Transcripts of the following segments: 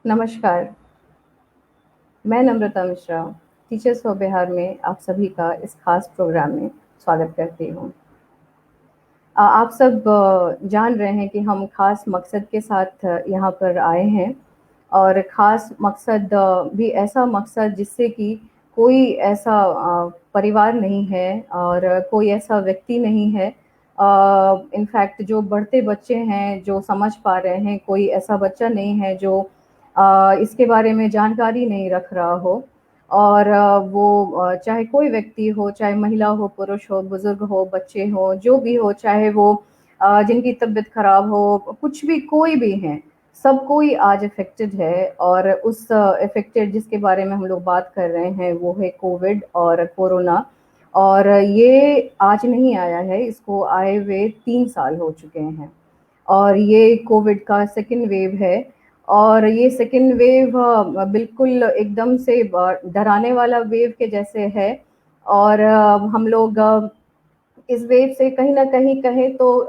नमस्कार, मैं नम्रता Mishra, teachers for Bihar में आप सभी का इस खास प्रोग्राम में स्वागत करती हूँ। आप सब जान रहे हैं कि हम खास मकसद के साथ यहाँ पर आए हैं और खास मकसद भी ऐसा मकसद जिससे कि कोई ऐसा परिवार नहीं है और कोई ऐसा व्यक्ति नहीं है, इनफैक्ट जो बढ़ते बच्चे हैं, जो समझ पा रहे हैं, कोई ऐसा बच्चा नहीं है जो इसके बारे में जानकारी नहीं रख रहा हो। और वो चाहे कोई व्यक्ति हो, चाहे महिला हो, पुरुष हो, बुज़ुर्ग हो, बच्चे हों, जो भी हो, चाहे वो जिनकी तबीयत खराब हो, कुछ भी कोई भी हैं, सब कोई आज अफ़ेक्टेड है। और उस अफ़ेक्टेड जिसके बारे में हम लोग बात कर रहे हैं, वो है कोविड और कोरोना। और ये आज नहीं आया है, इसको आए हुए 3 साल हो चुके हैं और ये कोविड का सेकंड वेव है। और ये सेकंड वेव बिल्कुल एकदम से डराने वाला वेव के जैसे है। और हम लोग इस वेव से कहीं न कहीं कहें तो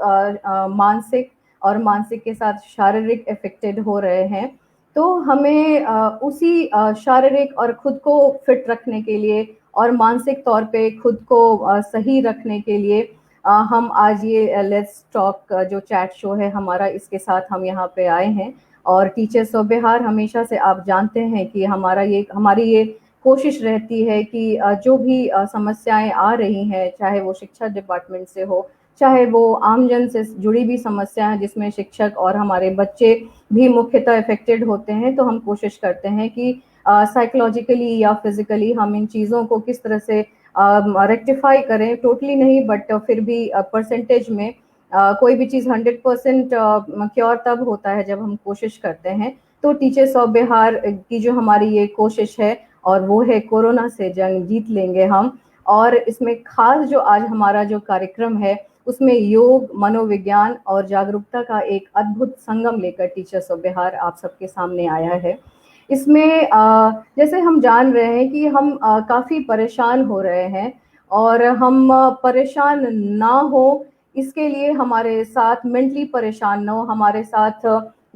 मानसिक और मानसिक के साथ शारीरिक अफ़ेक्टेड हो रहे हैं। तो हमें उसी शारीरिक और खुद को फिट रखने के लिए और मानसिक तौर पे खुद को सही रखने के लिए हम आज ये लेट्स टॉक जो चैट शो है हमारा, इसके साथ हम यहाँ पे आए हैं। और टीचर्स ऑफ बिहार हमेशा से आप जानते हैं कि हमारी ये कोशिश रहती है कि जो भी समस्याएँ आ रही हैं, चाहे वो शिक्षा डिपार्टमेंट से हो, चाहे वो आमजन से जुड़ी भी समस्या है जिसमें शिक्षक और हमारे बच्चे भी मुख्यतः अफ़ेक्टेड होते हैं, तो हम कोशिश करते हैं कि साइकोलॉजिकली या फिज़िकली हम इन चीज़ों को किस तरह से रेक्टिफ़ाई करें, टोटली नहीं बट फिर भी परसेंटेज में। कोई भी चीज़ 100% क्योर तब होता है जब हम कोशिश करते हैं। तो टीचर्स ऑफ बिहार की जो हमारी ये कोशिश है और वो है कोरोना से जंग जीत लेंगे हम। और इसमें खास जो आज हमारा जो कार्यक्रम है, उसमें योग, मनोविज्ञान और जागरूकता का एक अद्भुत संगम लेकर टीचर्स ऑफ बिहार आप सबके सामने आया है। इसमें जैसे हम जान रहे हैं कि हम काफ़ी परेशान हो रहे हैं और हम परेशान ना हो, इसके लिए हमारे साथ मेंटली परेशान ना हो, हमारे साथ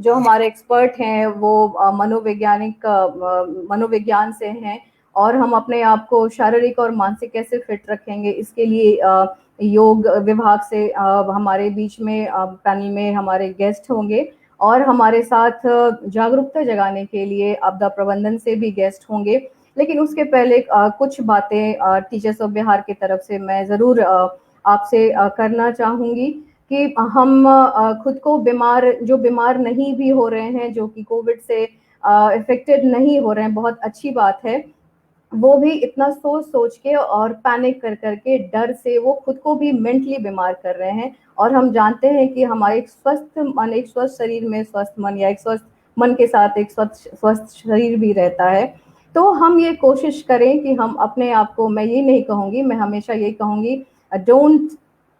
जो हमारे एक्सपर्ट हैं वो मनोविज्ञान से हैं। और हम अपने आप को शारीरिक और मानसिक कैसे फिट रखेंगे, इसके लिए योग विभाग से हमारे बीच में पैनल में हमारे गेस्ट होंगे। और हमारे साथ जागरूकता जगाने के लिए आपदा प्रबंधन से भी गेस्ट होंगे। लेकिन उसके पहले कुछ बातें टीचर्स ऑफ बिहार की तरफ से मैं ज़रूर आपसे करना चाहूँगी कि हम खुद को बीमार नहीं भी हो रहे हैं, जो कि कोविड से इफ़ेक्टेड नहीं हो रहे हैं, बहुत अच्छी बात है। वो भी इतना सोच-सोच के और पैनिक कर के, डर से वो खुद को भी मेंटली बीमार कर रहे हैं। और हम जानते हैं कि हमारे एक स्वस्थ शरीर में स्वस्थ मन, या एक स्वस्थ मन के साथ एक स्वस्थ शरीर भी रहता है। तो हम ये कोशिश करें कि हम अपने आप को, मैं ये नहीं कहूँगी, मैं हमेशा ये कहूँगी, don't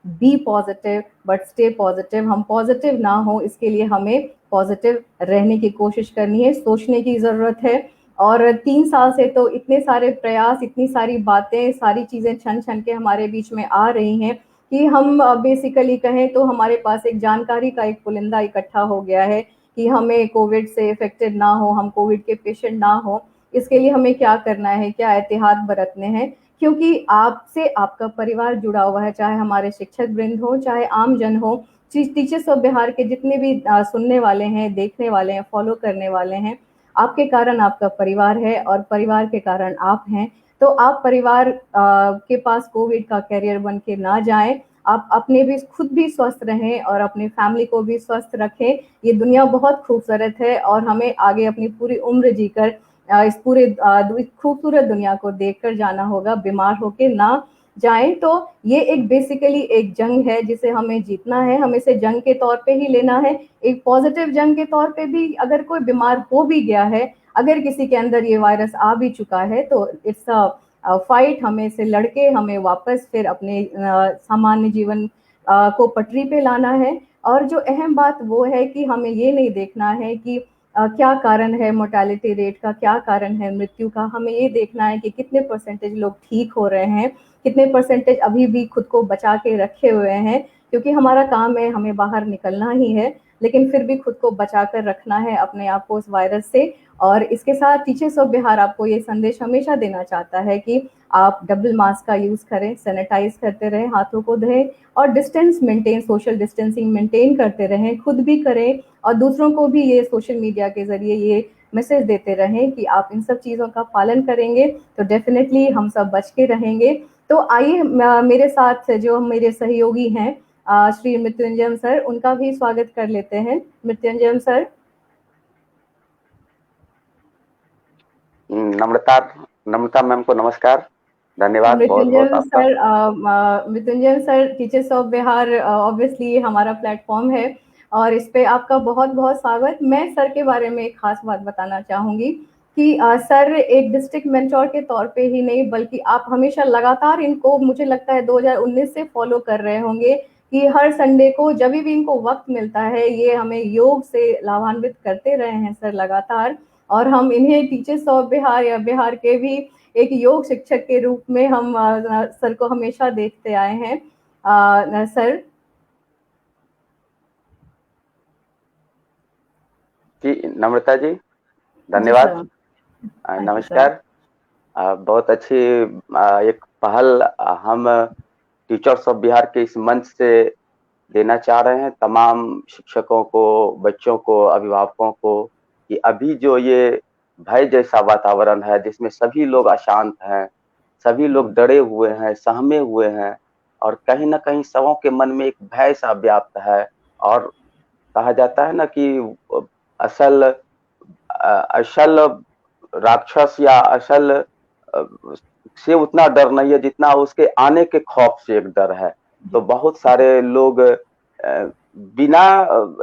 be positive but stay positive. हम पॉजिटिव ना हो, इसके लिए हमें पॉजिटिव रहने की कोशिश करनी है, सोचने की ज़रूरत है। और 3 साल से तो इतने सारे प्रयास, इतनी सारी बातें, सारी चीज़ें छन-छन के हमारे बीच में आ रही हैं कि हम बेसिकली कहें तो हमारे पास एक जानकारी का एक पुलिंदा इकट्ठा हो गया है कि हमें कोविड से अफ़ेक्टेड ना हो, हम कोविड के पेशेंट ना हो। इसके लिए हमें क्या करना है, क्या एहतियात बरतने हैं, क्योंकि आपसे आपका परिवार जुड़ा हुआ है, चाहे हमारे शिक्षक-वृंद हो, चाहे आमजन हो। टीचर्स ऑफ बिहार के जितने भी सुनने वाले हैं, देखने वाले हैं, फॉलो करने वाले हैं, आपके कारण आपका परिवार है और परिवार के कारण आप हैं। तो आप परिवार के पास कोविड का कैरियर बन के ना जाएँ। आप अपने भी खुद भी स्वस्थ रहें और अपनी फैमिली को भी स्वस्थ रखें। ये दुनिया बहुत खूबसूरत है और हमें आगे अपनी पूरी उम्र जीकर इस पूरे खूबसूरत दुनिया को देखकर जाना होगा, बीमार होके ना जाएँ। तो ये एक बेसिकली एक जंग है जिसे हमें जीतना है, हमें इसे जंग के तौर पे ही लेना है। एक पॉज़िटिव जंग के तौर पे भी, अगर कोई बीमार हो भी गया है, अगर किसी के अंदर ये वायरस आ भी चुका है, तो इट्स फाइट, हमें इसे लड़के हमें वापस फिर अपने सामान्य जीवन को पटरी पे लाना है। और जो अहम बात वो है कि हमें ये नहीं देखना है कि क्या कारण है मोर्टेलिटी रेट का, क्या कारण है मृत्यु का, हमें ये देखना है कि कितने परसेंटेज लोग ठीक हो रहे हैं, कितने परसेंटेज अभी भी खुद को बचा के रखे हुए हैं। क्योंकि हमारा काम है, हमें बाहर निकलना ही है, लेकिन फिर भी खुद को बचा कर रखना है अपने आप को उस वायरस से। और इसके साथ टीचर्स ऑफ बिहार आपको ये संदेश हमेशा देना चाहता है कि आप डबल मास्क का यूज़ करें, सैनिटाइज करते रहें, हाथों को धोएं और distance maintain, social distancing maintain करते रहें, खुद भी करें और दूसरों को भी ये सोशल मीडिया के ज़रिए ये मैसेज देते रहें कि आप इन सब चीज़ों का पालन करेंगे तो डेफिनेटली हम सब बच के रहेंगे। तो आइए मेरे साथ जो मेरे सहयोगी हैं श्री मृत्युंजय सर, उनका भी स्वागत कर लेते हैं। मृत्युंजय सर। नम्रता मैम को नमस्कार, धन्यवाद बहुत बहुत आपका। Mrityunjay sir, teachers of Bihar obviously हमारा प्लेटफॉर्म है और इस पे आपका बहुत बहुत स्वागत। मैं सर के बारे में एक खास बात बताना चाहूँगी कि सर एक डिस्ट्रिक्ट मेंटोर के तौर पे ही नहीं बल्कि आप हमेशा लगातार इनको मुझे लगता है 2019 से फॉलो कर रहे होंगे कि हर संडे को जब भी इनको वक्त मिलता है ये हमें योग से लाभान्वित करते रहे हैं सर लगातार। और हम इन्हें टीचर्स ऑफ बिहार या बिहार के भी एक योग शिक्षक के रूप में हम सर को हमेशा देखते आए हैं। सर जी नम्रता जी, जी धन्यवाद। सर। Thank you sir. नमस्कार। बहुत अच्छी एक पहल हम टीचर्स ऑफ बिहार के इस मंच से देना चाह रहे हैं तमाम शिक्षकों को, बच्चों को, अभिभावकों को कि अभी जो ये भय जैसा वातावरण है जिसमें सभी लोग अशांत हैं, सभी लोग डरे हुए हैं, सहमे हुए हैं और कहीं ना कहीं सबों के मन में एक भय सा व्याप्त है। और कहा जाता है ना कि असल असल राक्षस या असल से उतना डर नहीं है जितना उसके आने के खौफ से एक डर है। तो बहुत सारे लोग बिना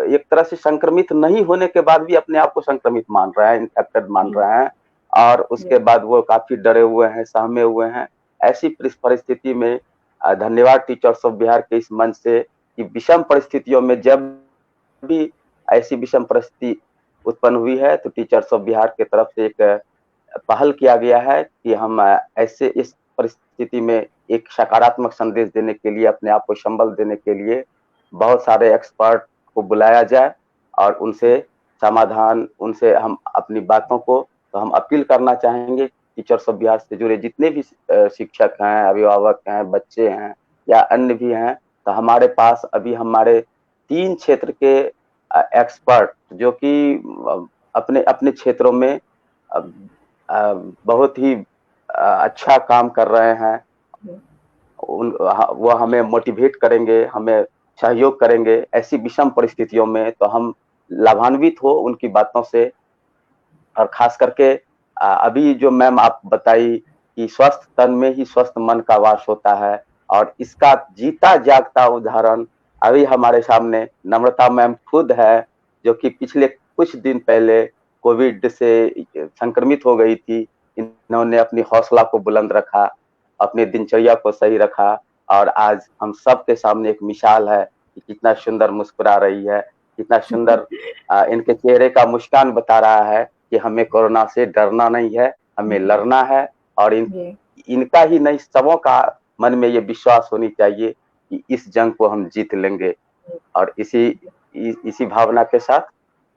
एक तरह से संक्रमित नहीं होने के बाद भी अपने आप को संक्रमित मान रहे हैं, इन्फेक्टेड मान रहे हैं और उसके बाद वो काफी डरे हुए हैं, सहमे हुए हैं। ऐसी परिस्थिति में धन्यवाद टीचर्स ऑफ बिहार के इस मंच से कि विषम परिस्थितियों में जब भी ऐसी विषम परिस्थिति उत्पन्न हुई है तो टीचर्स ऑफ बिहार के तरफ से एक पहल किया गया है कि हम ऐसे इस परिस्थिति में एक सकारात्मक संदेश देने के लिए, अपने आप को संबल देने के लिए बहुत सारे एक्सपर्ट को बुलाया जाए और उनसे समाधान, उनसे हम अपनी बातों को, तो हम अपील करना चाहेंगे टीचर्स ऑफ बिहार से जुड़े जितने भी शिक्षक हैं, अभिभावक हैं, बच्चे हैं या अन्य भी हैं, तो हमारे पास अभी हमारे 3 क्षेत्र के एक्सपर्ट जो कि अपने अपने क्षेत्रों में बहुत ही अच्छा काम कर रहे हैं, वो हमें मोटिवेट करेंगे, हमें सहयोग करेंगे ऐसी विषम परिस्थितियों में, तो हम लाभान्वित हो उनकी बातों से। और खास करके अभी जो मैम आप बताई कि स्वस्थ तन में ही स्वस्थ मन का वास होता है और इसका जीता जागता उदाहरण अभी हमारे सामने नम्रता मैम खुद है, जो कि पिछले कुछ दिन पहले कोविड से संक्रमित हो गई थी। इन्होंने अपनी हौसला को बुलंद रखा, अपनी दिनचर्या को सही रखा और आज हम सब के सामने एक मिसाल है कि कितना सुंदर मुस्कुरा रही है, कितना सुंदर इनके चेहरे का मुस्कान बता रहा है कि हमें कोरोना से डरना नहीं है, हमें लड़ना है। और इनका ही नहीं, सबों का मन में ये विश्वास होनी चाहिए कि इस जंग को हम जीत लेंगे। और इसी भावना के साथ,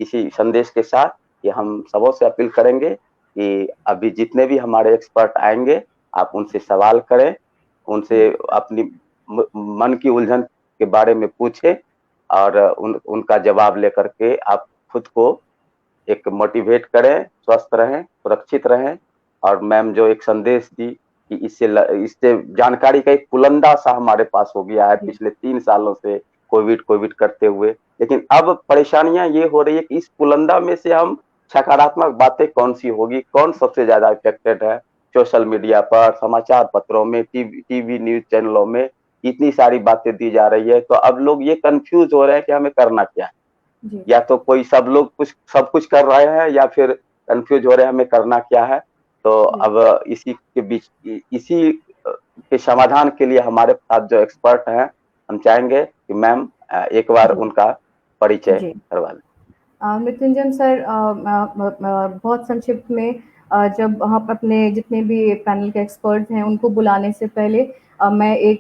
इसी संदेश के साथ ये हम सबों से अपील करेंगे कि अभी जितने भी हमारे एक्सपर्ट आएंगे आप उनसे सवाल करें, उनसे अपनी मन की उलझन के बारे में पूछें और उनका जवाब लेकर के आप खुद को एक मोटिवेट करें, स्वस्थ रहें, सुरक्षित रहें। और मैम जो एक संदेश दी कि इससे जानकारी का एक पुलंदा सा हमारे पास हो गया है पिछले 3 सालों से कोविड करते हुए, लेकिन अब परेशानियां ये हो रही है कि इस पुलंदा में से हम सकारात्मक बातें कौन सी होगी, कौन सबसे ज्यादा इफेक्टेड है। सोशल मीडिया पर, समाचार पत्रों में, टीवी न्यूज चैनलों में इतनी सारी बातें दी जा रही है, तो अब लोग ये कंफ्यूज हो रहे हैं कि हमें करना क्या है। या तो कोई सब लोग सब कुछ कर रहे हैं या फिर कंफ्यूज हो रहे हैं हमें करना क्या है। तो अब इसी के बीच, इसी के समाधान के लिए हमारे साथ जो एक्सपर्ट हैं, हम चाहेंगे कि मैम एक बार उनका परिचय करवा लें। मृत्युंजय सर, बहुत संक्षिप्त में जब हम अपने जितने भी पैनल के एक्सपर्ट हैं उनको बुलाने से पहले मैं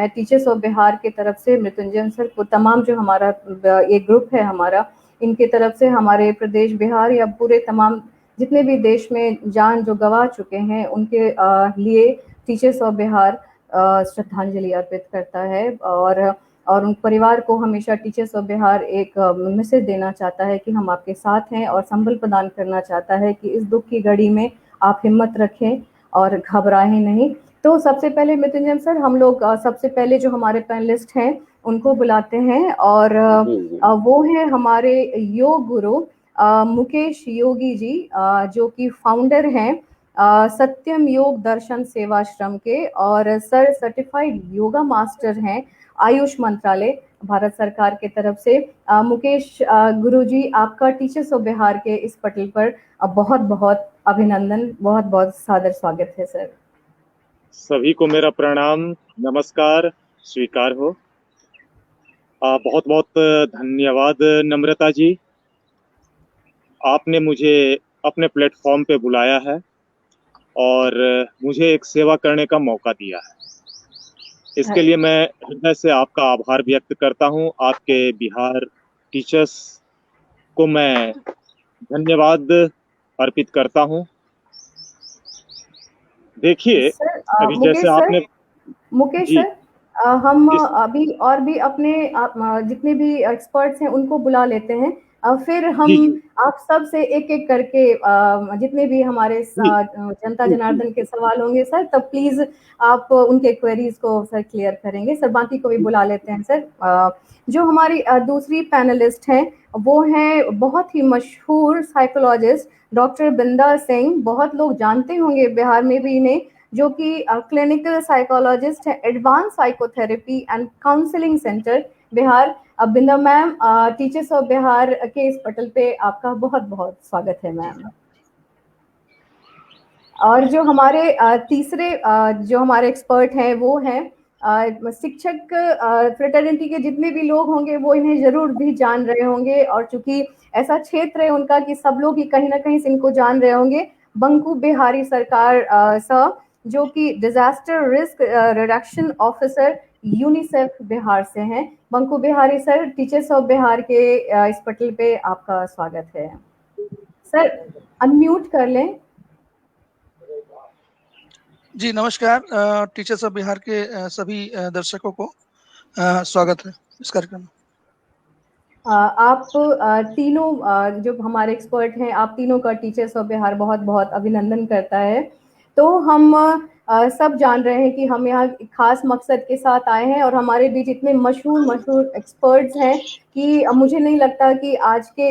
टीचर्स ऑफ बिहार की तरफ से मृत्युंजय सर को, तमाम जो हमारा एक ग्रुप है हमारा, इनके तरफ से हमारे प्रदेश बिहार या पूरे तमाम जितने भी देश में जान जो गंवा चुके हैं उनके लिए टीचर्स ऑफ बिहार श्रद्धांजलि अर्पित करता है और उन परिवार को हमेशा टीचर्स ऑफ बिहार एक मैसेज देना चाहता है कि हम आपके साथ हैं और संबल प्रदान करना चाहता है कि इस दुख की घड़ी में आप हिम्मत रखें और घबराएं नहीं। तो सबसे पहले मृत्युंजय सर हम लोग सबसे पहले जो हमारे पैनलिस्ट हैं उनको बुलाते हैं और वो हैं हमारे योग गुरु मुकेश योगी जी जो कि फाउंडर हैं सत्यम योग दर्शन सेवाश्रम के और सर सर्टिफाइड योगा मास्टर हैं आयुष मंत्रालय भारत सरकार के तरफ से। मुकेश गुरुजी आपका टीचर्स ऑफ बिहार के इस पटल पर बहुत बहुत अभिनंदन, बहुत बहुत सादर स्वागत है सर। सभी को मेरा प्रणाम, नमस्कार स्वीकार हो। बहुत बहुत धन्यवाद नम्रता जी, आपने मुझे अपने प्लेटफॉर्म पे बुलाया है और मुझे एक सेवा करने का मौका दिया है। इसके लिए मैं हृदय से आपका आभार व्यक्त करता हूं। आपके बिहार टीचर्स को मैं धन्यवाद अर्पित करता हूं। देखिए अभी जैसे आपने मुकेश सर हम अभी और भी अपने जितने भी एक्सपर्ट्स हैं उनको बुला लेते हैं फिर हम आप सब से एक एक करके जितने भी हमारे जनता जनार्दन के सवाल होंगे सर तब प्लीज आप उनके क्वेरीज को सर क्लियर करेंगे सर। बाकी को भी बुला लेते हैं सर। जो हमारी दूसरी पैनलिस्ट हैं वो हैं बहुत ही मशहूर साइकोलॉजिस्ट डॉक्टर बिंदा सिंह, बहुत लोग जानते होंगे बिहार में भी इन्हें, जो कि क्लिनिकल साइकोलॉजिस्ट है advance psychotherapy and counselling centre Bihar. Binda ma'am teachers of Bihar के इस पटल पे आपका बहुत बहुत स्वागत है मैम। और जो हमारे तीसरे जो हमारे एक्सपर्ट हैं वो हैं शिक्षक फ्रेटर्निटी के जितने भी लोग होंगे वो इन्हें जरूर भी जान रहे होंगे और चूंकि ऐसा क्षेत्र है उनका कि सब लोग ही कहीं ना कहीं से इनको जान रहे होंगे। बंकू बिहारी सरकार सर जो कि disaster risk reduction officer UNICEF Bihar से हैं। Banku Bihari sir teachers of Bihar के इस पटल पे आपका स्वागत है। सर अनम्यूट कर लें। जी नमस्कार, टीचर्स ऑफ बिहार के सभी दर्शकों को स्वागत है इस कार्यक्रम में। आप तीनों जो हमारे एक्सपर्ट हैं आप तीनों का टीचर्स ऑफ बिहार बहुत बहुत अभिनंदन करता है। तो हम सब जान रहे हैं कि हम यहाँ खास मकसद के साथ आए हैं और हमारे बीच इतने मशहूर एक्सपर्ट्स हैं कि मुझे नहीं लगता कि आज के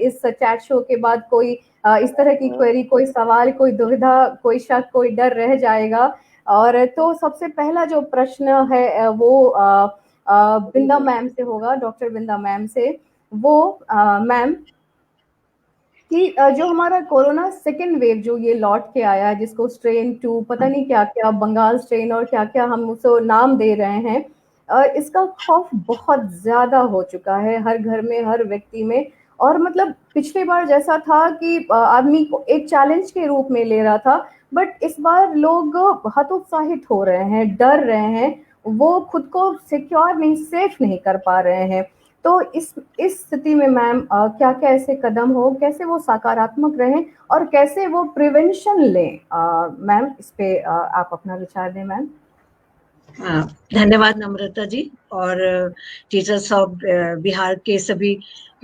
इस चैट शो के बाद कोई इस तरह की क्वेरी, कोई सवाल, कोई दुविधा, कोई शक, कोई डर रह जाएगा। और तो सबसे पहला जो प्रश्न है वो बिंदा मैम से होगा, डॉक्टर बिंदा मैम से। वो मैम कि जो हमारा कोरोना सेकेंड वेव जो ये लौट के आया है जिसको स्ट्रेन 2 पता नहीं क्या क्या बंगाल स्ट्रेन और क्या क्या हम उसको नाम दे रहे हैं, इसका खौफ बहुत ज्यादा हो चुका है हर घर में, हर व्यक्ति में। और मतलब पिछली बार जैसा था कि आदमी को एक चैलेंज के रूप में ले रहा था, बट इस बार लोग हतोत्साहित हो रहे हैं, डर रहे हैं, वो खुद को सिक्योर नहीं, सेफ नहीं कर पा रहे हैं। तो इस स्थिति में मैम क्या क्या ऐसे कदम हो, कैसे वो सकारात्मक रहें और कैसे वो प्रिवेंशन लें, मैम इस पे आप अपना विचार दें मैम। धन्यवाद नम्रता जी, और टीचर्स ऑफ बिहार के सभी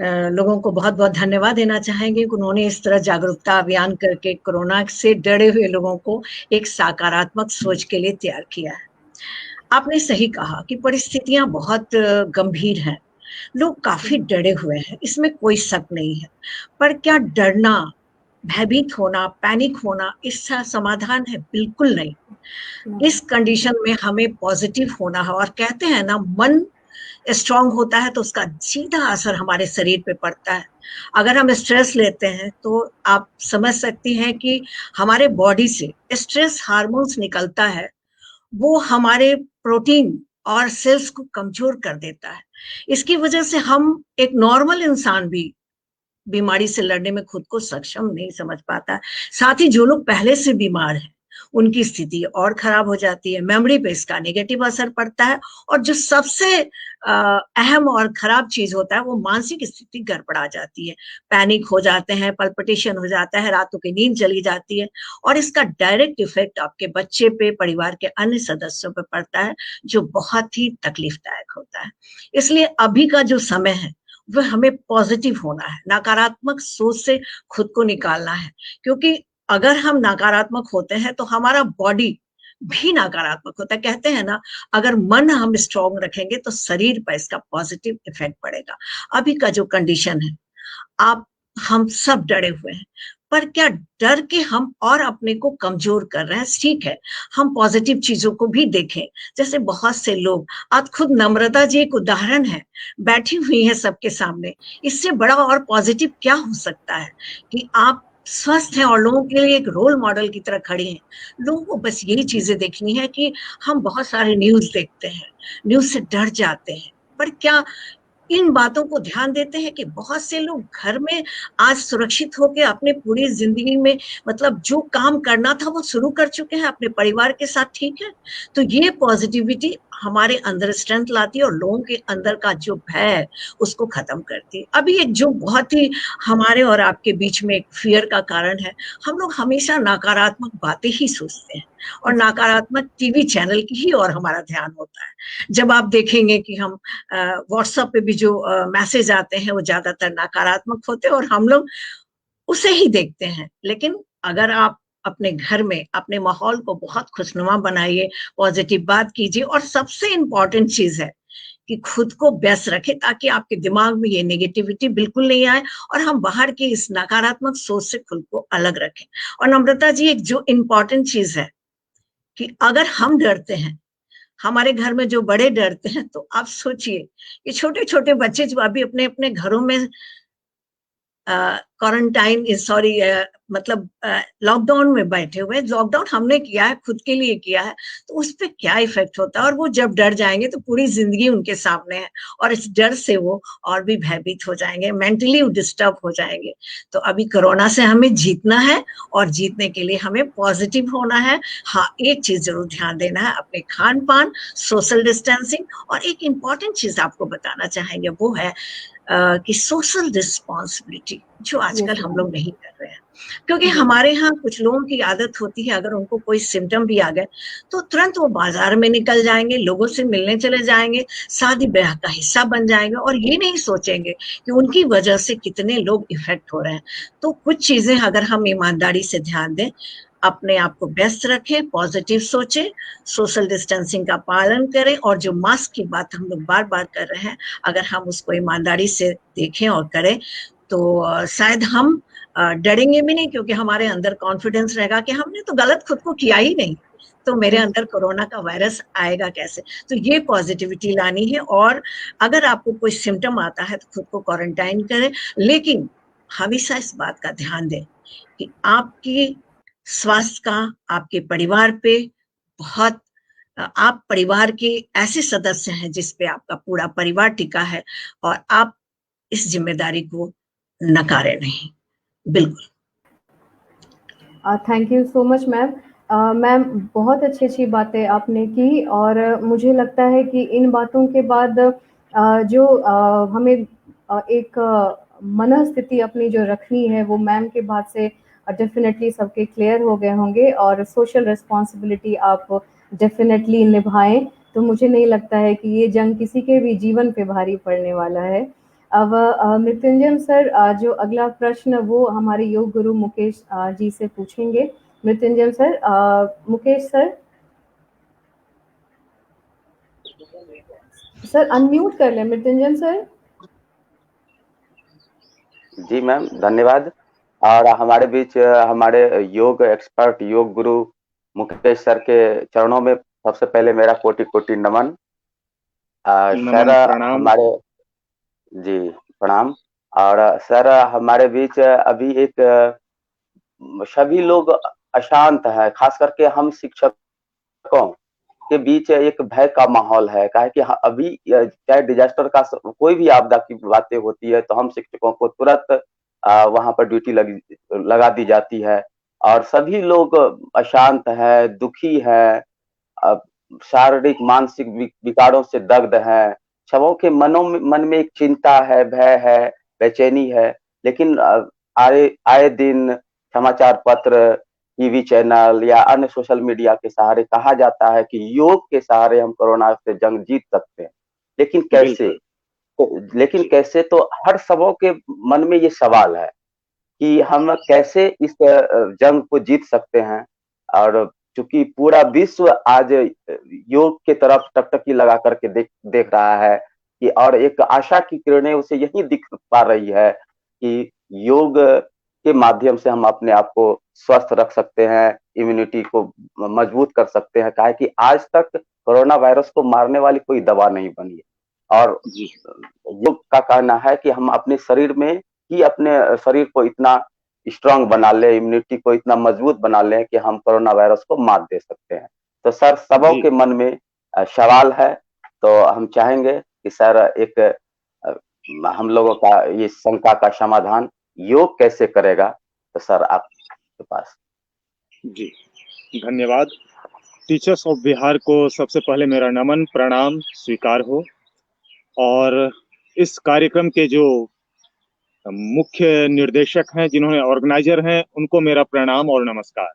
लोगों को बहुत बहुत धन्यवाद देना चाहेंगे। उन्होंने इस तरह जागरूकता अभियान करके कोरोना से डरे हुए लोगों को एक सकारात्मक सोच के लिए तैयार किया है। आपने सही कहा कि परिस्थितियां बहुत गंभीर हैं, लोग काफी डरे हुए हैं, इसमें कोई शक नहीं है। पर क्या डरना, भयभीत होना, पैनिक होना इसका समाधान है? बिल्कुल नहीं। इस कंडीशन में हमें पॉजिटिव होना है, और कहते हैं ना मन स्ट्रांग होता है तो उसका सीधा असर हमारे शरीर पे पड़ता है। अगर हम स्ट्रेस लेते हैं तो आप समझ सकती हैं कि हमारे बॉडी से स्ट्रेस हार्मोन्स निकलता है, वो हमारे प्रोटीन और सेल्स को कमजोर कर देता है। इसकी वजह से हम एक नॉर्मल इंसान भी बीमारी से लड़ने में खुद को सक्षम नहीं समझ पाता। साथ ही जो लोग पहले से बीमार हैं उनकी स्थिति और खराब हो जाती है, मेमोरी पे इसका नेगेटिव असर पड़ता है, और जो सबसे अहम और खराब चीज होता है वो मानसिक स्थिति गड़बड़ा जाती है, पैनिक हो जाते हैं, पल्पिटेशन हो जाता है, रातों की नींद चली जाती है, और इसका डायरेक्ट इफेक्ट आपके बच्चे पे, परिवार के अन्य सदस्यों पे पड़ता है, जो बहुत ही तकलीफदायक होता है। इसलिए अभी का जो समय है वह हमें पॉजिटिव होना है, नकारात्मक सोच से खुद को निकालना है, क्योंकि अगर हम नकारात्मक होते हैं तो हमारा बॉडी भी नकारात्मक होता है। कहते हैं ना, अगर मन हम स्ट्रांग रखेंगे तो शरीर पर इसका पॉजिटिव इफेक्ट पड़ेगा। अभी का जो कंडीशन है, आप हम सब डरे हुए हैं, पर क्या डर के हम और अपने को कमजोर कर रहे हैं? ठीक है, हम पॉजिटिव चीजों को भी देखें, जैसे बहुत से लोग, आज खुद नम्रता जी एक उदाहरण है, बैठी हुई है सबके सामने। इससे बड़ा और पॉजिटिव क्या हो सकता है कि आप स्वस्थ हैं और लोगों के लिए एक रोल मॉडल की तरह खड़ी हैं। लोगों को बस यही चीजें देखनी है कि हम बहुत सारे न्यूज देखते हैं, न्यूज से डर जाते हैं, पर क्या इन बातों को ध्यान देते हैं कि बहुत से लोग घर में आज सुरक्षित होकर अपने पूरी जिंदगी में, मतलब जो काम करना था वो शुरू कर चुके हैं अपने परिवार के साथ, ठीक है? तो ये पॉजिटिविटी हमारे अंदर स्ट्रेंथ लाती है और लोगों के अंदर का जो भय है उसको खत्म करती है। अभी एक जो बहुत ही हमारे और आपके बीच में एक फियर का कारण है, हम लोग हमेशा नकारात्मक बातें ही सोचते हैं और नकारात्मक टीवी चैनल की ही और हमारा ध्यान होता है। जब आप देखेंगे कि हम व्हाट्सएप पे भी जो मैसेज आते हैं वो ज्यादातर नकारात्मक होते हैं और हम लोग उसे ही देखते हैं। लेकिन अगर आप अपने घर में अपने माहौल को बहुत खुशनुमा बनाइए, पॉजिटिव बात कीजिए, और सबसे इम्पोर्टेंट चीज है कि खुद को व्यस्त रखें ताकि आपके दिमाग में ये नेगेटिविटी बिल्कुल नहीं आए और हम बाहर की इस नकारात्मक सोच से खुद को अलग रखें। और नम्रता जी, एक जो इम्पोर्टेंट चीज है कि अगर हम डरते हैं, हमारे घर में जो बड़े डरते हैं, तो आप सोचिए कि छोटे छोटे बच्चे जो अभी अपने अपने घरों में क्वारंटाइन, सॉरी, मतलब लॉकडाउन में बैठे हुए, लॉकडाउन हमने किया है, खुद के लिए किया है, तो उस पर क्या इफेक्ट होता है, और वो जब डर जाएंगे तो पूरी जिंदगी उनके सामने है और इस डर से वो और भी भयभीत हो जाएंगे, मेंटली डिस्टर्ब हो जाएंगे। तो अभी कोरोना से हमें जीतना है और जीतने के लिए हमें पॉजिटिव होना है। हाँ, एक चीज जरूर ध्यान देना है, अपने खान पान, सोशल डिस्टेंसिंग, और एक इम्पॉर्टेंट चीज आपको बताना चाहेंगे वो है कि सोशल रिस्पॉन्सिबिलिटी, जो आजकल हम लोग नहीं कर रहे हैं। क्योंकि हमारे यहाँ कुछ लोगों की आदत होती है, अगर उनको कोई सिम्टम भी आ गए तो तुरंत वो बाजार में निकल जाएंगे, लोगों से मिलने चले जाएंगे, शादी ब्याह का हिस्सा बन जाएंगे और ये नहीं सोचेंगे कि उनकी वजह से कितने लोग इफेक्ट हो रहे हैं। तो कुछ चीजें अगर हम ईमानदारी से ध्यान दें, अपने आप को व्यस्त रखें, पॉजिटिव सोचें, सोशल डिस्टेंसिंग का पालन करें, और जो मास्क की बात हम लोग बार बार कर रहे हैं, अगर हम उसको ईमानदारी से देखें और करें तो शायद हम डरेंगे भी नहीं, क्योंकि हमारे अंदर कॉन्फिडेंस रहेगा कि हमने तो गलत खुद को किया ही नहीं, तो मेरे अंदर कोरोना का वायरस आएगा कैसे। तो ये पॉजिटिविटी लानी है, और अगर आपको कोई सिम्टम आता है तो खुद को क्वारंटाइन करें, लेकिन हमेशा इस बात का ध्यान दें कि आपकी स्वास्थ्य का आपके परिवार पे बहुत, आप परिवार के ऐसे सदस्य हैं जिस पे आपका पूरा परिवार टिका है, और आप इस जिम्मेदारी को नकारे नहीं, बिल्कुल। Thank you so much ma'am. Ma'am, बहुत अच्छी अच्छी बातें आपने की, और मुझे लगता है कि इन बातों के बाद जो हमें एक मनस्थिति अपनी जो रखनी है वो मैम के बाद से डेफिनेटली सबके क्लियर हो गए होंगे, और सोशल रिस्पॉन्सिबिलिटी आप डेफिनेटली निभाएं। तो मुझे नहीं लगता है कि ये जंग किसी के भी जीवन पे भारी पड़ने वाला है। अब मृत्युंजय सर, जो अगला प्रश्न वो हमारे योग गुरु मुकेश जी से पूछेंगे। Mrityunjay sir, Mukesh sir unmute कर लें मृत्युंजय सर। जी मैम, धन्यवाद। और हमारे बीच हमारे योग एक्सपर्ट, योग गुरु मुकेश सर के चरणों में सबसे पहले मेरा कोटि कोटि नमन। सर हमारे, जी प्रणाम। और सर हमारे बीच अभी एक सभी लोग अशांत है, खास करके हम शिक्षकों के बीच एक भय का माहौल है। कहा कि अभी चाहे डिजास्टर का कोई भी आपदा की बातें होती है तो हम शिक्षकों को तुरंत वहां पर ड्यूटी लगा दी जाती है, और सभी लोग अशांत है, दुखी है, शारीरिक मानसिक विकारों से दग्ध है। सबों के मन में एक चिंता है, भय है, बेचैनी है। लेकिन आए दिन समाचार पत्र, टीवी चैनल या अन्य सोशल मीडिया के सहारे कहा जाता है कि योग के सहारे हम कोरोना से जंग जीत सकते हैं। लेकिन कैसे? कैसे? तो हर सबों के मन में ये सवाल है कि हम कैसे इस जंग को जीत सकते हैं। और चूंकि पूरा विश्व आज योग के तरफ टकटकी लगा करके देख रहा है कि, और एक आशा की किरणें उसे यही दिख पा रही है कि योग के माध्यम से हम अपने आप को स्वस्थ रख सकते हैं, इम्यूनिटी को मजबूत कर सकते हैं। काहे कि आज तक कोरोना वायरस को मारने वाली कोई दवा नहीं बनी है। और योग का कहना है कि हम अपने शरीर में ही अपने शरीर को इतना स्ट्रांग बना ले, इम्यूनिटी को इतना मजबूत बना ले कि हम कोरोना वायरस को मात दे सकते हैं। तो सर, सबों के मन में सवाल है, तो हम चाहेंगे कि सर एक हम लोगों का ये शंका का समाधान योग कैसे करेगा। तो सर आपके पास। जी, धन्यवाद। टीचर्स ऑफ बिहार को सबसे पहले मेरा नमन प्रणाम स्वीकार हो, और इस कार्यक्रम के जो मुख्य निर्देशक हैं, जिन्होंने ऑर्गेनाइजर हैं, उनको मेरा प्रणाम और नमस्कार।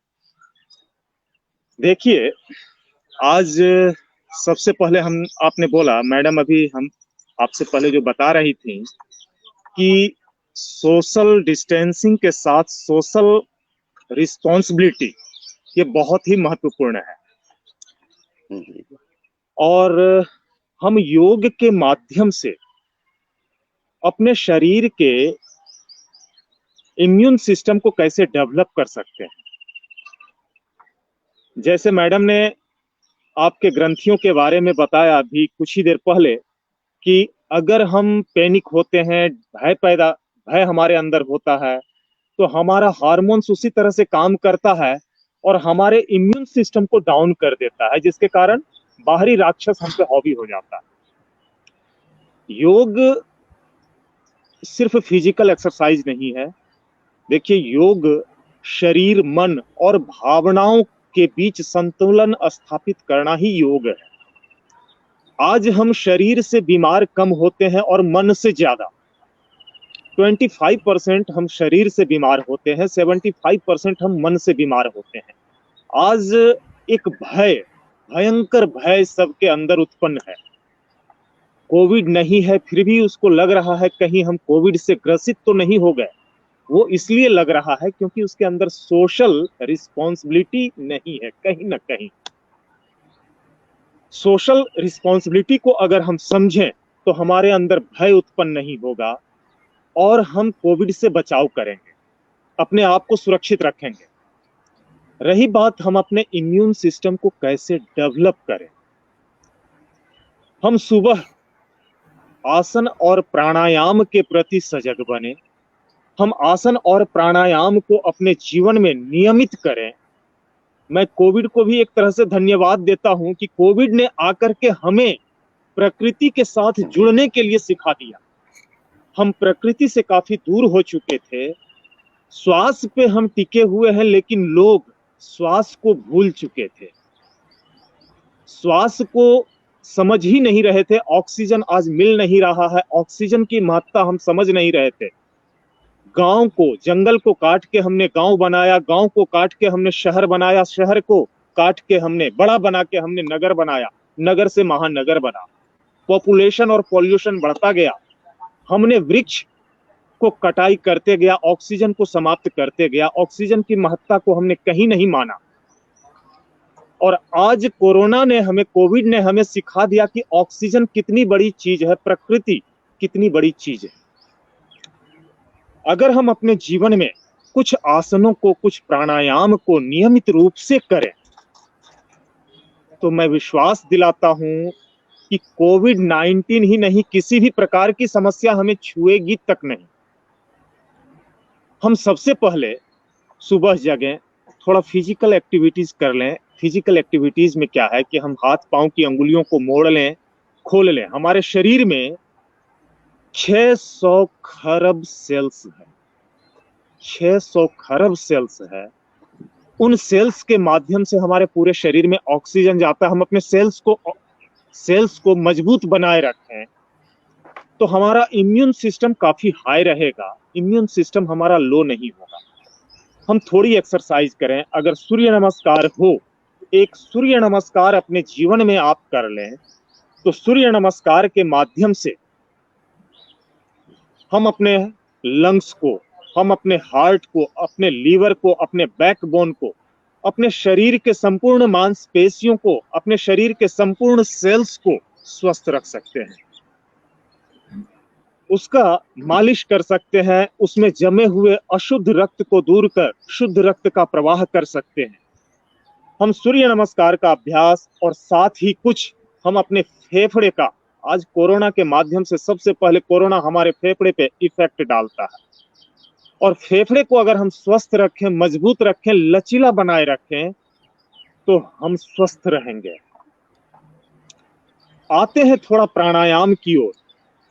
देखिए, आज सबसे पहले आपने बोला मैडम, अभी हम आपसे पहले जो बता रही थी कि सोशल डिस्टेंसिंग के साथ सोशल रिस्पॉन्सिबिलिटी ये बहुत ही महत्वपूर्ण है। और हम योग के माध्यम से अपने शरीर के इम्यून सिस्टम को कैसे डेवलप कर सकते हैं। जैसे मैडम ने आपके ग्रंथियों के बारे में बताया अभी कुछ ही देर पहले कि अगर हम पैनिक होते हैं, भय हमारे अंदर होता है, तो हमारा हार्मोन्स उसी तरह से काम करता है और हमारे इम्यून सिस्टम को डाउन कर देता है, जिसके कारण बाहरी राक्षस हम पे हावी हो जाता है। योग सिर्फ फिजिकल एक्सरसाइज नहीं है। देखिए, योग शरीर, मन और भावनाओं के बीच संतुलन स्थापित करना ही योग है। आज हम शरीर से बीमार कम होते हैं और मन से ज्यादा। 25% हम शरीर से बीमार होते हैं, 75% हम मन से बीमार होते हैं। आज एक भयंकर भय सबके अंदर उत्पन्न है। कोविड नहीं है, फिर भी उसको लग रहा है कहीं हम कोविड से ग्रसित तो नहीं हो गए। वो इसलिए लग रहा है क्योंकि उसके अंदर सोशल रिस्पॉन्सिबिलिटी नहीं है। कहीं ना कहीं सोशल रिस्पॉन्सिबिलिटी को अगर हम समझें तो हमारे अंदर भय उत्पन्न नहीं होगा और हम कोविड से बचाव करेंगे, अपने आप को सुरक्षित रखेंगे। रही बात हम अपने इम्यून सिस्टम को कैसे डेवलप करें, हम सुबह आसन और प्राणायाम के प्रति सजग बने। हम आसन और प्राणायाम को अपने जीवन में नियमित करें। मैं कोविड को भी एक तरह से धन्यवाद देता हूं कि कोविड ने आकर के हमें प्रकृति के साथ जुड़ने के लिए सिखा दिया। हम प्रकृति से काफी दूर हो चुके थे, श्वास पे हम टिके हुए हैं, लेकिन लोग श्वास को भूल चुके थे, श्वास को समझ ही नहीं रहे थे। ऑक्सीजन आज मिल नहीं रहा है, ऑक्सीजन की महत्ता हम समझ नहीं रहे थे। गांव को, जंगल को काट के हमने गांव बनाया, गांव को काट के हमने शहर बनाया, शहर को काट के हमने बड़ा बना के हमने नगर बनाया, नगर से महानगर बना। पॉपुलेशन और पॉल्यूशन बढ़ता गया। हमने वृक्ष को कटाई करते गया, ऑक्सीजन को समाप्त करते गया, ऑक्सीजन की महत्ता को हमने कहीं नहीं माना। और आज कोविड ने हमें सिखा दिया कि ऑक्सीजन कितनी बड़ी चीज है, प्रकृति कितनी बड़ी चीज है। अगर हम अपने जीवन में कुछ आसनों को, कुछ प्राणायाम को नियमित रूप से करें, तो मैं विश्वास दिलाता हूं कि कोविड-19 ही नहीं, किसी भी प्रकार की समस्या हमें छुएगी तक नहीं। हम सबसे पहले सुबह जगें, थोड़ा फिजिकल एक्टिविटीज कर लें। फिजिकल एक्टिविटीज में क्या है कि हम हाथ पांव की अंगुलियों को मोड़ लें, खोल लें। हमारे शरीर में 600 खरब सेल्स है, 600 खरब सेल्स है। उन सेल्स के माध्यम से हमारे पूरे शरीर में ऑक्सीजन जाता है, हम अपने सेल्स को मजबूत बनाए रखें तो हमारा इम्यून सिस्टम काफी हाई रहेगा, इम्यून सिस्टम हमारा लो नहीं होगा। हम थोड़ी एक्सरसाइज करें, अगर सूर्य नमस्कार हो, एक सूर्य नमस्कार अपने जीवन में आप कर लें तो सूर्य नमस्कार के माध्यम से हम अपने लंग्स को, हम अपने हार्ट को, अपने लीवर को, अपने बैकबोन को, अपने शरीर के संपूर्ण मांसपेशियों को, अपने शरीर के संपूर्ण सेल्स को स्वस्थ रख सकते हैं, उसका मालिश कर सकते हैं, उसमें जमे हुए अशुद्ध रक्त को दूर कर शुद्ध रक्त का प्रवाह कर सकते हैं। हम सूर्य नमस्कार का अभ्यास और साथ ही कुछ हम अपने फेफड़े का, आज कोरोना के माध्यम से सबसे पहले कोरोना हमारे फेफड़े पे इफेक्ट डालता है, और फेफड़े को अगर हम स्वस्थ रखें, मजबूत रखें, लचीला बनाए रखें तो हम स्वस्थ रहेंगे। आते हैं थोड़ा प्राणायाम की ओर।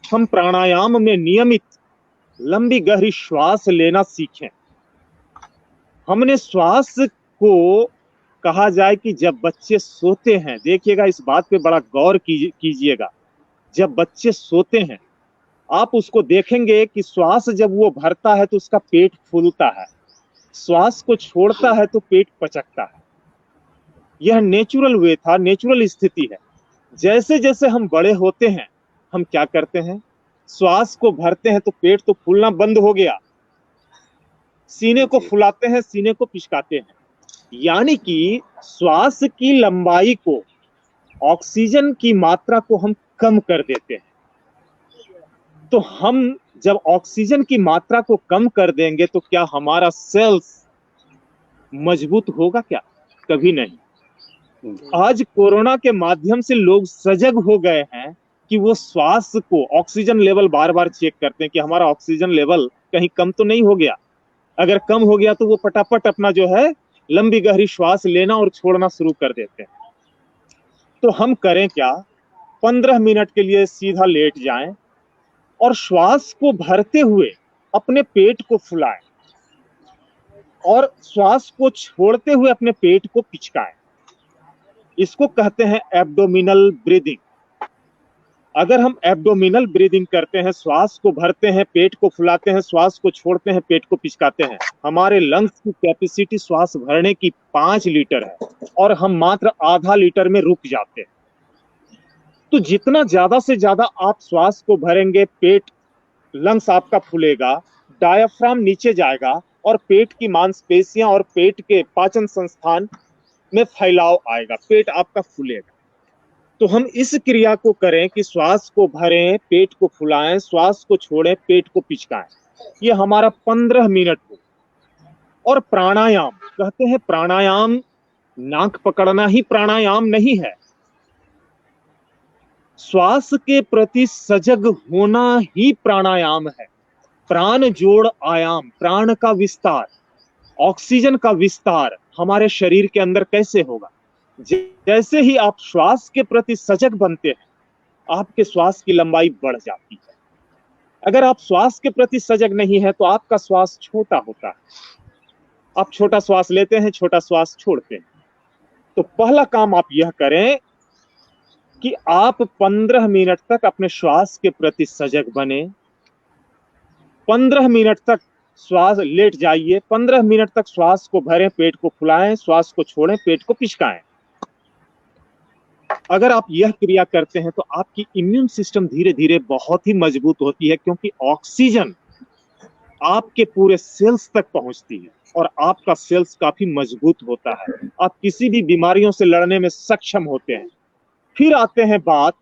हम प्राणायाम में नियमित लंबी गहरी श्वास लेना सीखें। हमने श्वास को कहा जाए कि जब बच्चे सोते हैं, देखिएगा इस बात पे बड़ा गौर कीजिएगा, जब बच्चे सोते हैं आप उसको देखेंगे कि श्वास जब वो भरता है तो उसका पेट फूलता है, श्वास को छोड़ता है तो पेट पचकता है। यह नेचुरल वे था, नेचुरल स्थिति है। जैसे जैसे हम बड़े होते हैं हम क्या करते हैं, श्वास को भरते हैं तो पेट तो फूलना बंद हो गया, सीने को फुलाते हैं, सीने को पिचकाते हैं, यानी कि श्वास की लंबाई को, ऑक्सीजन की मात्रा को हम कम कर देते हैं। तो हम जब ऑक्सीजन की मात्रा को कम कर देंगे तो क्या हमारा सेल्स मजबूत होगा? क्या? कभी नहीं। आज कोरोना के माध्यम से लोग सजग हो गए हैं कि वो श्वास को, ऑक्सीजन लेवल बार बार चेक करते हैं कि हमारा ऑक्सीजन लेवल कहीं कम तो नहीं हो गया। अगर कम हो गया तो वो फटाफट अपना जो है लंबी गहरी श्वास लेना और छोड़ना शुरू कर देते हैं। तो हम करें क्या, 15 मिनट के लिए सीधा लेट जाएं और श्वास को भरते हुए अपने पेट को फुलाएं और श्वास को छोड़ते हुए अपने पेट को पिचकाएं। इसको कहते हैं एब्डोमिनल ब्रीदिंग। अगर हम एब्डोमिनल ब्रीदिंग करते हैं, श्वास को भरते हैं, पेट को फुलाते हैं, श्वास को छोड़ते हैं, पेट को पिचकाते हैं, हमारे लंग्स की कैपेसिटी श्वास भरने की 5 लीटर है और हम मात्र आधा लीटर में रुक जाते हैं। तो जितना ज्यादा से ज्यादा आप श्वास को भरेंगे, पेट, लंग्स आपका फूलेगा, डायाफ्राम नीचे जाएगा और पेट की मांसपेशियां और पेट के पाचन संस्थान में फैलाव आएगा, पेट आपका फूलेगा। तो हम इस क्रिया को करें कि श्वास को भरें, पेट को फुलाएं, श्वास को छोड़ें, पेट को पिचकाएं। ये हमारा 15 मिनट हो। और प्राणायाम, कहते हैं प्राणायाम नाक पकड़ना ही प्राणायाम नहीं है, श्वास के प्रति सजग होना ही प्राणायाम है। प्राण जोड़ आयाम, प्राण का विस्तार, ऑक्सीजन का विस्तार हमारे शरीर के अंदर कैसे होगा? जैसे ही आप श्वास के प्रति सजग बनते हैं, आपके श्वास की लंबाई बढ़ जाती है। अगर आप श्वास के प्रति सजग नहीं है तो आपका श्वास छोटा होता है। आप छोटा श्वास लेते हैं, छोटा श्वास छोड़ते हैं। तो पहला काम आप यह करें कि आप 15 मिनट तक अपने श्वास के प्रति सजग बने। 15 मिनट तक श्वास लेट जाइए, 15 मिनट तक श्वास को भरें, पेट को फुलाएं, श्वास को छोड़ें, पेट को पिचकाएं। अगर आप यह क्रिया करते हैं तो आपकी इम्यून सिस्टम धीरे धीरे बहुत ही मजबूत होती है, क्योंकि ऑक्सीजन आपके पूरे सेल्स तक पहुंचती है और आपका सेल्स काफी मजबूत होता है। आप किसी भी बीमारियों से लड़ने में सक्षम होते हैं। फिर आते हैं बात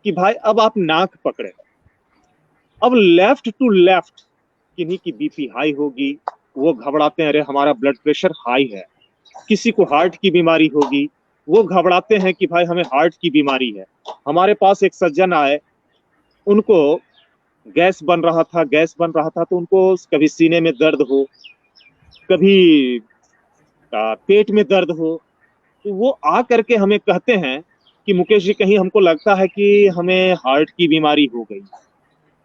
कि भाई अब आप नाक पकड़े। अब लेफ्ट टू लेफ्ट, किन्हीं की बीपी हाई होगी, वो घबराते हैं, अरे हमारा ब्लड प्रेशर हाई है। किसी को हार्ट की बीमारी होगी, वो घबराते हैं कि भाई हमें हार्ट की बीमारी है। हमारे पास एक सज्जन आए, उनको गैस बन रहा था तो उनको कभी सीने में दर्द हो, कभी पेट में दर्द हो, तो वो आ करके हमें कहते हैं कि मुकेश जी, कहीं हमको लगता है कि हमें हार्ट की बीमारी हो गई।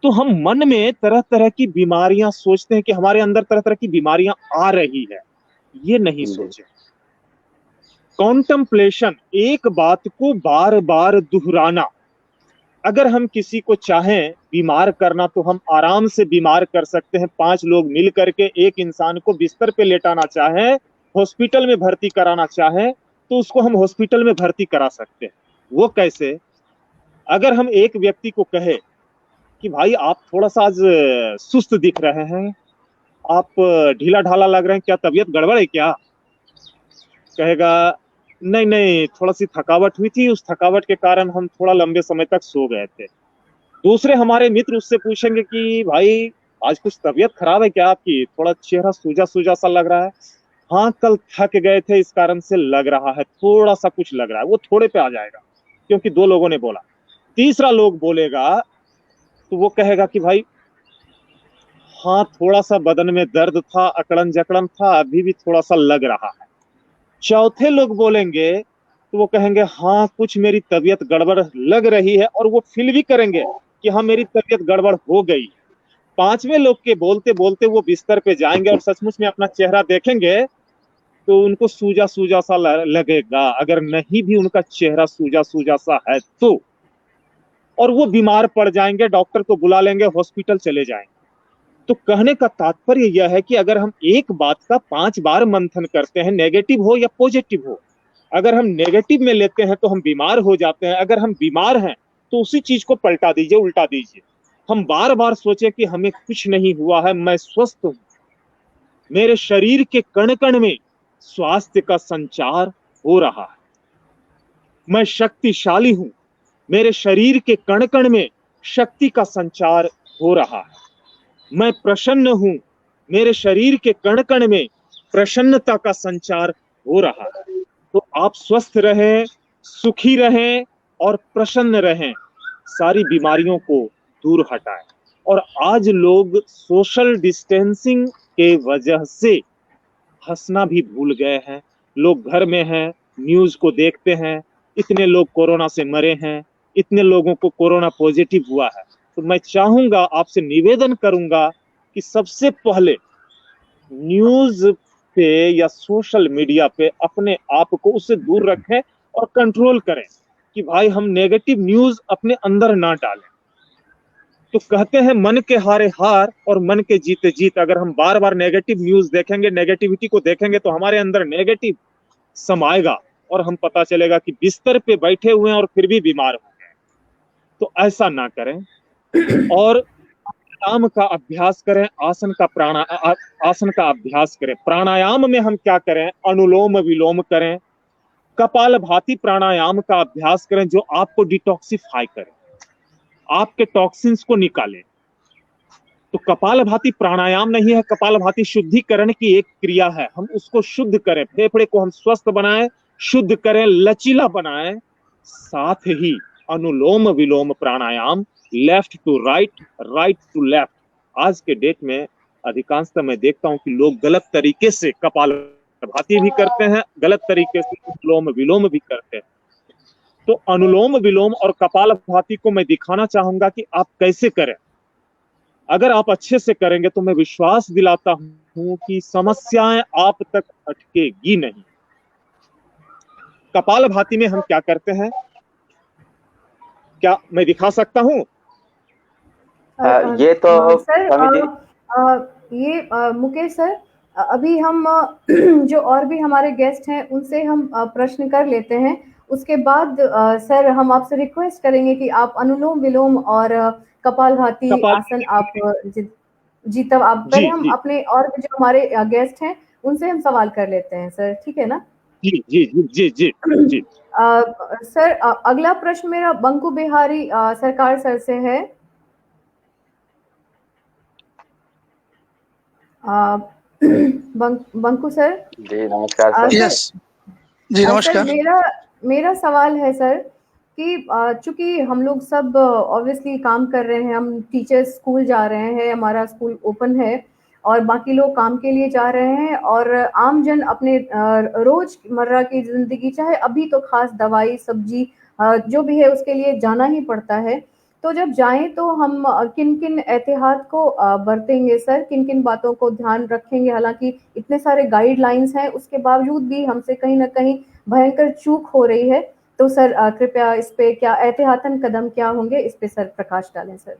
तो हम मन में तरह तरह की बीमारियां सोचते हैं कि हमारे अंदर तरह तरह की बीमारियां आ रही है। ये नहीं सोचे। कॉन्टेम्पलेशन, एक बात को बार बार दोहराना। अगर हम किसी को चाहें बीमार करना तो हम आराम से बीमार कर सकते हैं। 5 लोग मिल करके एक इंसान को बिस्तर पे लेटाना चाहें, हॉस्पिटल में भर्ती कराना चाहें, तो उसको हम हॉस्पिटल में भर्ती करा सकते हैं। वो कैसे? अगर हम एक व्यक्ति को कहे कि भाई आप थोड़ा सा आज सुस्त दिख रहे हैं, आप ढीला ढाला लग रहे हैं, क्या तबीयत गड़बड़ है क्या? कहेगा नहीं नहीं, थोड़ा सी थकावट हुई थी, उस थकावट के कारण हम थोड़ा लंबे समय तक सो गए थे। दूसरे हमारे मित्र उससे पूछेंगे कि भाई आज कुछ तबीयत खराब है क्या आपकी, थोड़ा चेहरा सूजा सूजा सा लग रहा है। हाँ कल थक गए थे इस कारण से लग रहा है, थोड़ा सा कुछ लग रहा है। वो थोड़े पे आ जाएगा क्योंकि 2 लोगों ने बोला। तीसरा लोग बोलेगा तो वो कहेगा कि भाई हाँ थोड़ा सा बदन में दर्द था, अकड़न जकड़न था, अभी भी थोड़ा सा लग रहा है। चौथे लोग बोलेंगे तो वो कहेंगे हाँ कुछ मेरी तबीयत गड़बड़ लग रही है, और वो फील भी करेंगे कि हाँ मेरी तबीयत गड़बड़ हो गई। 5वें लोग के बोलते बोलते वो बिस्तर पे जाएंगे और सचमुच में अपना चेहरा देखेंगे तो उनको सूजा सूजा सा लगेगा। अगर नहीं भी उनका चेहरा सूजा सूजा सा है तो, और वो बीमार पड़ जाएंगे, डॉक्टर को बुला लेंगे, हॉस्पिटल चले जाएंगे। तो कहने का तात्पर्य यह है कि अगर हम एक बात का 5 बार मंथन करते हैं, नेगेटिव हो या पॉजिटिव हो, अगर हम नेगेटिव में लेते हैं तो हम बीमार हो जाते हैं। अगर हम बीमार हैं तो उसी चीज को पलटा दीजिए, उल्टा दीजिए। हम बार बार सोचें कि हमें कुछ नहीं हुआ है, मैं स्वस्थ हूं, मेरे शरीर के कण कण में स्वास्थ्य का संचार हो रहा है, मैं शक्तिशाली हूं, मेरे शरीर के कण कण में शक्ति का संचार हो रहा है, मैं प्रसन्न हूं, मेरे शरीर के कण कण में प्रसन्नता का संचार हो रहा है। तो आप स्वस्थ रहें, सुखी रहें और प्रसन्न रहें, सारी बीमारियों को दूर हटाएं। और आज लोग सोशल डिस्टेंसिंग के वजह से हंसना भी भूल गए हैं। लोग घर में हैं, न्यूज को देखते हैं, इतने लोग कोरोना से मरे हैं, इतने लोगों को कोरोना पॉजिटिव हुआ है। तो मैं चाहूंगा, आपसे निवेदन करूंगा कि सबसे पहले न्यूज पे या सोशल मीडिया पे अपने आप को उससे दूर रखें और कंट्रोल करें कि भाई हम नेगेटिव न्यूज अपने अंदर ना डालें। तो कहते हैं मन के हारे हार और मन के जीते जीत। अगर हम बार बार नेगेटिव न्यूज देखेंगे, नेगेटिविटी को देखेंगे, तो हमारे अंदर नेगेटिव समाएगा और हम पता चलेगा कि बिस्तर पे बैठे हुए हैं और फिर भी बीमार हो गए। तो ऐसा ना करें और प्राणायाम का अभ्यास करें, आसन का अभ्यास करें। प्राणायाम में हम क्या करें? अनुलोम विलोम करें, कपालभाति प्राणायाम का अभ्यास करें जो आपको डिटॉक्सिफाई करे, आपके टॉक्सिन्स को निकाले। तो कपालभाति प्राणायाम नहीं है, कपालभाति शुद्धिकरण की एक क्रिया है। हम उसको शुद्ध करें, फेफड़े को हम स्वस्थ बनाएं, शुद्ध करें, लचीला बनाएं। साथ ही अनुलोम विलोम प्राणायाम, left to right, right to left. आज के डेट में अधिकांशतः मैं देखता हूं कि लोग गलत तरीके से कपालभाति भी करते हैं, गलत तरीके से अनुलोम विलोम भी करते हैं। तो अनुलोम विलोम और कपालभाति को मैं दिखाना चाहूंगा कि आप कैसे करें। अगर आप अच्छे से करेंगे तो मैं विश्वास दिलाता हूं कि समस्याएं आप तक अटकेगी नहीं। कपालभाति में हम क्या करते हैं, क्या मैं दिखा सकता हूं? ये तो सर, ये मुकेश सर, अभी हम जो और भी हमारे गेस्ट हैं उनसे हम प्रश्न कर लेते हैं। उसके बाद सर हम आपसे रिक्वेस्ट करेंगे कि आप अनुलोम विलोम और कपालभाति आसन आप जी तब आप पहले हम अपने और भी जो हमारे गेस्ट हैं उनसे हम सवाल कर लेते हैं सर, ठीक है ना? जी जी जी जी जी। सर अगला प्रश्न मेरा बंकू बिहारी सरकार सर से है। बंकू सर जी नमस्कार सर। यस जी नमस्कार। मेरा सवाल है सर कि चूंकि हम लोग सब ऑब्वियसली काम कर रहे हैं, हम टीचर्स स्कूल जा रहे हैं, हमारा स्कूल ओपन है और बाकी लोग काम के लिए जा रहे हैं और आम जन अपने रोजमर्रा की जिंदगी, चाहे अभी तो खास दवाई सब्जी जो भी है उसके लिए जाना ही पड़ता है। तो तो जब जाएं तो हम किन किन एहतियात को बरतेंगे सर, किन किन बातों को ध्यान रखेंगे? हालांकि इतने सारे गाइडलाइंस हैं, उसके बावजूद भी हमसे कहीं ना कहीं भयंकर चूक हो रही है। तो सर कृपया इस पे क्या एहतियातन कदम क्या होंगे, इस पे सर प्रकाश डालें सर।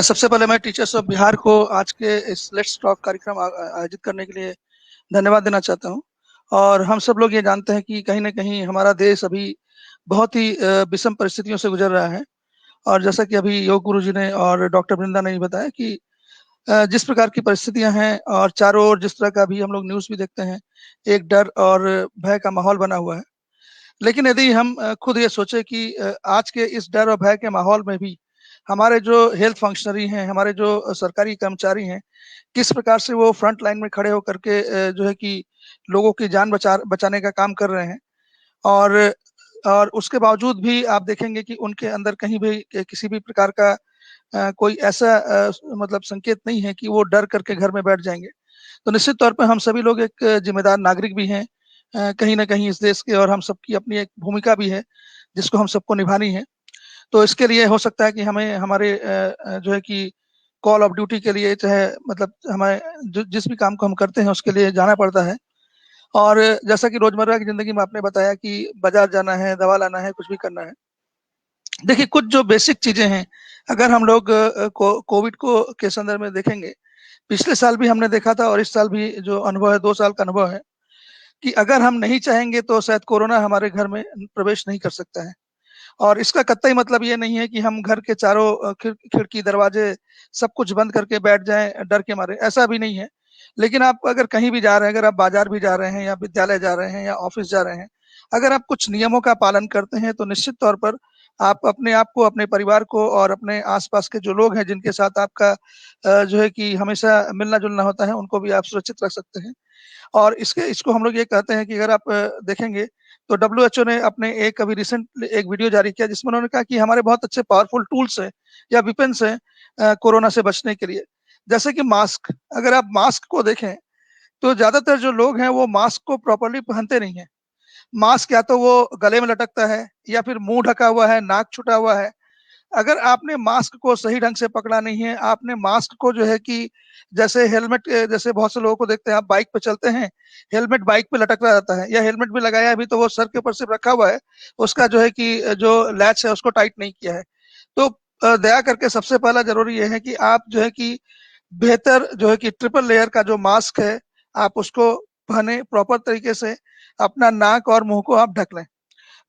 सबसे पहले मैं टीचर्स ऑफ बिहार को आज के इस लेट्स टॉक कार्यक्रम आयोजित करने के लिए धन्यवाद देना चाहता हूं। और हम सब लोग ये जानते हैं कि कहीं ना कहीं हमारा देश अभी बहुत ही विषम परिस्थितियों से गुजर रहा है। और जैसा कि अभी योग गुरु जी ने और डॉक्टर वृंदा ने बताया कि जिस प्रकार की परिस्थितियां हैं और चारों ओर जिस तरह का भी हम लोग न्यूज़ भी देखते हैं, एक डर और भय का माहौल बना हुआ है। लेकिन यदि हम खुद ये सोचे कि आज के इस डर और भय के माहौल में भी हमारे जो हेल्थ फंक्शनरी हैं, हमारे जो सरकारी कर्मचारी हैं, किस प्रकार से वो फ्रंट लाइन में खड़े होकर के जो है कि लोगों की जान बचाने का काम कर रहे हैं। और उसके बावजूद भी आप देखेंगे कि उनके अंदर कहीं भी किसी भी प्रकार का कोई ऐसा मतलब संकेत नहीं है कि वो डर करके घर में बैठ जाएंगे। तो निश्चित तौर पे हम सभी लोग एक जिम्मेदार नागरिक भी हैं कहीं ना कहीं इस देश के, और हम सबकी अपनी एक भूमिका भी है जिसको हम सबको निभानी है। तो इसके लिए हो सकता है कि हमें हमारे जो है कि कॉल ऑफ ड्यूटी के लिए, चाहे मतलब हमें जिस भी काम को हम करते हैं उसके लिए जाना पड़ता है। और जैसा कि रोजमर्रा की जिंदगी में आपने बताया कि बाजार जाना है, दवा लाना है, कुछ भी करना है। देखिए, कुछ जो बेसिक चीजें हैं, अगर हम लोग कोविड को के संदर्भ में देखेंगे, पिछले साल भी हमने देखा था और इस साल भी जो अनुभव है, 2 साल का अनुभव है कि अगर हम नहीं चाहेंगे तो शायद कोरोना हमारे घर में प्रवेश नहीं कर सकता है। और इसका कतई मतलब ये नहीं है कि हम घर के चारों खिड़की दरवाजे सब कुछ बंद करके बैठ जाएं डर के मारे, ऐसा भी नहीं है। लेकिन आप अगर कहीं भी जा रहे हैं, अगर आप बाजार भी जा रहे हैं या विद्यालय जा रहे हैं या ऑफिस जा रहे हैं, अगर आप कुछ नियमों का पालन करते हैं तो निश्चित तौर पर आप अपने आप को, अपने परिवार को और अपने आसपास के जो लोग हैं जिनके साथ आपका जो है कि हमेशा मिलना जुलना होता है, उनको भी आप सुरक्षित रख सकते हैं। और इसको हम लोग ये कहते हैं कि अगर आप देखेंगे तो डब्ल्यूएचओ ने अपने एक अभी रिसेंट एक वीडियो जारी किया जिसमें उन्होंने कहा कि हमारे बहुत अच्छे पावरफुल टूल्स हैं या वेपन्स हैं कोरोना से बचने के लिए। जैसे कि मास्क, अगर आप मास्क को देखें तो ज्यादातर जो लोग हैं वो मास्क को प्रॉपरली पहनते नहीं है। मास्क या तो वो गले में लटकता है या फिर मुंह ढका हुआ है, नाक छुटा हुआ है। अगर आपने मास्क को सही ढंग से पकड़ा नहीं है, आपने मास्क को जो है कि जैसे हेलमेट, जैसे बहुत से लोगों को देखते हैं आप बाइक पे चलते हैं, हेलमेट बाइक पे लटक रहता है, या हेलमेट भी लगाया है अभी तो वो सर के ऊपर सिर्फ रखा हुआ है, उसका जो है कि जो लैच है उसको टाइट नहीं किया है। तो दया करके सबसे पहला जरूरी ये है कि आप जो है कि बेहतर जो है कि ट्रिपल लेयर का जो मास्क है आप उसको पहने, प्रॉपर तरीके से अपना नाक और मुंह को आप ढक लें।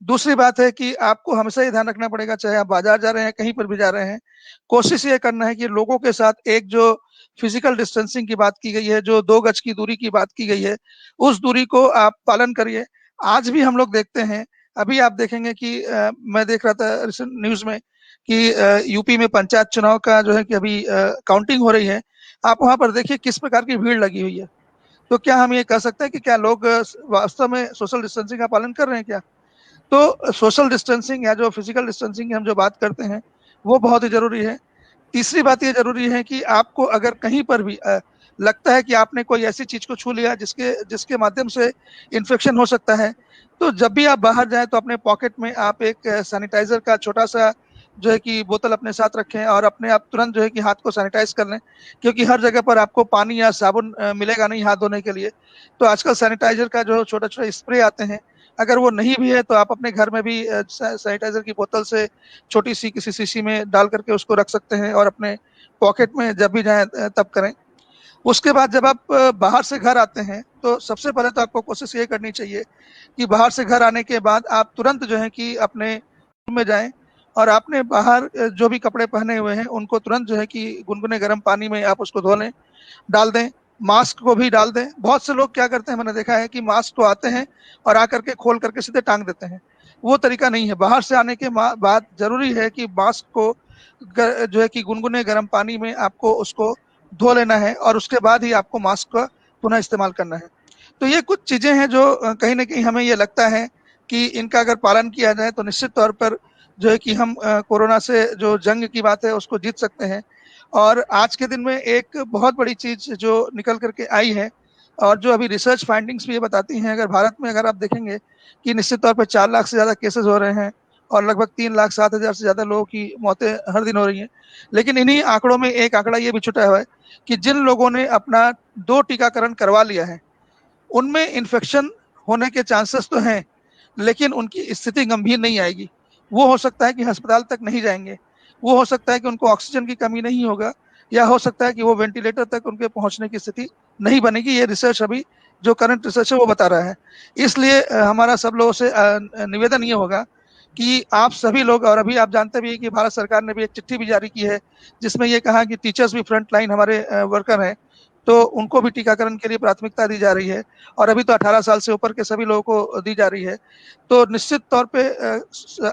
दूसरी बात है कि आपको हमेशा ये ध्यान रखना पड़ेगा, चाहे आप बाजार जा रहे हैं, कहीं पर भी जा रहे हैं, कोशिश ये करना है कि लोगों के साथ एक जो फिजिकल डिस्टेंसिंग की बात की गई है, जो 2 गज की दूरी की बात की गई है, उस दूरी को आप पालन करिए। आज भी हम लोग देखते हैं, अभी आप देखेंगे कि मैं देख रहा था रिसेंट न्यूज में कि यूपी में पंचायत चुनाव का जो है कि अभी काउंटिंग हो रही है। आप वहां पर देखिए किस प्रकार की भीड़ लगी हुई है। तो क्या हम ये कह सकते हैं कि क्या लोग वास्तव में सोशल डिस्टेंसिंग का पालन कर रहे हैं क्या? तो सोशल डिस्टेंसिंग या जो फिजिकल डिस्टेंसिंग की हम जो बात करते हैं वो बहुत ही जरूरी है। तीसरी बात ये जरूरी है कि आपको अगर कहीं पर भी लगता है कि आपने कोई ऐसी चीज को छू लिया जिसके जिसके माध्यम से इन्फेक्शन हो सकता है, तो जब भी आप बाहर जाएं तो अपने पॉकेट में आप एक सैनिटाइजर का छोटा सा जो है कि बोतल अपने साथ रखें और अपने आप तुरंत जो है कि हाथ को सैनिटाइज कर लें, क्योंकि हर जगह पर आपको पानी या साबुन मिलेगा नहीं हाथ धोने के लिए। तो आजकल सैनिटाइजर का जो छोटा छोटा स्प्रे आते हैं, अगर वो नहीं भी है तो आप अपने घर में भी सैनिटाइजर की बोतल से छोटी सी किसी शीशी में डाल करके उसको रख सकते हैं और अपने पॉकेट में जब भी जाएं तब करें। उसके बाद जब आप बाहर से घर आते हैं तो सबसे पहले तो आपको कोशिश ये करनी चाहिए कि बाहर से घर आने के बाद आप तुरंत जो है कि अपने रूम में जाएं और आपने बाहर जो भी कपड़े पहने हुए हैं उनको तुरंत जो है कि गुनगुने गर्म पानी में आप उसको धो लें, डाल दें। मास्क को भी डाल दें। बहुत से लोग क्या करते हैं, मैंने देखा है कि मास्क तो आते हैं और आकर के खोल करके सीधे टांग देते हैं। वो तरीका नहीं है। बाहर से आने के बाद जरूरी है कि मास्क को जो है कि गुनगुने गर्म पानी में आपको उसको धो लेना है और उसके बाद ही आपको मास्क का पुनः इस्तेमाल करना है। तो ये कुछ चीजें हैं जो कहीं ना कहीं हमें ये लगता है कि इनका अगर पालन किया जाए तो निश्चित तौर पर जो है कि हम कोरोना से जो जंग की बात है उसको जीत सकते हैं। और आज के दिन में एक बहुत बड़ी चीज जो निकल करके आई है और जो अभी रिसर्च फाइंडिंग्स भी ये बताती हैं, अगर भारत में अगर आप देखेंगे कि निश्चित तौर पर 4 लाख से ज्यादा केसेस हो रहे हैं और लगभग 3,07,000 से ज्यादा लोगों की मौतें हर दिन हो रही हैं। लेकिन इन्हीं आंकड़ों में एक आंकड़ा ये भी छुटा हुआ है कि जिन लोगों ने अपना 2 टीकाकरण करवा लिया है, उनमें इन्फेक्शन होने के चांसेस तो हैं, लेकिन उनकी स्थिति गंभीर नहीं आएगी। वो हो सकता है कि अस्पताल तक नहीं जाएंगे, वो हो सकता है कि उनको ऑक्सीजन की कमी नहीं होगा, या हो सकता है कि वो वेंटिलेटर तक उनके पहुंचने की स्थिति नहीं बनेगी। ये रिसर्च अभी जो करंट रिसर्च है वो बता रहा है। इसलिए हमारा सब लोगों से निवेदन ये होगा कि आप सभी लोग, और अभी आप जानते भी हैं कि भारत सरकार ने भी एक चिट्ठी भी जारी की है जिसमें ये कहा कि टीचर्स भी फ्रंट लाइन हमारे वर्कर हैं, तो उनको भी टीकाकरण के लिए प्राथमिकता दी जा रही है, और अभी तो 18 साल से ऊपर के सभी लोगों को दी जा रही है। तो निश्चित तौर पे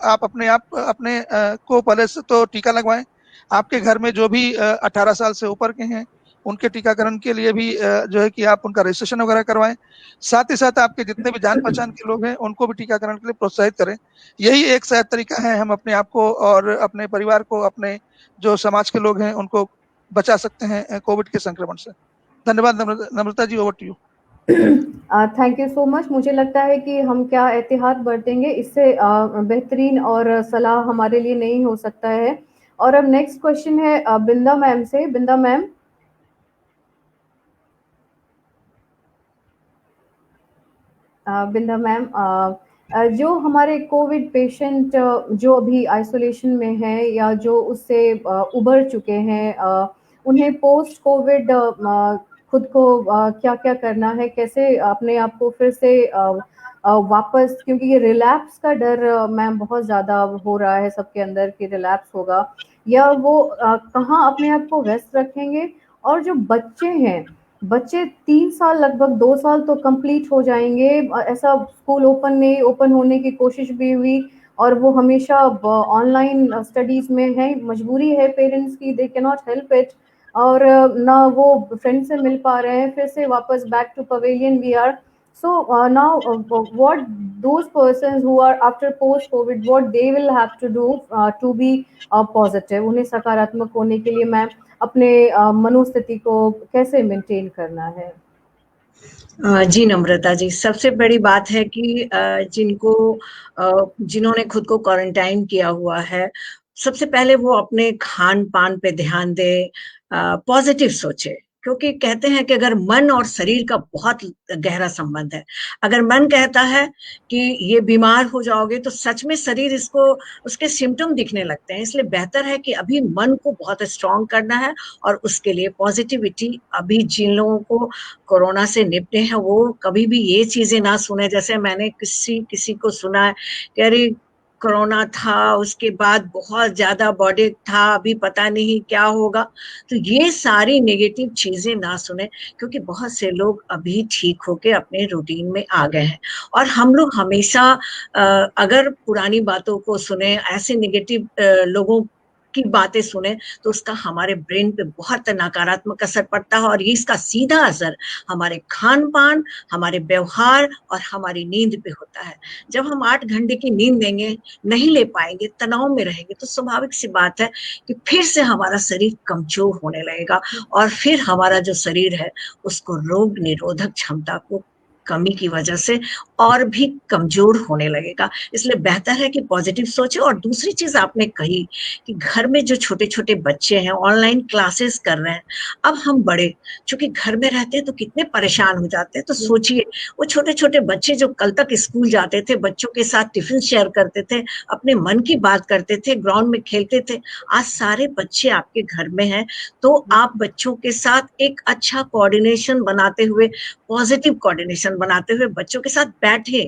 आप अपने को पहले से तो टीका लगवाएं। आपके घर में जो भी 18 साल से ऊपर के हैं उनके टीकाकरण के लिए भी जो है कि आप उनका रजिस्ट्रेशन वगैरह करवाएं। साथ ही साथ आपके जितने भी जान पहचान के लोग हैं उनको भी टीकाकरण के लिए प्रोत्साहित करें। यही एक शायद तरीका है, हम अपने आप को और अपने परिवार को, अपने जो समाज के लोग हैं उनको बचा सकते हैं कोविड के संक्रमण से। धन्यवाद। Namrata ji, over to you. Thank you so much. मुझे लगता है कि हम क्या एहतियात बरतेंगे, इससे बेहतरीन और सलाह हमारे लिए नहीं हो सकता है। और अब नेक्स्ट क्वेश्चन है बिंदा मैम से। बिंदा मैम, बिंदा मैम, जो हमारे कोविड पेशेंट जो अभी आइसोलेशन में है या जो उससे उबर चुके हैं, उन्हें पोस्ट कोविड खुद को क्या क्या करना है, कैसे अपने आप को फिर से वापस, क्योंकि ये रिलैप्स का डर मैम बहुत ज़्यादा हो रहा है सबके अंदर कि रिलैप्स होगा, या वो कहाँ अपने आप को व्यस्त रखेंगे। और जो बच्चे हैं, बच्चे 3 साल, लगभग 2 साल तो कंप्लीट हो जाएंगे, ऐसा स्कूल ओपन होने की कोशिश भी हुई और वो हमेशा ऑनलाइन स्टडीज में है, मजबूरी है पेरेंट्स की, they can not help it. और ना वो फ्रेंड से मिल पा रहे हैं, फिर से वापस back to pavilion we are. So now, what those persons who are after post-COVID, what they will have to do to be positive, उन्हें सकारात्मक होने के लिए मैम अपने मनोस्थिति को कैसे मेंटेन करना है? जी नम्रता जी, सबसे बड़ी बात है कि जिन्होंने खुद को क्वारंटाइन किया हुआ है, सबसे पहले वो अपने खान पान पे ध्यान दे, पॉजिटिव सोचे, क्योंकि कहते हैं कि अगर मन और शरीर का बहुत गहरा संबंध है। अगर मन कहता है कि ये बीमार हो जाओगे, तो सच में शरीर उसके सिम्टम दिखने लगते हैं। इसलिए बेहतर है कि अभी मन को बहुत स्ट्रांग करना है और उसके लिए पॉजिटिविटी। अभी जिन लोगों को कोरोना से निपटे हैं वो कभी भी ये चीजें ना सुने, जैसे मैंने किसी को सुना है कि अरे कोरोना था, उसके बाद बहुत ज्यादा बॉडी था, अभी पता नहीं क्या होगा। तो ये सारी नेगेटिव चीजें ना सुने, क्योंकि बहुत से लोग अभी ठीक होके अपने रूटीन में आ गए हैं। और हम लोग हमेशा अगर पुरानी बातों को सुने, ऐसे नेगेटिव लोगों की बातें सुने, तो उसका हमारे ब्रेन पे बहुत नकारात्मक असर पड़ता है, और ये इसका सीधा असर हमारे खान पान, हमारे व्यवहार और हमारी नींद पे होता है। जब हम 8 घंटे की नींद देंगे, नहीं ले पाएंगे, तनाव में रहेंगे, तो स्वाभाविक सी बात है कि फिर से हमारा शरीर कमजोर होने लगेगा, और फिर हमारा जो शरीर है उसको रोग निरोधक क्षमता को कमी की वजह से और भी कमजोर होने लगेगा। इसलिए बेहतर है कि पॉजिटिव सोचे। और दूसरी चीज आपने कही कि घर में जो छोटे छोटे बच्चे हैं ऑनलाइन क्लासेस कर रहे हैं, अब हम बड़े चूंकि घर में रहते हैं तो कितने परेशान हो जाते हैं। तो सोचिए, वो छोटे छोटे बच्चे जो कल तक स्कूल जाते थे, बच्चों के साथ टिफिन शेयर करते थे, अपने मन की बात करते थे, ग्राउंड में खेलते थे, आज सारे बच्चे आपके घर में हैं। तो आप बच्चों के साथ एक अच्छा कोऑर्डिनेशन बनाते हुए, पॉजिटिव कोऑर्डिनेशन बनाते हुए बच्चों के साथ बैठे।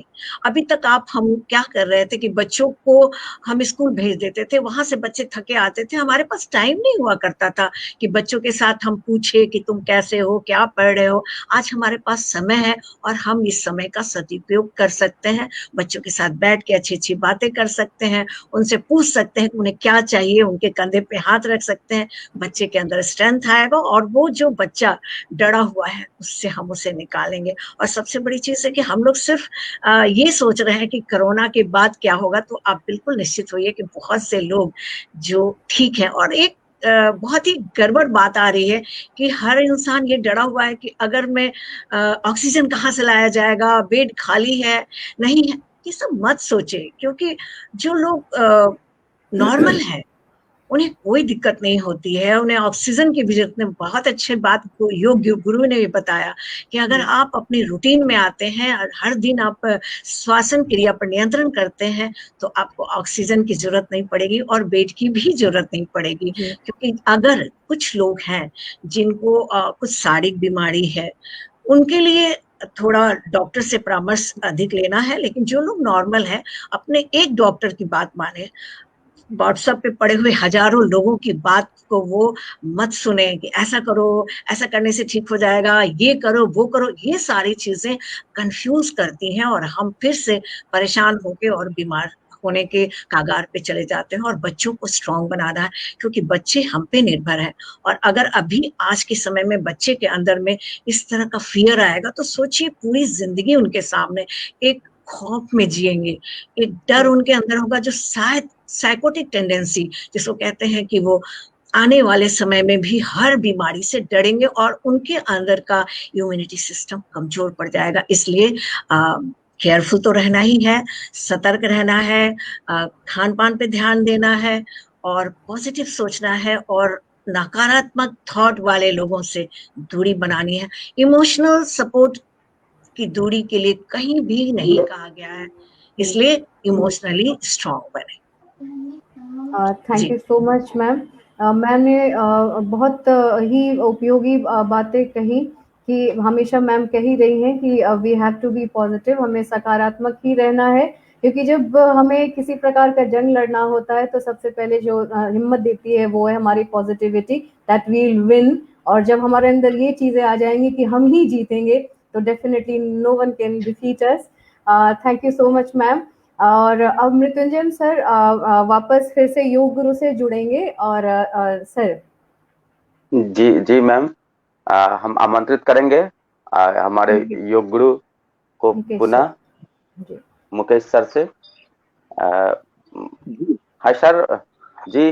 अभी तक हम क्या कर रहे थे कि बच्चों को हम स्कूल भेज देते थे, वहां से बच्चे थके आते थे, हमारे पास टाइम नहीं हुआ करता था कि बच्चों के साथ हम पूछे कि तुम कैसे हो, क्या पढ़ रहे हो। आज हमारे पास समय है और हम इस समय का सदुपयोग कर सकते हैं, बच्चों के साथ बैठ के अच्छी अच्छी बातें कर सकते हैं, उनसे पूछ सकते हैं कि उन्हें क्या चाहिए, उनके कंधे पे हाथ रख सकते हैं, बच्चे के अंदर स्ट्रेंथ आएगा, और वो जो बच्चा डरा हुआ है उससे हम उसे निकालेंगे। और सबसे बड़ी चीज है कि हम लोग सिर्फ ये सोच रहे हैं कि कोरोना के बाद क्या होगा, तो आप बिल्कुल निश्चित होइए कि बहुत से लोग जो ठीक है। और एक बहुत ही गड़बड़ बात आ रही है कि हर इंसान ये डरा हुआ है कि अगर मैं ऑक्सीजन कहाँ से लाया जाएगा, बेड खाली है नहीं है। ये सब मत सोचे, क्योंकि जो लोग नॉर्मल है उन्हें कोई दिक्कत नहीं होती है, उन्हें ऑक्सीजन की भी जरूरत नहीं। बहुत अच्छे बात को योग गुरु ने भी बताया कि अगर आप अपनी रूटीन में आते हैं और हर दिन आप श्वासन क्रिया पर नियंत्रण करते हैं तो आपको ऑक्सीजन की जरूरत नहीं पड़ेगी और बेड की भी जरूरत नहीं पड़ेगी। क्योंकि अगर कुछ लोग हैं जिनको कुछ शारीरिक बीमारी है, उनके लिए थोड़ा डॉक्टर से परामर्श अधिक लेना है, लेकिन जो लोग नॉर्मल है अपने एक डॉक्टर की बात माने। व्हाट्सएप पे पड़े हुए हजारों लोगों की बात को वो मत सुने कि ऐसा करो, ऐसा करने से ठीक हो जाएगा, ये करो वो करो। ये सारी चीजें कंफ्यूज करती हैं और हम फिर से परेशान होके और बीमार होने के कागार पे चले जाते हैं। और बच्चों को स्ट्रांग बनाना है, क्योंकि बच्चे हम पे निर्भर है। और अगर अभी आज के समय में बच्चे के अंदर में इस तरह का फियर आएगा तो सोचिए पूरी जिंदगी उनके सामने एक खौफ में जिएंगे, एक डर उनके अंदर होगा, जो शायद साइकोटिक टेंडेंसी जिसको कहते हैं कि वो आने वाले समय में भी हर बीमारी से डरेंगे और उनके अंदर का इम्यूनिटी सिस्टम कमजोर पड़ जाएगा। इसलिए केयरफुल तो रहना ही है, सतर्क रहना है, खान पान पे ध्यान देना है और पॉजिटिव सोचना है और नकारात्मक थॉट वाले लोगों से दूरी बनानी है। इमोशनल सपोर्ट की दूरी के लिए कहीं भी नहीं कहा गया है, इसलिए इमोशनली स्ट्रांग बने। Thank you so much ma'am. Ma'am ने बहुत ही उपयोगी बातें कही कि हमेशा मैम कह ही रही हैं कि we have to be positive, हमें सकारात्मक ही रहना है, क्योंकि जब हमें किसी प्रकार का जंग लड़ना होता है तो सबसे पहले जो हिम्मत देती है वो है हमारी positivity, that we will win. और जब हमारे अंदर ये चीज़ें आ जाएंगी कि हम ही जीतेंगे तो definitely no one can defeat us. Thank you so much ma'am. और अब मृत्युंजय सर वापस फिर से योग गुरु से जुड़ेंगे। और सर जी मैम, हम आमंत्रित करेंगे हमारे योग गुरु को पुनः, मुकेश सर से। हाय सर जी।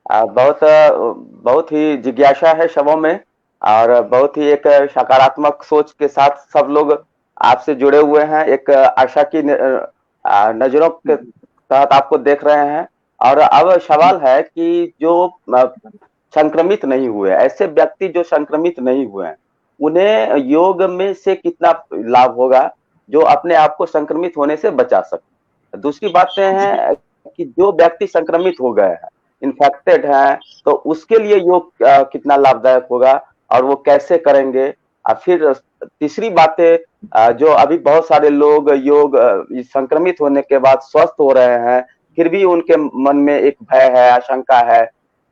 बहुत ही जिज्ञासा है सबों में और बहुत ही एक सकारात्मक सोच के साथ सब लोग आपसे जुड़े हुए हैं। एक आशा की नजरों के तहत आपको देख रहे हैं। और अब सवाल है कि जो संक्रमित नहीं हुए, ऐसे व्यक्ति जो संक्रमित नहीं हुए हैं, उन्हें योग में से कितना लाभ होगा जो अपने आप को संक्रमित होने से बचा सके। दूसरी बातें हैं कि जो व्यक्ति संक्रमित हो गए हैं, इन्फेक्टेड हैं, तो उसके लिए योग कितना लाभदायक होगा और वो कैसे करेंगे। फिर तीसरी बातें, जो अभी बहुत सारे लोग योग संक्रमित होने के बाद स्वस्थ हो रहे हैं, फिर भी उनके मन में एक भय है, आशंका है,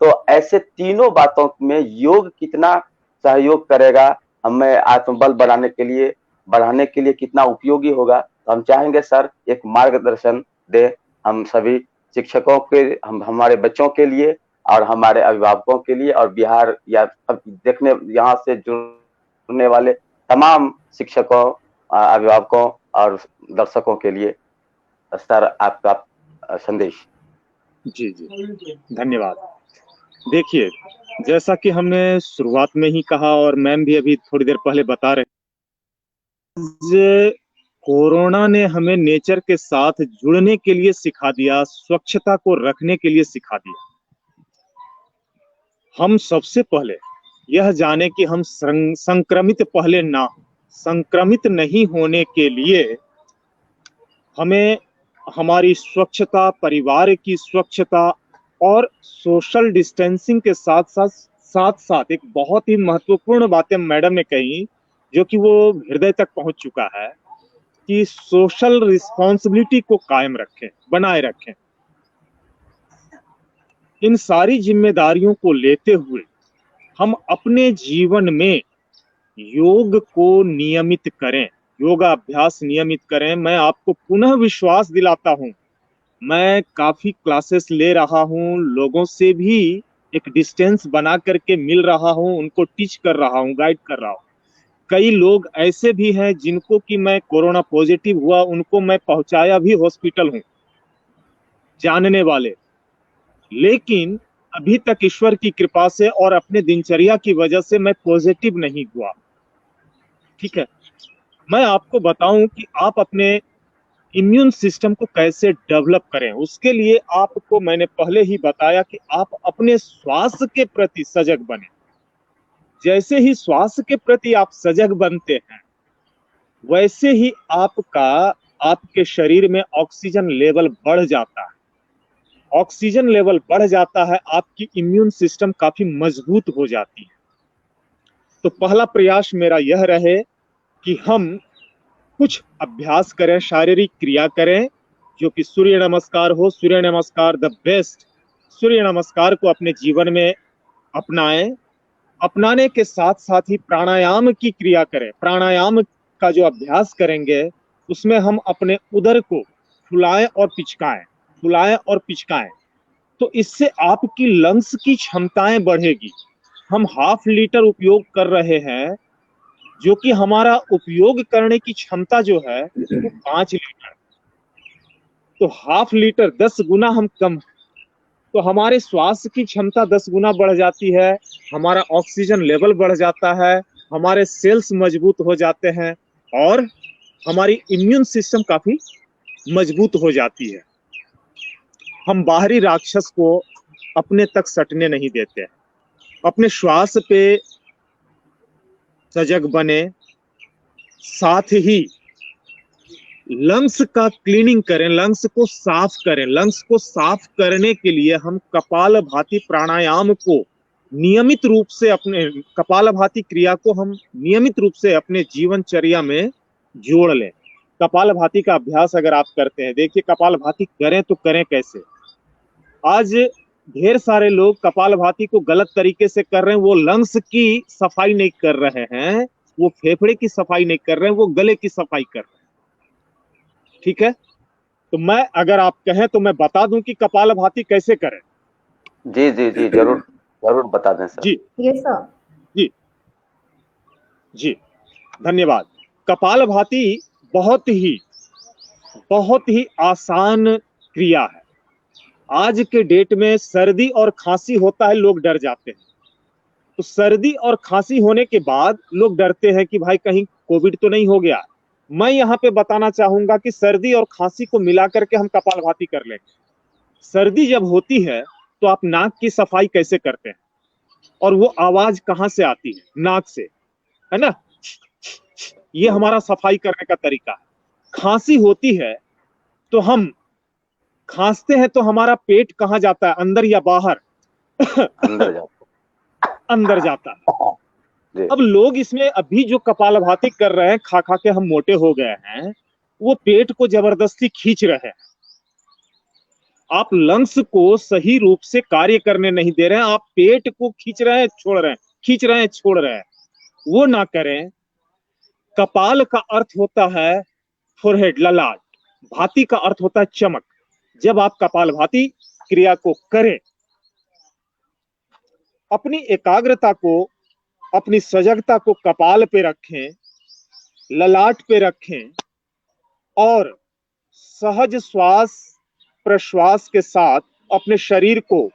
तो ऐसे तीनों बातों में योग कितना सहयोग करेगा, हमें आत्मबल बढ़ाने के लिए कितना उपयोगी होगा। तो हम चाहेंगे सर एक मार्गदर्शन दे हम सभी शिक्षकों के, हमारे बच्चों के लिए और हमारे अभिभावकों के लिए और बिहार या देखने यहाँ से जुड़ने वाले तमाम शिक्षकों, अभिभावकों और दर्शकों के लिए। सर आपका संदेश। जी धन्यवाद। देखिए, जैसा कि हमने शुरुआत में ही कहा और मैम भी अभी थोड़ी देर पहले बता रहे, कोरोना ने हमें नेचर के साथ जुड़ने के लिए सिखा दिया, स्वच्छता को रखने के लिए सिखा दिया। हम सबसे पहले यह जाने कि हम संक्रमित पहले ना हो। संक्रमित नहीं होने के लिए हमें हमारी स्वच्छता, परिवार की स्वच्छता और सोशल डिस्टेंसिंग के साथ एक बहुत ही महत्वपूर्ण बातें मैडम ने कही, जो कि वो हृदय तक पहुंच चुका है, कि सोशल रिस्पॉन्सिबिलिटी को कायम रखें, बनाए रखें। इन सारी जिम्मेदारियों को लेते हुए हम अपने जीवन में योग को नियमित करें, योगाभ्यास नियमित करें। मैं आपको पुनः विश्वास दिलाता हूं, मैं काफी क्लासेस ले रहा हूं, लोगों से भी एक डिस्टेंस बना करके मिल रहा हूं, उनको टीच कर रहा हूं, गाइड कर रहा हूं। कई लोग ऐसे भी हैं जिनको कि मैं कोरोना पॉजिटिव हुआ, उनको मैं पहुंचाया भी हॉस्पिटल हूं, जानने वाले। लेकिन अभी तक ईश्वर की कृपा से और अपने दिनचर्या की वजह से मैं पॉजिटिव नहीं हुआ। ठीक है, मैं आपको बताऊं कि आप अपने इम्यून सिस्टम को कैसे डेवलप करें, उसके लिए आपको मैंने पहले ही बताया कि आप अपने स्वास्थ्य के प्रति सजग बने। जैसे ही स्वास्थ्य के प्रति आप सजग बनते हैं, वैसे ही आपके शरीर में ऑक्सीजन लेवल बढ़ जाता है। ऑक्सीजन लेवल बढ़ जाता है, आपकी इम्यून सिस्टम काफी मजबूत हो जाती है। तो पहला प्रयास मेरा यह रहे कि हम कुछ अभ्यास करें, शारीरिक क्रिया करें, जो कि सूर्य नमस्कार हो। सूर्य नमस्कार द बेस्ट। सूर्य नमस्कार को अपने जीवन में अपनाएं। अपनाने के साथ साथ ही प्राणायाम की क्रिया करें। प्राणायाम का जो अभ्यास करेंगे, उसमें हम अपने उदर को फुलाएं और पिचकाएं, फुलाएं और पिचकाएं। तो इससे आपकी लंग्स की क्षमताएं बढ़ेगी। हम 1/2 लीटर उपयोग कर रहे हैं, जो कि हमारा उपयोग करने की क्षमता जो है वो 5 लीटर। तो 1/2 लीटर 10 गुना हम कम, तो हमारे स्वास्थ्य की क्षमता 10 गुना बढ़ जाती है। हमारा ऑक्सीजन लेवल बढ़ जाता है, हमारे सेल्स मजबूत हो जाते हैं और हमारी इम्यून सिस्टम काफी मजबूत हो जाती है। हम बाहरी राक्षस को अपने तक सटने नहीं देते। अपने श्वास पे सजग बने, साथ ही लंग्स का क्लीनिंग करें, लंग्स को साफ करें। लंग्स को साफ करने के लिए हम कपालभाति प्राणायाम को नियमित रूप से, अपने कपालभाति क्रिया को हम नियमित रूप से अपने जीवनचर्या में जोड़ लें। कपालभाति का अभ्यास अगर आप करते हैं, देखिए कपालभाति करें तो करें कैसे। आज ढेर सारे लोग कपालभाति को गलत तरीके से कर रहे हैं। वो लंग्स की सफाई नहीं कर रहे हैं, वो फेफड़े की सफाई नहीं कर रहे हैं, वो गले की सफाई कर रहे हैं। ठीक है, तो मैं, अगर आप कहें तो मैं बता दूं कि कपालभाति कैसे करें। जी जी जी, जरूर जरूर बता दें सर। जी यस सर। जी जी, धन्यवाद। कपालभाति बहुत ही आसान क्रिया है। आज के डेट में सर्दी और खांसी होता है, लोग डर जाते हैं। तो सर्दी और खांसी होने के बाद लोग डरते हैं कि भाई कहीं कोविड तो नहीं हो गया। मैं यहाँ पे बताना चाहूंगा कि सर्दी और खांसी को मिलाकर के हम कपालभाति कर लेंगे। सर्दी जब होती है तो आप नाक की सफाई कैसे करते हैं, और वो आवाज कहां से आती है? नाक से, है ना? ये हमारा सफाई करने का तरीका है। खांसी होती है तो हम खांसते हैं तो हमारा पेट कहां जाता है, अंदर या बाहर? अंदर जाओ। अंदर जाता है। जी। अब लोग इसमें अभी जो कपालभाति कर रहे हैं, खा खा के हम मोटे हो गए हैं, वो पेट को जबरदस्ती खींच रहे हैं। आप लंग्स को सही रूप से कार्य करने नहीं दे रहे हैं, आप पेट को खींच रहे हैं, छोड़ रहे हैं, खींच रहे हैं, छोड़ रहे हैं। वो ना करें। कपाल का अर्थ होता है फोरहेड, ललाट। भाति का अर्थ होता है चमक। जब आप कपालभाति क्रिया को करें, अपनी एकाग्रता को, अपनी सजगता को कपाल पे रखें, ललाट पे रखें और सहज श्वास प्रश्वास के साथ अपने शरीर को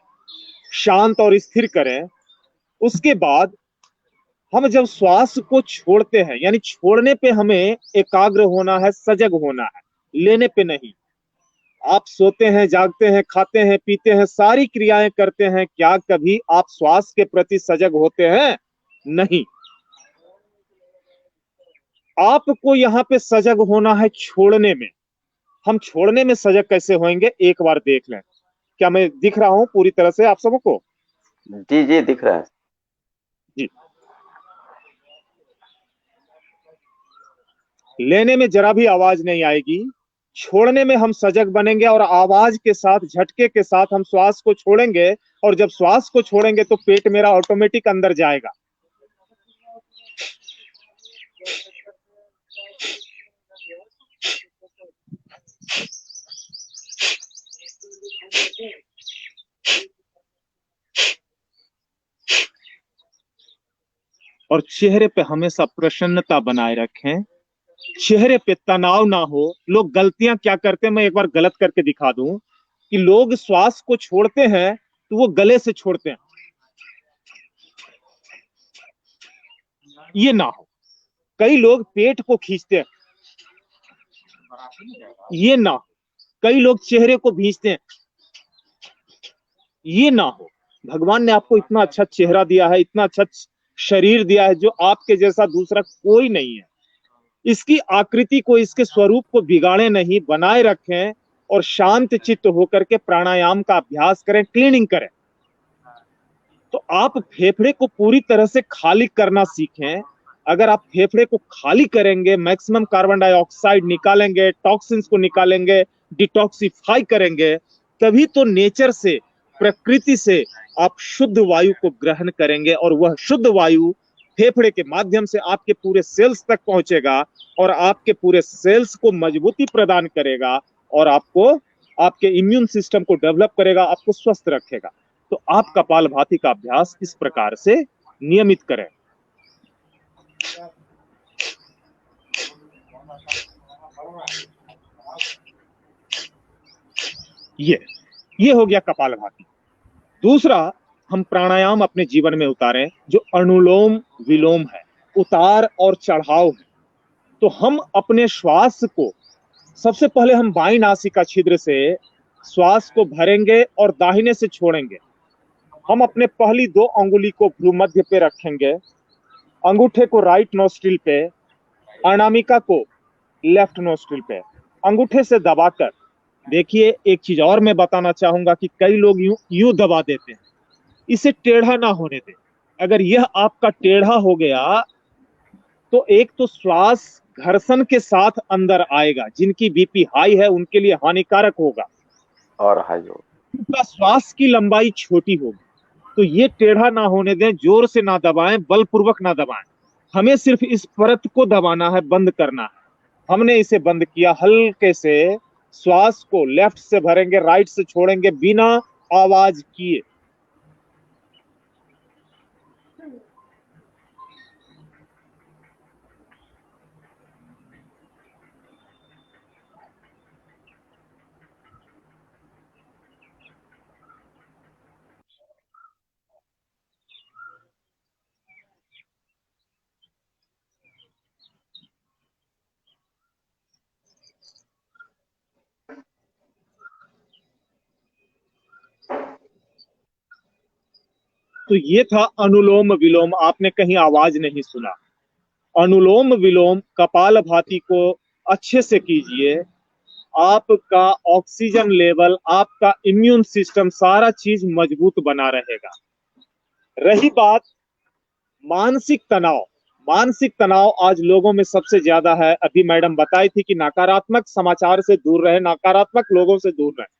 शांत और स्थिर करें। उसके बाद हम जब श्वास को छोड़ते हैं, यानी छोड़ने पे हमें एकाग्र होना है, सजग होना है, लेने पे नहीं। आप सोते हैं, जागते हैं, खाते हैं, पीते हैं, सारी क्रियाएं करते हैं, क्या कभी आप श्वास के प्रति सजग होते हैं? नहीं। आपको यहाँ पे सजग होना है छोड़ने में। हम छोड़ने में सजग कैसे होंगे, एक बार देख लें। क्या मैं दिख रहा हूं पूरी तरह से आप सबको? जी जी, दिख रहा है जी। लेने में जरा भी आवाज नहीं आएगी, छोड़ने में हम सजग बनेंगे और आवाज के साथ, झटके के साथ हम श्वास को छोड़ेंगे। और जब श्वास को छोड़ेंगे तो पेट मेरा ऑटोमेटिक अंदर जाएगा। और चेहरे पे हमेशा प्रसन्नता बनाए रखें, चेहरे पे तनाव ना हो। लोग गलतियां क्या करते हैं, मैं एक बार गलत करके दिखा दूं कि लोग श्वास को छोड़ते हैं तो वो गले से छोड़ते हैं। ये ना हो। कई लोग पेट को खींचते हैं, ये ना हो। कई लोग चेहरे को भींचते हैं, ये ना हो। भगवान ने आपको इतना अच्छा चेहरा दिया है, इतना अच्छा शरीर दिया है, जो आपके जैसा दूसरा कोई नहीं है। इसकी आकृति को, इसके स्वरूप को बिगाड़े नहीं, बनाए रखें और शांत चित्त होकर के प्राणायाम का अभ्यास करें, क्लीनिंग करें। तो आप फेफड़े को पूरी तरह से खाली करना सीखें। अगर आप फेफड़े को खाली करेंगे, मैक्सिमम कार्बन डाइऑक्साइड निकालेंगे, टॉक्सिन्स को निकालेंगे, डिटॉक्सिफाई करेंगे, तभी तो नेचर से, प्रकृति से आप शुद्ध वायु को ग्रहण करेंगे और वह शुद्ध वायु फेफड़े के माध्यम से आपके पूरे सेल्स तक पहुंचेगा और आपके पूरे सेल्स को मजबूती प्रदान करेगा और आपको, आपके इम्यून सिस्टम को डेवलप करेगा, आपको स्वस्थ रखेगा। तो आप कपालभाति का अभ्यास इस प्रकार से नियमित करें। ये हो गया कपालभाति। दूसरा, हम प्राणायाम अपने जीवन में उतारें जो अनुलोम विलोम है, उतार और चढ़ाव है। तो हम अपने श्वास को, सबसे पहले हम बाईं नासिका छिद्र से श्वास को भरेंगे और दाहिने से छोड़ेंगे। हम अपने पहली 2 अंगुली को भ्रूमध्य पे रखेंगे, अंगूठे को राइट नोस्ट्रिल पे, अनामिका को लेफ्ट नोस्ट्रिल पे, अंगूठे से दबाकर। देखिए, एक चीज और मैं बताना चाहूंगा कि कई लोग यूं दबा देते हैं, इसे टेढ़ा ना होने दें। अगर यह आपका टेढ़ा हो गया तो एक तो श्वास घर्षण के साथ अंदर आएगा, जिनकी बीपी हाई है उनके लिए हानिकारक होगा और हाई हो, उनका श्वास की लंबाई छोटी होगी। तो ये टेढ़ा ना होने दें, जोर से ना दबाएं, बलपूर्वक ना दबाएं। हमें सिर्फ इस परत को दबाना है, बंद करना है। हमने इसे बंद किया, हल्के से श्वास को लेफ्ट से भरेंगे, राइट से छोड़ेंगे, बिना आवाज किए। तो ये था अनुलोम विलोम। आपने कहीं आवाज नहीं सुना। अनुलोम विलोम कपालभाति को अच्छे से कीजिए, आपका ऑक्सीजन लेवल, आपका इम्यून सिस्टम, सारा चीज मजबूत बना रहेगा। रही बात मानसिक तनाव, मानसिक तनाव आज लोगों में सबसे ज्यादा है। अभी मैडम बताई थी कि नकारात्मक समाचार से दूर रहे, नकारात्मक लोगों से दूर रहे,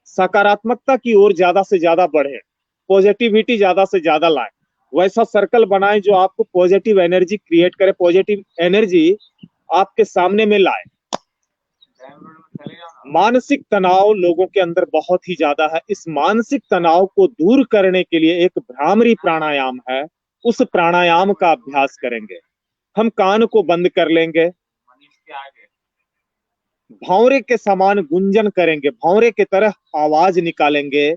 सकारात्मकता की ओर ज्यादा से ज्यादा बढ़े, पॉजिटिविटी ज्यादा से ज्यादा लाए, वैसा सर्कल बनाए जो आपको पॉजिटिव एनर्जी क्रिएट करे, पॉजिटिव एनर्जी आपके सामने में लाए। मानसिक तनाव लोगों के अंदर बहुत ही ज्यादा है। इस मानसिक तनाव को दूर करने के लिए एक भ्रामरी प्राणायाम है, उस प्राणायाम का अभ्यास करेंगे। हम कान को बंद कर लेंगे, भौरे के समान गुंजन करेंगे, भौरे की तरह आवाज निकालेंगे।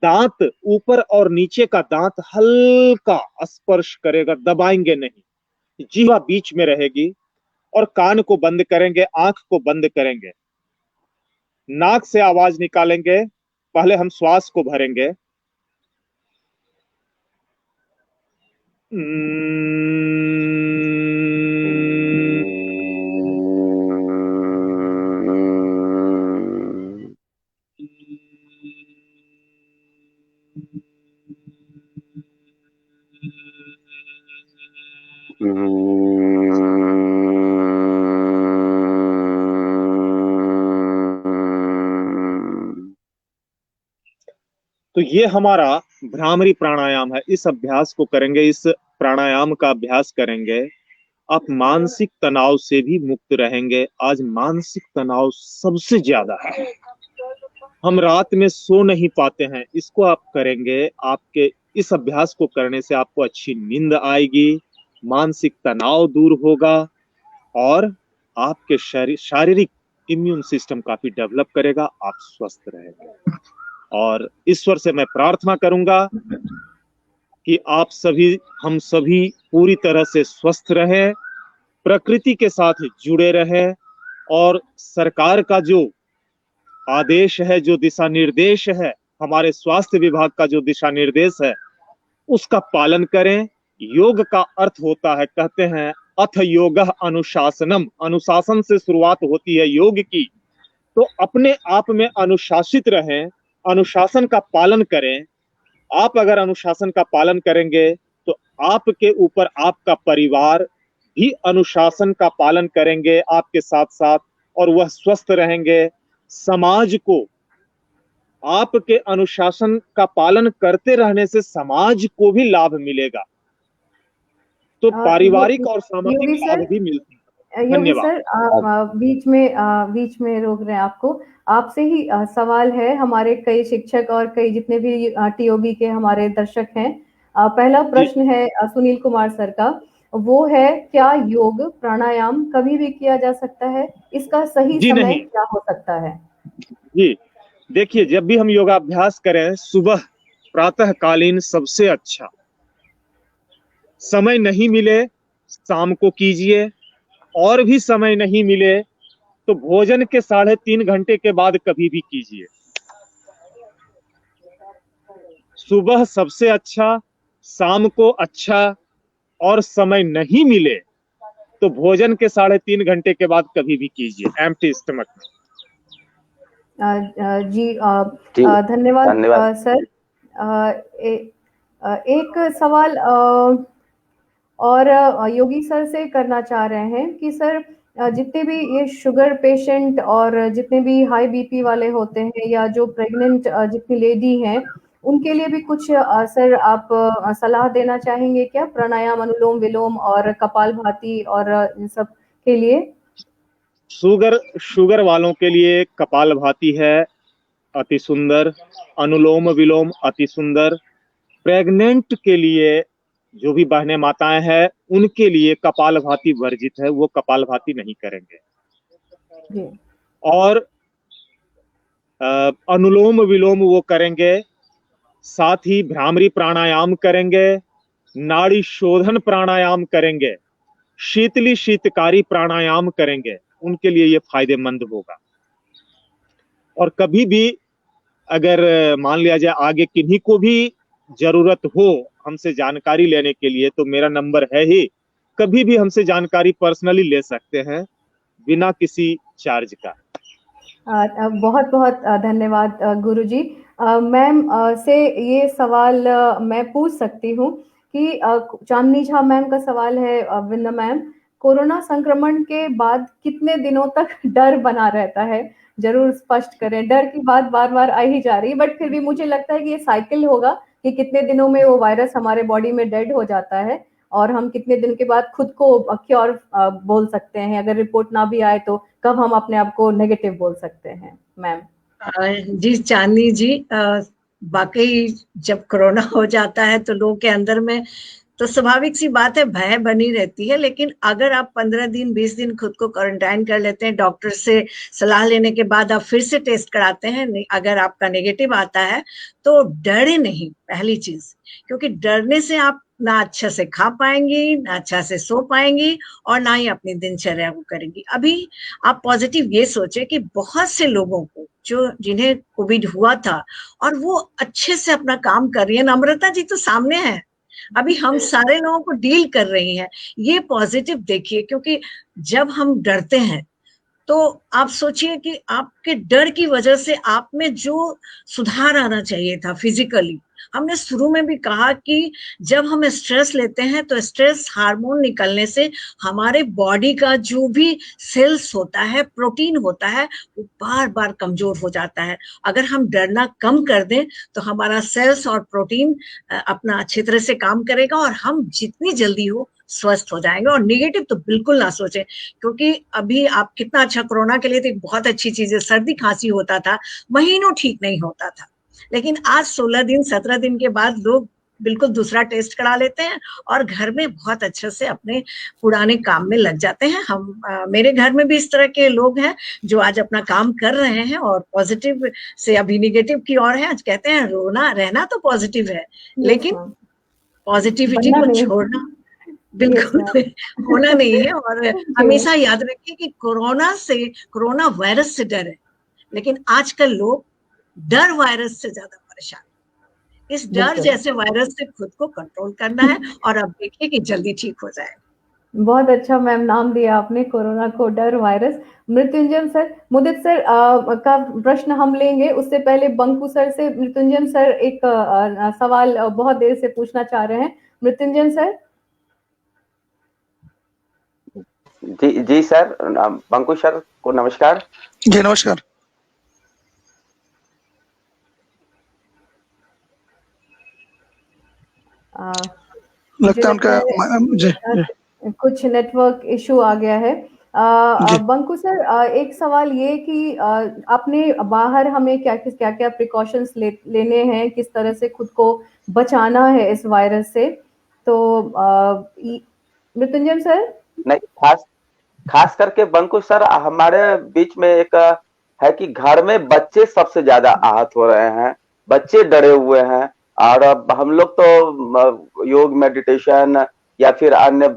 दांत, ऊपर और नीचे का दांत हल्का स्पर्श करेगा, दबाएंगे नहीं, जीवा बीच में रहेगी। और कान को बंद करेंगे, आंख को बंद करेंगे, नाक से आवाज निकालेंगे। पहले हम श्वास को भरेंगे, तो ये हमारा भ्रामरी प्राणायाम है। इस अभ्यास को करेंगे, इस प्राणायाम का अभ्यास करेंगे, आप मानसिक तनाव से भी मुक्त रहेंगे। आज मानसिक तनाव सबसे ज्यादा है, हम रात में सो नहीं पाते हैं। इसको आप करेंगे, आपके इस अभ्यास को करने से आपको अच्छी नींद आएगी, मानसिक तनाव दूर होगा और आपके शारीरिक इम्यून सिस्टम काफी डेवलप करेगा, आप स्वस्थ रहेंगे। और ईश्वर से मैं प्रार्थना करूंगा कि आप सभी, हम सभी पूरी तरह से स्वस्थ रहें, प्रकृति के साथ जुड़े रहें, और सरकार का जो आदेश है, जो दिशा निर्देश है, हमारे स्वास्थ्य विभाग का जो दिशा निर्देश है, उसका पालन करें। योग का अर्थ होता है, कहते हैं अथ योगः अनुशासनम, अनुशासन से शुरुआत होती है योग की। तो अपने आप में अनुशासित रहें, अनुशासन का पालन करें। आप अगर अनुशासन का पालन करेंगे तो आपके ऊपर आपका परिवार भी अनुशासन का पालन करेंगे आपके साथ साथ, और वह स्वस्थ रहेंगे। समाज को आपके अनुशासन का पालन करते रहने से समाज को भी लाभ मिलेगा, तो पारिवारिक और सामाजिक लाभ भी मिलते हैं। योगी सर, आप बीच में रोक रहे हैं आपको। आपसे ही सवाल है, हमारे कई शिक्षक और कई जितने भी टीओबी के हमारे दर्शक हैं। पहला प्रश्न है सुनील कुमार सर का, वो है क्या योग प्राणायाम कभी भी किया जा सकता है? इसका सही समय क्या हो सकता है? जी देखिए, जब भी हम योगाभ्यास करें, सुबह प्रातःकालीन सबसे अच्छा। समय नहीं मिले शाम को कीजिए, और भी समय नहीं मिले तो भोजन के 3.5 घंटे के बाद कभी भी कीजिए। सुबह सबसे अच्छा, शाम को अच्छा, और समय नहीं मिले तो भोजन के 3.5 घंटे के बाद कभी भी कीजिए, एम्प्टी स्टमक में। जी धन्यवाद सर। एक सवाल और योगी सर से करना चाह रहे हैं कि सर, जितने भी ये शुगर पेशेंट और जितने भी हाई बीपी वाले होते हैं, या जो प्रेग्नेंट जितनी लेडी हैं, उनके लिए भी कुछ सर आप सलाह देना चाहेंगे क्या? प्राणायाम, अनुलोम विलोम और कपालभाति और इन सब के लिए। शुगर वालों के लिए कपालभाति है अति सुंदर, अनुलोम विलोम अति सुंदर। प्रेग्नेंट के लिए जो भी बहनें माताएं हैं, उनके लिए कपालभाति वर्जित है, वो कपालभाति नहीं करेंगे। और अनुलोम विलोम वो करेंगे, साथ ही भ्रामरी प्राणायाम करेंगे, नाड़ी शोधन प्राणायाम करेंगे, शीतली शीतकारी प्राणायाम करेंगे। उनके लिए ये फायदेमंद होगा। और कभी भी अगर मान लिया जाए आगे किन्हीं को भी जरूरत हो हमसे जानकारी लेने के लिए, तो मेरा नंबर है ही, कभी भी हमसे जानकारी पर्सनली ले सकते हैं बिना किसी चार्ज का। बहुत बहुत धन्यवाद गुरुजी। मैम से ये सवाल मैं पूछ सकती हूँ कि चांदनी झा मैम का सवाल है, वृंदा मैम, कोरोना संक्रमण के बाद कितने दिनों तक डर बना रहता है? जरूर स्पष्ट करें। डर की बात बार बार आ ही जा रही है, बट फिर भी मुझे लगता है कि ये साइकिल होगा कि कितने दिनों में वो वायरस हमारे बॉडी में डेड हो जाता है, और हम कितने दिन के बाद खुद को क्योर बोल सकते हैं। अगर रिपोर्ट ना भी आए तो कब हम अपने आप को नेगेटिव बोल सकते हैं? मैम जी चांदनी जी, वाकई जब कोरोना हो जाता है तो लोगों के अंदर में तो स्वाभाविक सी बात है, भय बनी रहती है। लेकिन अगर आप 15 दिन 20 दिन खुद को क्वारंटाइन कर लेते हैं, डॉक्टर से सलाह लेने के बाद आप फिर से टेस्ट कराते हैं, अगर आपका नेगेटिव आता है तो डरे नहीं, पहली चीज। क्योंकि डरने से आप ना अच्छा से खा पाएंगी, ना अच्छा से सो पाएंगी, और ना ही अपनी दिनचर्या को करेंगी। अभी आप पॉजिटिव ये सोचे कि बहुत से लोगों को जिन्हें कोविड हुआ था और वो अच्छे से अपना काम कर रही है। नम्रता जी तो सामने है, अभी हम सारे लोगों को डील कर रही हैं। ये पॉजिटिव देखिए, क्योंकि जब हम डरते हैं तो आप सोचिए कि आपके डर की वजह से आप में जो सुधार आना चाहिए था फिजिकली, हमने शुरू में भी कहा कि जब हम स्ट्रेस लेते हैं तो स्ट्रेस हार्मोन निकलने से हमारे बॉडी का जो भी सेल्स होता है, प्रोटीन होता है, वो बार बार कमजोर हो जाता है। अगर हम डरना कम कर दें तो हमारा सेल्स और प्रोटीन अपना अच्छी तरह से काम करेगा और हम जितनी जल्दी हो स्वस्थ हो जाएंगे। और नेगेटिव तो बिल्कुल ना सोचें, क्योंकि अभी आप कितना अच्छा, कोरोना के लिए तो एक बहुत अच्छी चीज है, सर्दी खांसी होता था, महीनों ठीक नहीं होता था, लेकिन आज 16 दिन 17 दिन के बाद लोग बिल्कुल दूसरा टेस्ट करा लेते हैं और घर में बहुत अच्छे से अपने पुराने काम में लग जाते हैं। मेरे घर में भी इस तरह के लोग हैं जो आज अपना काम कर रहे हैं और पॉजिटिव से अभी निगेटिव की ओर है। आज कहते हैं रहना तो पॉजिटिव है, लेकिन पॉजिटिविटी को छोड़ना बिल्कुल होना नहीं है। और जी। हमेशा याद रखिए कि कोरोना वायरस से डर है, लेकिन आजकल लोग डर वायरस से ज्यादा परेशान हैं। इस डर बिल्कुल। जैसे वायरस से खुद को कंट्रोल करना है और अब देखिए कि जल्दी ठीक हो जाए। बहुत अच्छा मैम नाम दिया आपने कोरोना को, डर वायरस। मृत्युंजय सर, मुदित सर का प्रश्न हम लेंगे, उससे पहले बंकू सर से मृत्युंजय सर एक सवाल बहुत देर से पूछना चाह रहे हैं। मृत्युंजय सर। जी जी सर, बंकू सर को नमस्कार। जी नमस्कार। लगता है उनका जी कुछ नेटवर्क इशू आ गया है। बंकू सर, एक सवाल ये कि आपने बाहर हमें क्या क्या प्रिकॉशंस लेने हैं, किस तरह से खुद को बचाना है इस वायरस से, तो मृत्युंजय सर। नहीं, खास करके बंकू सर, हमारे बीच में एक है कि घर में बच्चे सबसे ज्यादा आहत हो रहे हैं, बच्चे डरे हुए हैं। और अब हम लोग तो योग, मेडिटेशन या फिर अन्य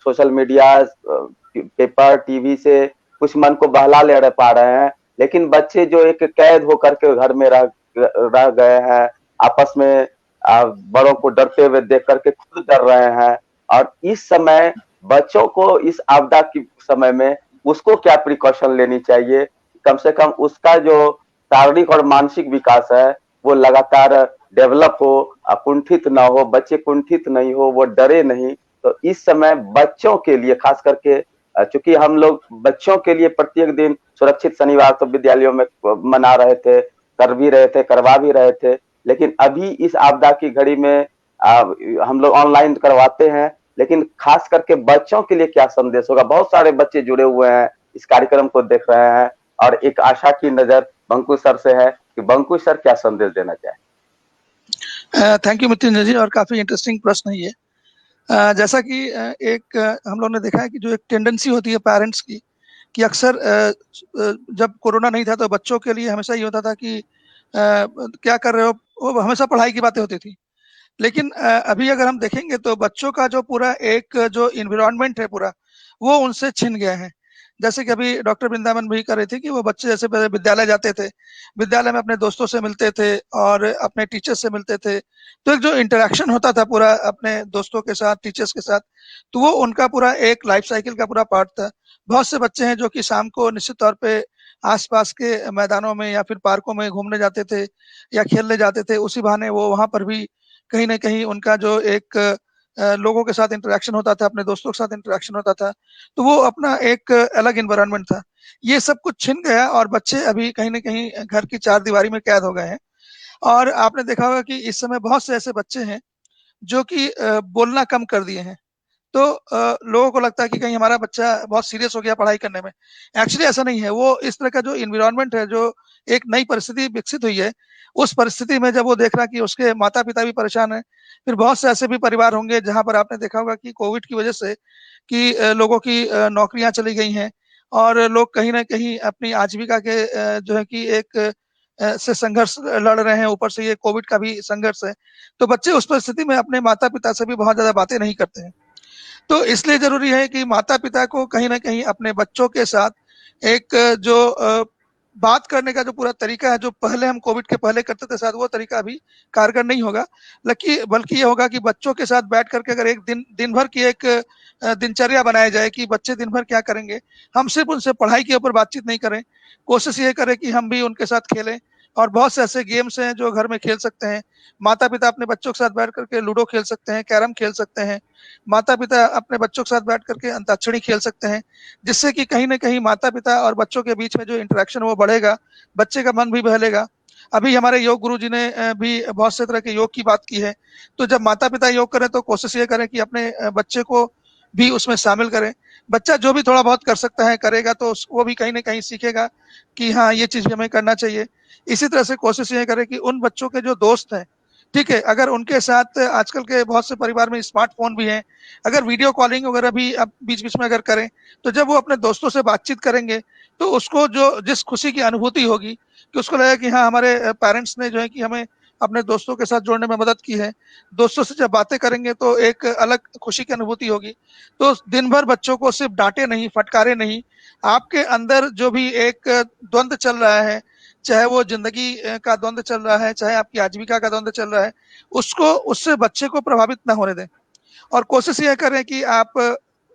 सोशल मीडिया, पेपर, टीवी से कुछ मन को बहला ले पा रहे हैं, लेकिन बच्चे जो एक कैद होकर के घर में रह गए हैं, आपस में बड़ों को डरते हुए देख करके खुद डर रहे हैं। और इस समय बच्चों को इस आपदा के समय में उसको क्या प्रिकॉशन लेनी चाहिए, कम से कम उसका जो शारीरिक और मानसिक विकास है वो लगातार डेवलप हो, कुंठित ना हो, बच्चे कुंठित नहीं हो, वो डरे नहीं। तो इस समय बच्चों के लिए खास करके, चूंकि हम लोग बच्चों के लिए प्रत्येक दिन सुरक्षित शनिवार तो विद्यालयों में मना रहे थे, कर भी रहे थे, करवा भी रहे थे, लेकिन अभी इस आपदा की घड़ी में हम लोग ऑनलाइन करवाते हैं। लेकिन खास करके बच्चों के लिए क्या संदेश होगा? बहुत सारे बच्चे जुड़े हुए हैं, इस कार्यक्रम को देख रहे हैं, और एक आशा की नजर बंकू सर से है कि बंकू सर क्या संदेश देना चाहे। थैंक यू मृत्युंजय जी, और काफी इंटरेस्टिंग प्रश्न है ये। जैसा कि एक हम लोगों ने देखा है कि जो एक टेंडेंसी होती है पेरेंट्स की, कि अक्सर जब कोरोना नहीं था तो बच्चों के लिए हमेशा ये होता था कि क्या कर रहे हो, वो हमेशा पढ़ाई की बातें होती थी। लेकिन अभी अगर हम देखेंगे तो बच्चों का जो पूरा एक जो इन्वायरमेंट है पूरा, वो उनसे छिन गया है। जैसे कि अभी डॉक्टर वृंदावन भी कर रहे थे कि वो बच्चे जैसे पहले विद्यालय जाते थे, विद्यालय में अपने दोस्तों से मिलते थे और अपने टीचर्स से मिलते थे, तो एक जो इंटरेक्शन होता था पूरा अपने दोस्तों के साथ, टीचर्स के साथ, तो वो उनका पूरा एक लाइफ साइकिल का पूरा पार्ट था। बहुत से बच्चे हैं जो कि शाम को निश्चित तौर पे आसपास के मैदानों में या फिर पार्कों में घूमने जाते थे या खेलने जाते थे, उसी बहाने वो वहां पर भी कहीं न कहीं उनका जो एक लोगों के साथ इंटरेक्शन होता था, अपने दोस्तों के साथ इंटरेक्शन होता था, तो वो अपना एक अलग एनवायरनमेंट था। ये सब कुछ छिन गया और बच्चे अभी कहीं न कहीं घर की चारदीवारी में कैद हो गए हैं। और आपने देखा होगा कि इस समय बहुत से ऐसे बच्चे हैं जो कि बोलना कम कर दिए हैं। तो लोगों को लगता है कि कहीं हमारा बच्चा बहुत सीरियस हो गया पढ़ाई करने में। एक्चुअली ऐसा नहीं है, वो इस तरह का जो एनवायरनमेंट है, जो एक नई परिस्थिति विकसित हुई है, उस परिस्थिति में जब वो देख रहा है कि उसके माता-पिता भी परेशान हैं, फिर बहुत से ऐसे भी परिवार होंगे जहाँ पर आपने देखा होगा कि कोविड की वजह से कि लोगों की नौकरियाँ चली गई हैं और लोग कहीं न कहीं अपनी आजीविका के जो है कि एक से संघर्ष लड़ रहे हैं, ऊपर से ये कोविड का भी संघर्ष है। तो बच्चे उस परिस्थिति में अपने माता-पिता से भी बहुत ज़्यादा बातें नहीं करते हैं। तो इसलिए ज़रूरी है कि माता-पिता को कहीं न कहीं अपने बच्चों के साथ एक जो बात करने का जो पूरा तरीका है, जो पहले हम कोविड के पहले करते थे, शायद वो तरीका अभी कारगर नहीं होगा। बल्कि ये होगा कि बच्चों के साथ बैठ कर के अगर एक दिन भर की एक दिनचर्या बनाया जाए कि बच्चे दिन भर क्या करेंगे। हम सिर्फ़ उनसे पढ़ाई के ऊपर बातचीत नहीं करें, कोशिश ये करें कि हम भी उनके साथ खेलें, और बहुत से ऐसे गेम्स हैं जो घर में खेल सकते हैं। माता-पिता अपने बच्चों के साथ बैठ कर के लूडो खेल सकते हैं, कैरम खेल सकते हैं। माता-पिता अपने बच्चों के साथ बैठ कर के अंताक्षरी खेल सकते हैं, जिससे कि कहीं न कहीं माता-पिता और बच्चों के बीच में जो इंटरेक्शन है वो बढ़ेगा, बच्चे का मन भी बहलेगा। अभी हमारे योग गुरुजी ने भी बहुत से तरह के योग की बात की है। तो जब माता-पिता योग करें तो कोशिश ये करें कि अपने बच्चे को भी उसमें शामिल करें। बच्चा जो भी थोड़ा बहुत कर सकता है, करेगा तो वो भी कहीं न कहीं सीखेगा कि हाँ, ये चीज़ भी हमें करना चाहिए। इसी तरह से कोशिश ये करें कि उन बच्चों के जो दोस्त हैं, ठीक है, अगर उनके साथ आजकल के बहुत से परिवार में स्मार्टफ़ोन भी हैं, अगर वीडियो कॉलिंग वगैरह भी अब बीच-बीच में अगर करें, तो जब वो अपने दोस्तों से बातचीत करेंगे, तो उसको जो जिस खुशी की अनुभूति होगी कि उसको लगेगा कि हाँ, हमारे पेरेंट्स ने जो है कि हमें अपने दोस्तों के साथ जोड़ने में मदद की है। दोस्तों से जब बातें करेंगे तो एक अलग खुशी की अनुभूति होगी। तो दिन भर बच्चों को सिर्फ डांटे नहीं, फटकारे नहीं, आपके अंदर जो भी एक द्वंद्व चल रहा है, चाहे वो जिंदगी का द्वंद्व चल रहा है, चाहे आपकी आजीविका का द्वंद्व चल रहा है, उसको उससे बच्चे को प्रभावित ना होने दें। और कोशिश यह करें कि आप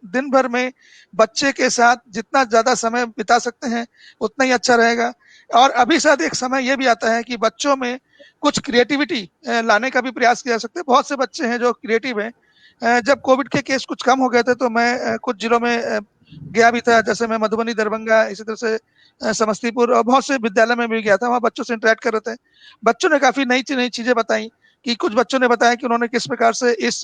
दिन भर में बच्चे के साथ जितना ज्यादा समय बिता सकते हैं उतना ही अच्छा रहेगा। और अभी शायद एक समय यह भी आता है कि बच्चों में कुछ क्रिएटिविटी लाने का भी प्रयास किया जा सकता है। बहुत से बच्चे हैं जो क्रिएटिव हैं। जब कोविड के केस कुछ कम हो गए थे तो मैं कुछ जिलों में गया भी था, जैसे मैं मधुबनी, दरभंगा, इसी तरह से समस्तीपुर और बहुत से विद्यालय में भी गया था। वहाँ बच्चों से इंटरेक्ट कर रहे थे। बच्चों ने काफी नई नई चीजें बताई कि कुछ बच्चों ने बताया कि उन्होंने किस प्रकार से इस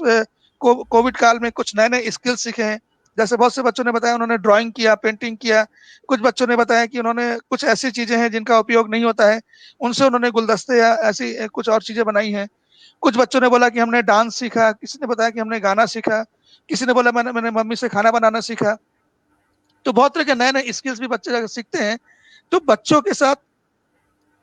कोविड काल में कुछ नए नए स्किल्स सीखे हैं। जैसे बहुत से बच्चों ने बताया उन्होंने ड्राइंग किया, पेंटिंग किया। कुछ बच्चों ने बताया कि उन्होंने कुछ ऐसी चीजें हैं जिनका उपयोग नहीं होता है, उनसे उन्होंने गुलदस्ते या ऐसी कुछ और चीजें बनाई हैं। कुछ बच्चों ने बोला कि हमने डांस सीखा, किसी ने बताया कि हमने गाना सीखा, किसी ने बोला मैंने मैंने मम्मी से खाना बनाना सीखा। तो बहुत तरह के नए नए स्किल्स भी बच्चे अगर सीखते हैं तो बच्चों के साथ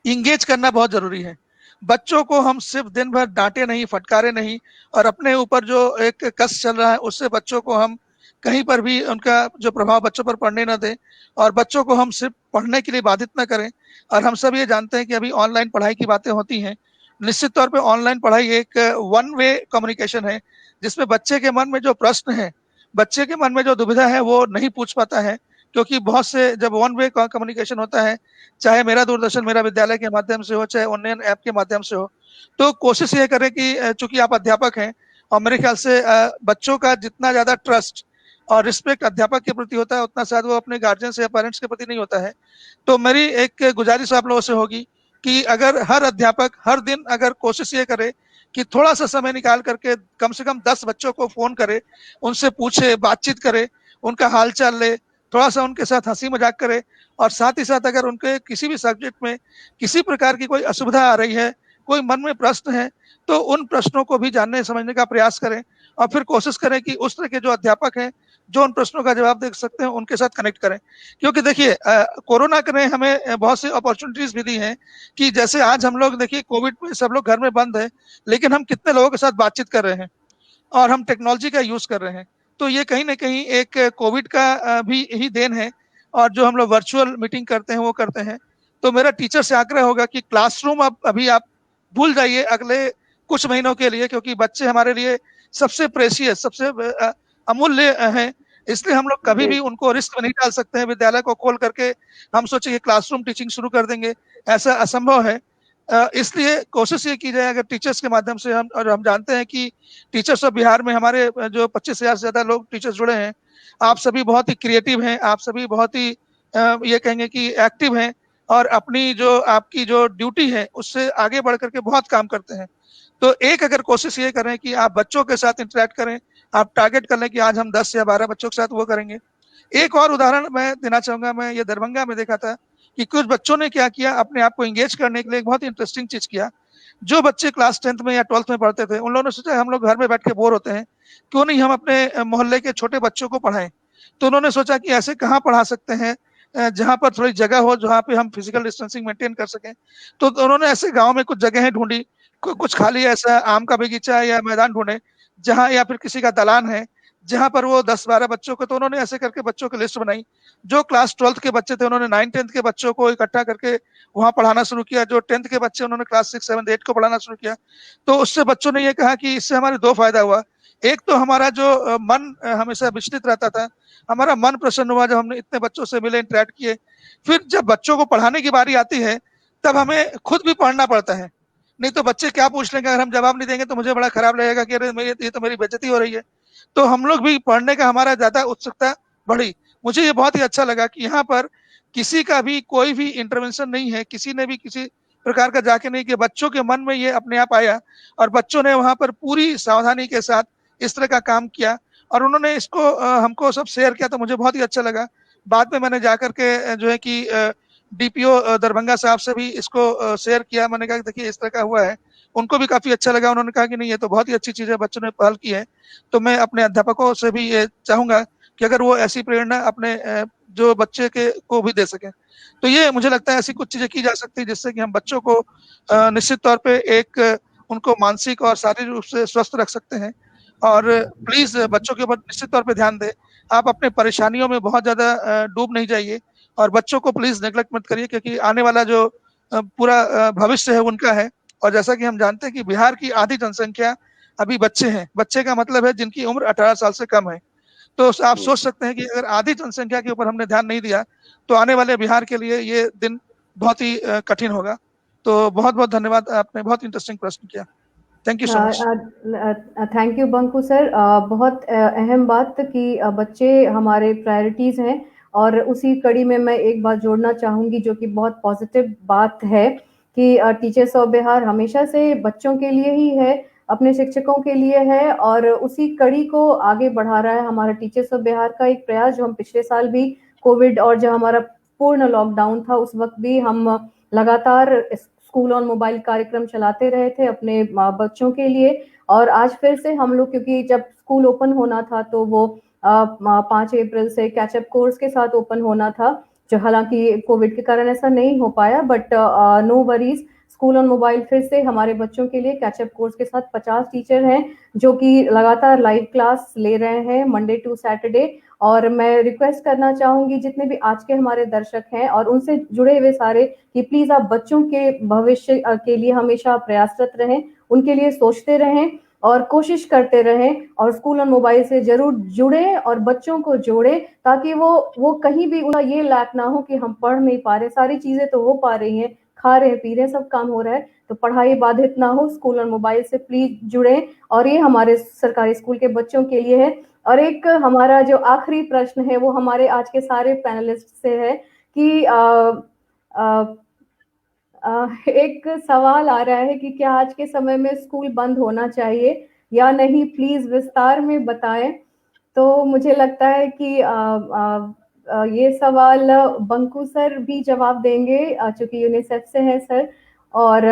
इंगेज करना बहुत जरूरी है। बच्चों को हम सिर्फ दिन भर डांटे नहीं, फटकारे नहीं, और अपने ऊपर जो एक कष्ट चल रहा है उससे बच्चों को हम कहीं पर भी उनका जो प्रभाव बच्चों पर पड़ने ना दें, और बच्चों को हम सिर्फ पढ़ने के लिए बाधित ना करें। और हम सब ये जानते हैं कि अभी ऑनलाइन पढ़ाई की बातें होती हैं। निश्चित तौर पे ऑनलाइन पढ़ाई एक वन वे कम्युनिकेशन है, जिसमें बच्चे के मन में जो प्रश्न है, बच्चे के मन में जो दुविधा है वो नहीं पूछ पाता है। क्योंकि बहुत से जब वन वे कम्युनिकेशन होता है, चाहे मेरा दूरदर्शन मेरा विद्यालय के माध्यम से हो, चाहे ऑनलाइन ऐप के माध्यम से हो, तो कोशिश ये करें कि चूंकि आप अध्यापक हैं और मेरे ख्याल से बच्चों का जितना ज्यादा ट्रस्ट और रिस्पेक्ट अध्यापक के प्रति होता है उतना शायद वो अपने गार्जियन से या पेरेंट्स के प्रति नहीं होता है। तो मेरी एक गुजारिश आप लोगों से होगी कि अगर हर अध्यापक हर दिन अगर कोशिश ये करे कि थोड़ा सा समय निकाल करके कम से कम 10 बच्चों को फोन करे, उनसे पूछे, बातचीत करे, उनका हालचाल ले, थोड़ा सा उनके साथ हंसी मजाक करे, और साथ ही साथ अगर उनके किसी भी सब्जेक्ट में किसी प्रकार की कोई असुविधा आ रही है, कोई मन में प्रश्न है, तो उन प्रश्नों को भी जानने समझने का प्रयास करें। और फिर कोशिश करें कि उस तरह के जो अध्यापक हैं जो उन प्रश्नों का जवाब दे सकते हैं उनके साथ कनेक्ट करें। क्योंकि देखिए कोरोना ने हमें बहुत सी अपॉर्चुनिटीज भी दी हैं कि जैसे आज हम लोग देखिए कोविड में सब लोग घर में बंद है, लेकिन हम कितने लोगों के साथ बातचीत कर रहे हैं और हम टेक्नोलॉजी का यूज कर रहे हैं। तो ये कहीं ना कहीं एक कोविड का भी ही देन है। और जो हम लोग वर्चुअल मीटिंग करते हैं वो करते हैं। तो मेरा टीचर से आग्रह होगा कि क्लासरूम अब अभी आप भूल जाइए अगले कुछ महीनों के लिए, क्योंकि बच्चे हमारे लिए सबसे प्रेशियस, सबसे अमूल्य हैं। इसलिए हम लोग कभी भी उनको रिस्क में नहीं डाल सकते हैं। विद्यालय को खोल करके हम सोचे कि क्लासरूम टीचिंग शुरू कर देंगे, ऐसा असंभव है। इसलिए कोशिश ये की जाए अगर टीचर्स के माध्यम से हम, और हम जानते हैं कि टीचर्स ऑफ बिहार में हमारे जो 25,000 से ज्यादा लोग टीचर्स जुड़े हैं, आप सभी बहुत ही क्रिएटिव हैं, आप सभी बहुत ही ये कहेंगे कि एक्टिव हैं, और अपनी जो आपकी जो ड्यूटी है उससे आगे बढ़ करके बहुत काम करते हैं। तो एक अगर कोशिश ये करें कि आप बच्चों के साथ इंटरेक्ट करें, आप टारगेट कर लें कि आज हम 10 या 12 बच्चों के साथ वो करेंगे। एक और उदाहरण मैं देना चाहूंगा, मैं ये दरभंगा में देखा था कि कुछ बच्चों ने क्या किया, अपने आप को एंगेज करने के लिए एक बहुत इंटरेस्टिंग चीज किया। जो बच्चे क्लास 10th में या 12th में पढ़ते थे, उन लोगों ने सोचा हम लोग घर में बैठ के बोर होते हैं, क्यों नहीं हम अपने मोहल्ले के छोटे बच्चों को पढ़ाएं। तो उन्होंने सोचा कि ऐसे कहाँ पढ़ा सकते हैं जहाँ पर थोड़ी जगह हो, जहाँ पे हम फिजिकल डिस्टेंसिंग मेंटेन कर सकें। तो उन्होंने ऐसे गांव में कुछ जगहें ढूंढी, कुछ खाली ऐसा आम का बगीचा या मैदान ढूंढे जहाँ, या फिर किसी का दलान है जहाँ पर वो 10-12 बच्चों को, तो उन्होंने ऐसे करके बच्चों की लिस्ट बनाई। जो क्लास 12th के बच्चे थे उन्होंने 9-10th के बच्चों को इकट्ठा करके वहां पढ़ाना शुरू किया। जो 10th के बच्चे उन्होंने क्लास 6, 7, 8 को पढ़ाना शुरू किया। तो उससे बच्चों ने ये कहा कि इससे हमारे दो फायदा हुआ। एक तो हमारा जो मन हमेशा विचलित रहता था, हमारा मन प्रसन्न हुआ जब हमने इतने बच्चों से मिले, इंटरेक्ट किए। फिर जब बच्चों को पढ़ाने की बारी आती है तब हमें खुद भी पढ़ना पड़ता है, नहीं तो बच्चे क्या पूछ लेंगे, अगर हम जवाब नहीं देंगे तो मुझे बड़ा खराब लगेगा कि अरे ये तो मेरी बेइज्जती हो रही है। तो हम लोग भी पढ़ने का हमारा ज्यादा उत्सुकता बढ़ी। मुझे ये बहुत ही अच्छा लगा कि यहाँ पर किसी का भी कोई भी इंटरवेंशन नहीं है, किसी ने भी किसी प्रकार का जाके नहीं किया, बच्चों के मन में ये अपने आप आया और बच्चों ने वहां पर पूरी सावधानी के साथ इस तरह का काम किया और उन्होंने इसको हमको सब शेयर किया, तो मुझे बहुत ही अच्छा लगा। बाद में मैंने जाकर के जो है कि डीपीओ दरभंगा साहब से भी इसको शेयर किया। मैंने कहा देखिए इस तरह का हुआ है, उनको भी काफी अच्छा लगा। उन्होंने कहा कि नहीं ये तो बहुत ही अच्छी चीज है, बच्चों ने पहल की है। तो मैं अपने अध्यापकों से भी ये चाहूंगा कि अगर वो ऐसी प्रेरणा अपने जो बच्चे के को भी दे सके। तो ये मुझे लगता है ऐसी कुछ चीजें की जा सकती है जिससे कि हम बच्चों को निश्चित तौर पे एक उनको मानसिक और शारीरिक रूप से स्वस्थ रख सकते हैं। और प्लीज बच्चों के ऊपर निश्चित तौर पे ध्यान दें। आप अपने परेशानियों में बहुत ज्यादा डूब नहीं जाइए और बच्चों को प्लीज नेग्लेक्ट मत करिए, क्योंकि आने वाला जो पूरा भविष्य है उनका है। और जैसा कि हम जानते हैं कि बिहार की आधी जनसंख्या अभी बच्चे हैं। बच्चे का मतलब है जिनकी उम्र 18 साल से कम है। तो आप सोच सकते हैं कि अगर आधी जनसंख्या के ऊपर हमने ध्यान नहीं दिया तो आने वाले बिहार के लिए ये दिन बहुत ही कठिन होगा। तो बहुत बहुत धन्यवाद, आपने बहुत इंटरेस्टिंग प्रश्न किया। Thank you so much. Thank you Banku sir. बहुत अहम बात कि बच्चे हमारे प्रायोरिटीज हैं, और उसी कड़ी में मैं एक बात जोड़ना चाहूँगी जो कि बहुत पॉजिटिव बात है कि टीचर्स ऑफ बिहार हमेशा से बच्चों के लिए ही है, अपने शिक्षकों के लिए है, और उसी कड़ी को आगे बढ़ा रहा है हमारा टीचर्स ऑफ बिहार का एक प्रयास, जो हम पिछले साल भी कोविड और जब हमारा पूर्ण लॉकडाउन था उस वक्त भी हम लगातार स्कूल ऑन मोबाइल कार्यक्रम चलाते रहे थे अपने बच्चों के लिए। और आज फिर से हम लोग, क्योंकि जब स्कूल ओपन होना था तो वो 5 अप्रैल से कैचअप कोर्स के साथ ओपन होना था, जो हालांकि कोविड के कारण ऐसा नहीं हो पाया, but no worries, school on mobile फिर से हमारे बच्चों के लिए कैचअप कोर्स के साथ 50 टीचर हैं जो कि लगातार लाइव क्लास ले रहे हैं मंडे टू सैटरडे। और मैं रिक्वेस्ट करना चाहूंगी जितने भी आज के हमारे दर्शक हैं और उनसे जुड़े हुए सारे, कि प्लीज आप बच्चों के भविष्य के लिए हमेशा प्रयासरत रहें, उनके लिए सोचते रहें और कोशिश करते रहें, और स्कूल ऑन मोबाइल से जरूर जुड़े और बच्चों को जोड़े, ताकि वो कहीं भी उनका ये लैक ना हो कि हम पढ़ नहीं पा रहे। सारी चीजें तो हो पा रही हैं, खा रहे पी रहे सब काम हो रहा है, तो पढ़ाई बाधित ना हो। स्कूल ऑन मोबाइल से प्लीज जुड़े, और ये हमारे सरकारी स्कूल के बच्चों के लिए है। और एक हमारा जो आखिरी प्रश्न है वो हमारे आज के सारे पैनलिस्ट से है कि एक सवाल आ रहा है कि क्या आज के समय में स्कूल बंद होना चाहिए या नहीं, प्लीज विस्तार में बताएं। तो मुझे लगता है कि ये सवाल बंकू सर भी जवाब देंगे, चूंकि यूनिसेफ से है सर, और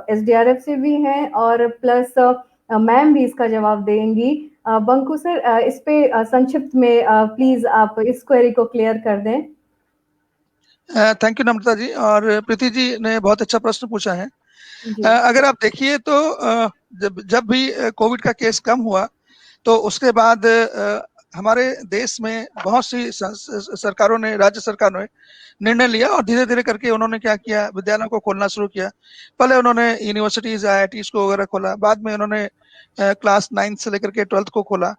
एसडीआरएफ से भी हैं, और प्लस मैम भी इसका जवाब देंगी। बंकू सर, इस पे संक्षिप्त में प्लीज आप इस क्वेरी को क्लियर कर दें। थैंक यू नम्रता जी। और प्रीति जी ने बहुत अच्छा प्रश्न पूछा है। अगर आप देखिए तो जब भी कोविड का केस कम हुआ तो उसके बाद हमारे देश में बहुत सी सरकारों ने, राज्य सरकारों ने निर्णय लिया और धीरे धीरे करके उन्होंने क्या किया, विद्यालयों को खोलना शुरू किया। पहले उन्होंने यूनिवर्सिटीज, IITs को वगैरह खोला, बाद में उन्होंने क्लास 9 से लेकर के 12th को खोला।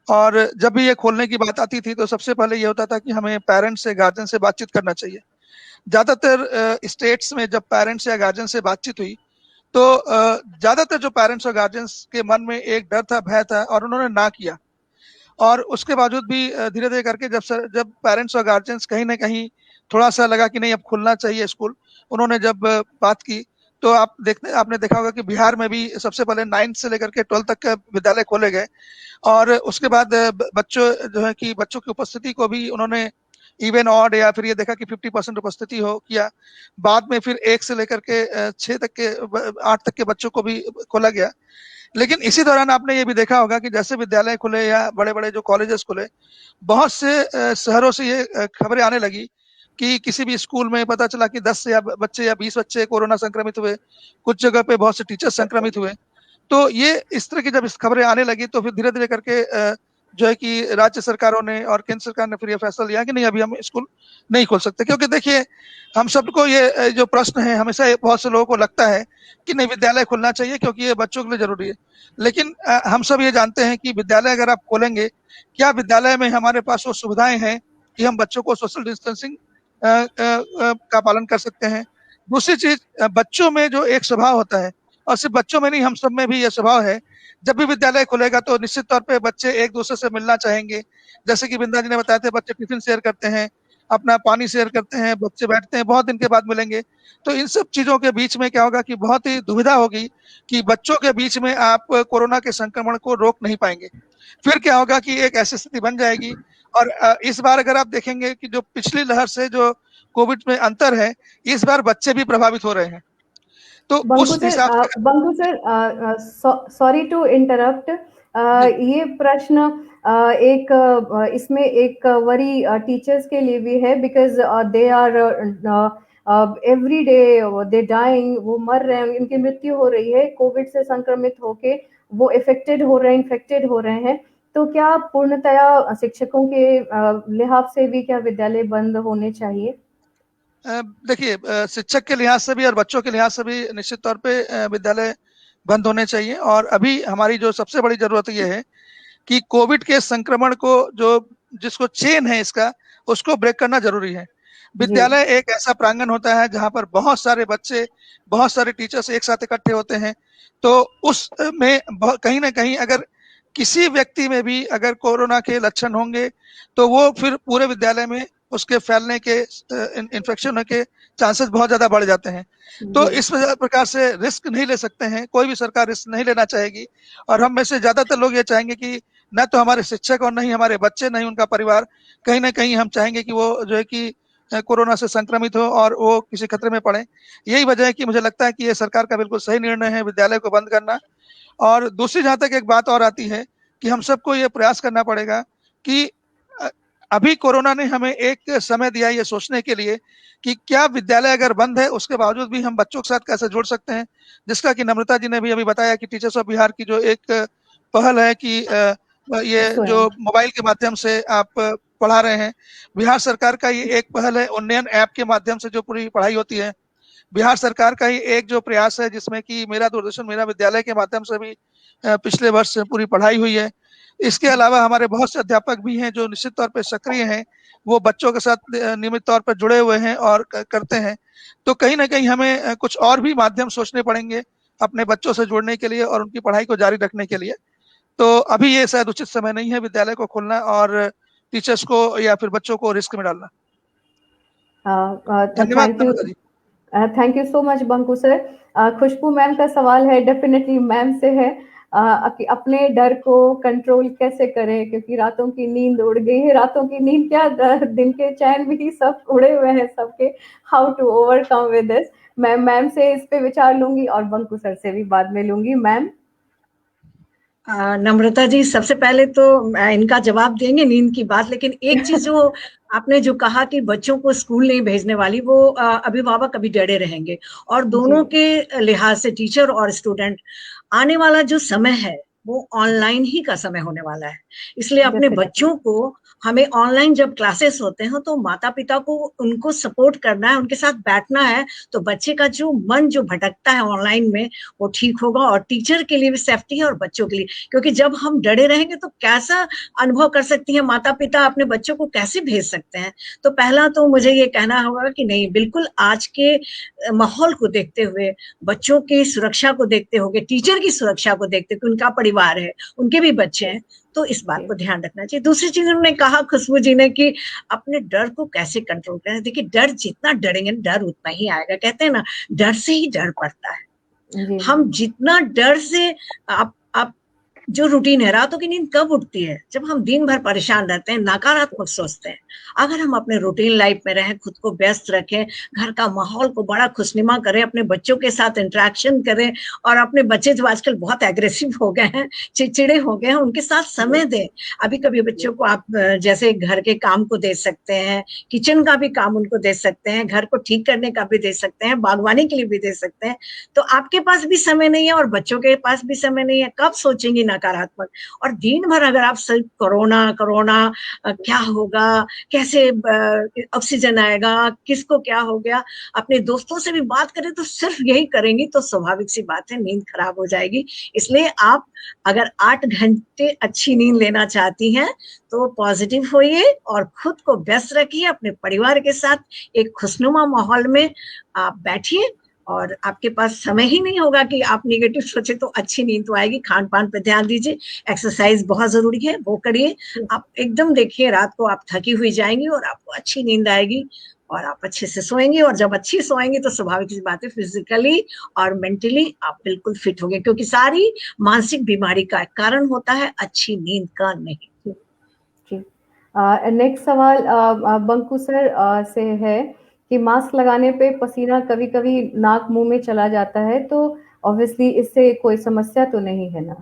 और जब भी ये खोलने की बात आती थी तो सबसे पहले ये होता था कि हमें पेरेंट्स से, गार्जियन से बातचीत करना चाहिए। ज्यादातर स्टेट्स में जब पेरेंट्स या गार्जियन से बातचीत हुई तो ज्यादातर जो पेरेंट्स और गार्जियंस के मन में एक डर था, भय था, और उन्होंने ना किया। और उसके बावजूद भी धीरे धीरे करके जब पेरेंट्स और गार्जियंस कहीं ना कहीं थोड़ा सा लगा कि नहीं अब खुलना चाहिए स्कूल, उन्होंने जब बात की तो आपने देखा होगा कि बिहार में भी सबसे पहले 9th से लेकर के 12th तक विद्यालय खोले गए। और उसके बाद बच्चों जो है कि बच्चों की उपस्थिति को भी उन्होंने इवन ऑड या फिर ये देखा कि 50% उपस्थिति हो किया। बाद में फिर 1 से लेकर के 6 तक के 8 तक के बच्चों को भी खोला गया। लेकिन इसी दौरान आपने ये भी देखा होगा कि जैसे विद्यालय खुले या बड़े बड़े जो कॉलेजेस खुले, बहुत से शहरों से ये खबरें आने लगी कि किसी भी स्कूल में पता चला कि 10 बच्चे या 20 बच्चे कोरोना संक्रमित हुए, कुछ जगह पे बहुत से टीचर्स संक्रमित हुए। तो ये इस तरह की जब इस खबरें आने लगी तो फिर धीरे धीरे करके जो है कि राज्य सरकारों ने और केंद्र सरकार ने फिर ये फैसला लिया कि नहीं अभी हम स्कूल नहीं खोल सकते। क्योंकि देखिए हम सबको ये जो प्रश्न है, हमेशा बहुत से लोगों को लगता है कि नहीं विद्यालय खुलना चाहिए क्योंकि ये बच्चों के लिए जरूरी है। लेकिन हम सब ये जानते हैं कि विद्यालय अगर आप खोलेंगे, क्या विद्यालय में हमारे पास वो सुविधाएं हैं कि हम बच्चों को सोशल डिस्टेंसिंग का पालन कर सकते हैं। दूसरी चीज, बच्चों में जो एक स्वभाव होता है, और सिर्फ बच्चों में नहीं हम सब में भी ये स्वभाव है, जब भी विद्यालय खुलेगा तो निश्चित तौर पे बच्चे एक दूसरे से मिलना चाहेंगे। जैसे कि बिंदा जी ने बताया था, बच्चे टिफिन शेयर करते हैं, अपना पानी शेयर करते हैं, बच्चे बैठते हैं, बहुत दिन के बाद मिलेंगे। तो इन सब चीजों के बीच में क्या होगा कि बहुत ही दुविधा होगी कि बच्चों के बीच में आप कोरोना के संक्रमण को रोक नहीं पाएंगे। फिर क्या होगा कि एक ऐसी स्थिति बन जाएगी। और इस बार अगर आप देखेंगे कि जो पिछली लहर से जो कोविड में अंतर है, इस बार बच्चे भी प्रभावित हो रहे हैं। तो उस हिसाब से Banku sir, sorry to interrupt, ये प्रश्न इसमें एक वरी टीचर्स के लिए भी है, because they are every day they dying, वो मर रहे हैं, इनकी मृत्यु हो रही है कोविड से संक्रमित होके, वो इन्फेक्टेड हो रहे हैं। तो क्या पूर्णतया शिक्षकों के लिहाज से भी क्या विद्यालय बंद होने चाहिए? देखिए, शिक्षक के लिहाज से भी और बच्चों के लिहाज से भी निश्चित तौर पे विद्यालय बंद होने चाहिए। और अभी हमारी जो सबसे बड़ी जरूरत ये है कि कोविड के संक्रमण को जिसको चेन है इसका, उसको ब्रेक करना जरूरी है। विद्यालय एक ऐसा प्रांगण होता है जहां पर बहुत सारे बच्चे, बहुत सारे टीचर्स एक साथ इकट्ठे होते हैं। तो उसमें कहीं ना कहीं अगर किसी व्यक्ति में भी अगर कोरोना के लक्षण होंगे तो वो फिर पूरे विद्यालय में उसके फैलने के, इन्फेक्शन के चांसेस बहुत ज्यादा बढ़ जाते हैं। तो इस प्रकार से रिस्क नहीं ले सकते हैं, कोई भी सरकार रिस्क नहीं लेना चाहेगी। और हम में से ज्यादातर लोग ये चाहेंगे कि न तो हमारे शिक्षक और नहीं हमारे बच्चे, नहीं उनका परिवार, कहीं ना कहीं हम चाहेंगे कि वो जो है कि कोरोना से संक्रमित हो और वो किसी खतरे में पड़े। यही वजह है कि मुझे लगता है कि ये सरकार का बिल्कुल सही निर्णय है विद्यालय को बंद करना। और दूसरी जहां तक एक बात और आती है कि हम सबको ये प्रयास करना पड़ेगा कि अभी कोरोना ने हमें एक समय दिया ये सोचने के लिए कि क्या विद्यालय अगर बंद है उसके बावजूद भी हम बच्चों के साथ कैसे जुड़ सकते हैं, जिसका कि नम्रता जी ने भी अभी बताया कि टीचर्स ऑफ बिहार की जो एक पहल है कि ये जो मोबाइल के माध्यम से आप पढ़ा रहे हैं, बिहार सरकार का ये एक पहल है। उन्नयन ऐप के माध्यम से जो पूरी पढ़ाई होती है, बिहार सरकार का ही एक जो प्रयास है जिसमें कि मेरा दूरदर्शन मेरा विद्यालय के माध्यम से भी पिछले वर्ष पूरी पढ़ाई हुई है। इसके अलावा हमारे बहुत से अध्यापक भी हैं जो निश्चित तौर पर सक्रिय हैं, वो बच्चों के साथ नियमित तौर पर जुड़े हुए हैं और करते हैं। तो कहीं ना कहीं हमें कुछ और भी माध्यम सोचने पड़ेंगे अपने बच्चों से जुड़ने के लिए और उनकी पढ़ाई को जारी रखने के लिए। तो अभी ये शायद उचित समय नहीं है विद्यालय को खोलना और टीचर्स को या फिर बच्चों को रिस्क में डालना। धन्यवाद। Thank you so much Banku sir. Khushboo ma'am का सवाल है, डेफिनेटली मैम से है, अपने डर को कंट्रोल कैसे करें, क्योंकि रातों की नींद उड़ गई है, रातों की नींद क्या दिन के चैन भी सब उड़े हुए हैं सबके। How to overcome with this? मैं मैम से इस पे विचार लूंगी और बंकू सर से भी बाद में लूंगी। मैम। नम्रता जी, सबसे पहले तो इनका जवाब देंगे नींद की बात, लेकिन एक चीज जो आपने जो कहा कि बच्चों को स्कूल नहीं भेजने वाली, वो अभिभावक अभी डरे रहेंगे। और दोनों के लिहाज से, टीचर और स्टूडेंट, आने वाला जो समय है वो ऑनलाइन ही का समय होने वाला है। इसलिए अपने बच्चों को हमें ऑनलाइन जब क्लासेस होते हैं तो माता पिता को उनको सपोर्ट करना है, उनके साथ बैठना है, तो बच्चे का जो मन जो भटकता है ऑनलाइन में वो ठीक होगा। और टीचर के लिए भी सेफ्टी है और बच्चों के लिए, क्योंकि जब हम डरे रहेंगे तो कैसा अनुभव कर सकती है माता पिता, अपने बच्चों को कैसे भेज सकते हैं। तो पहला तो मुझे ये कहना होगा कि नहीं, बिल्कुल आज के माहौल को देखते हुए, बच्चों की सुरक्षा को देखते हुए, टीचर की सुरक्षा को देखते हुए, उनका परिवार है, उनके भी बच्चे हैं, तो इस बात को ध्यान रखना चाहिए। दूसरी चीज उन्होंने कहा खुशबू जी ने कि अपने डर को कैसे कंट्रोल करें। देखिए, डर जितना डरेंगे डर उतना ही आएगा। कहते हैं ना, डर से ही डर पड़ता है। हम जितना डर से आप जो रूटीन है, रातों की नींद कब उठती है? जब हम दिन भर परेशान रहते हैं, नकारात्मक सोचते हैं। अगर हम अपने रूटीन लाइफ में रहें, खुद को व्यस्त रखें, घर का माहौल को बड़ा खुशनुमा करें, अपने बच्चों के साथ इंटरेक्शन करें, और अपने बच्चे जो आजकल बहुत एग्रेसिव हो गए हैं, चिड़चिड़े हो गए हैं, उनके साथ समय दें। अभी कभी बच्चों को आप जैसे घर के काम को दे सकते हैं, किचन का भी काम उनको दे सकते हैं, घर को ठीक करने का भी दे सकते हैं, बागवानी के लिए भी दे सकते हैं। तो आपके पास भी समय नहीं है और बच्चों के पास भी समय नहीं है, कब सोचेंगे नकारात्मक? और दिन भर अगर आप सिर्फ कोरोना कोरोना क्या होगा, कैसे ऑक्सीजन आएगा, किसको क्या हो गया, अपने दोस्तों से भी बात करें तो सिर्फ यही करेंगी, तो स्वाभाविक सी बात है नींद खराब हो जाएगी। इसलिए आप अगर 8 घंटे अच्छी नींद लेना चाहती हैं तो पॉजिटिव होइए और खुद को व्यस्त रखिए, अपने परिवार के साथ एक खुशनुमा माहौल में आप बैठिए। और आपके पास समय ही नहीं होगा कि आप नेगेटिव सोचे, तो अच्छी नींद तो आएगी। खान पान पे ध्यान दीजिए, एक्सरसाइज बहुत जरूरी है, वो करिए। आप एकदम देखिए, रात को आप थकी हुई जाएंगी और आपको अच्छी नींद आएगी और आप अच्छे से सोएंगे। और जब अच्छी सोएंगे तो स्वाभाविक सी बात है, फिजिकली और मेंटली आप बिल्कुल फिट होंगे, क्योंकि सारी मानसिक बीमारी का कारण होता है अच्छी नींद का नहीं। नेक्स्ट सवाल बंकू सर से है कि मास्क लगाने पे पसीना कभी कभी नाक मुंह में चला जाता है, तो ऑब्वियसली इससे कोई समस्या तो नहीं है ना?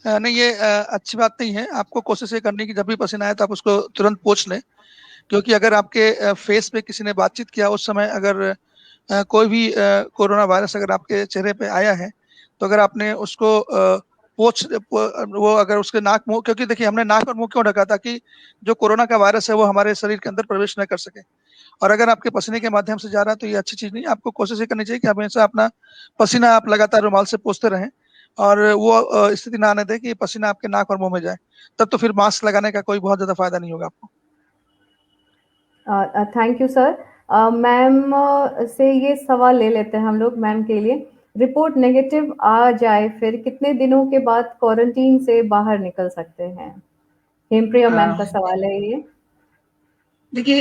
नहीं, ये अच्छी बात नहीं है। आपको कोशिश ये करनी कि जब भी पसीना आए तो आप उसको तुरंत पोंछ लें, क्योंकि अगर आपके फेस पे किसी ने बातचीत किया उस समय अगर कोई भी कोरोना वायरस अगर आपके चेहरे पे आया है, तो अगर आपने उसको वो अगर उसके नाक मुंह, क्योंकि देखिए हमने नाक और मुंह क्यों ढका, ताकि जो कोरोना का वायरस है वो हमारे शरीर के अंदर प्रवेश न कर सके। और अगर आपके पसीने के माध्यम से जा रहा है तो ये अच्छी चीज नहीं है। आपको कोशिश ये करनी चाहिए कि हमेशा अपना पसीना आप लगातार रुमाल से पोंछते रहें, और वो स्थिति ना आने दें कि पसीना आपके नाक और मुंह में जाए। तब तो फिर मास्क लगाने का कोई बहुत ज्यादा फायदा नहीं होगा आपको। Thank you sir. मैम से ये सवाल ले लेते हैं हम लोग मैम के लिए। रिपोर्ट नेगेटिव आ जाए फिर कितने दिनों के बाद क्वारंटीन से बाहर निकल सकते हैं? हेमप्रिया मैम का सवाल है ये। देखिए,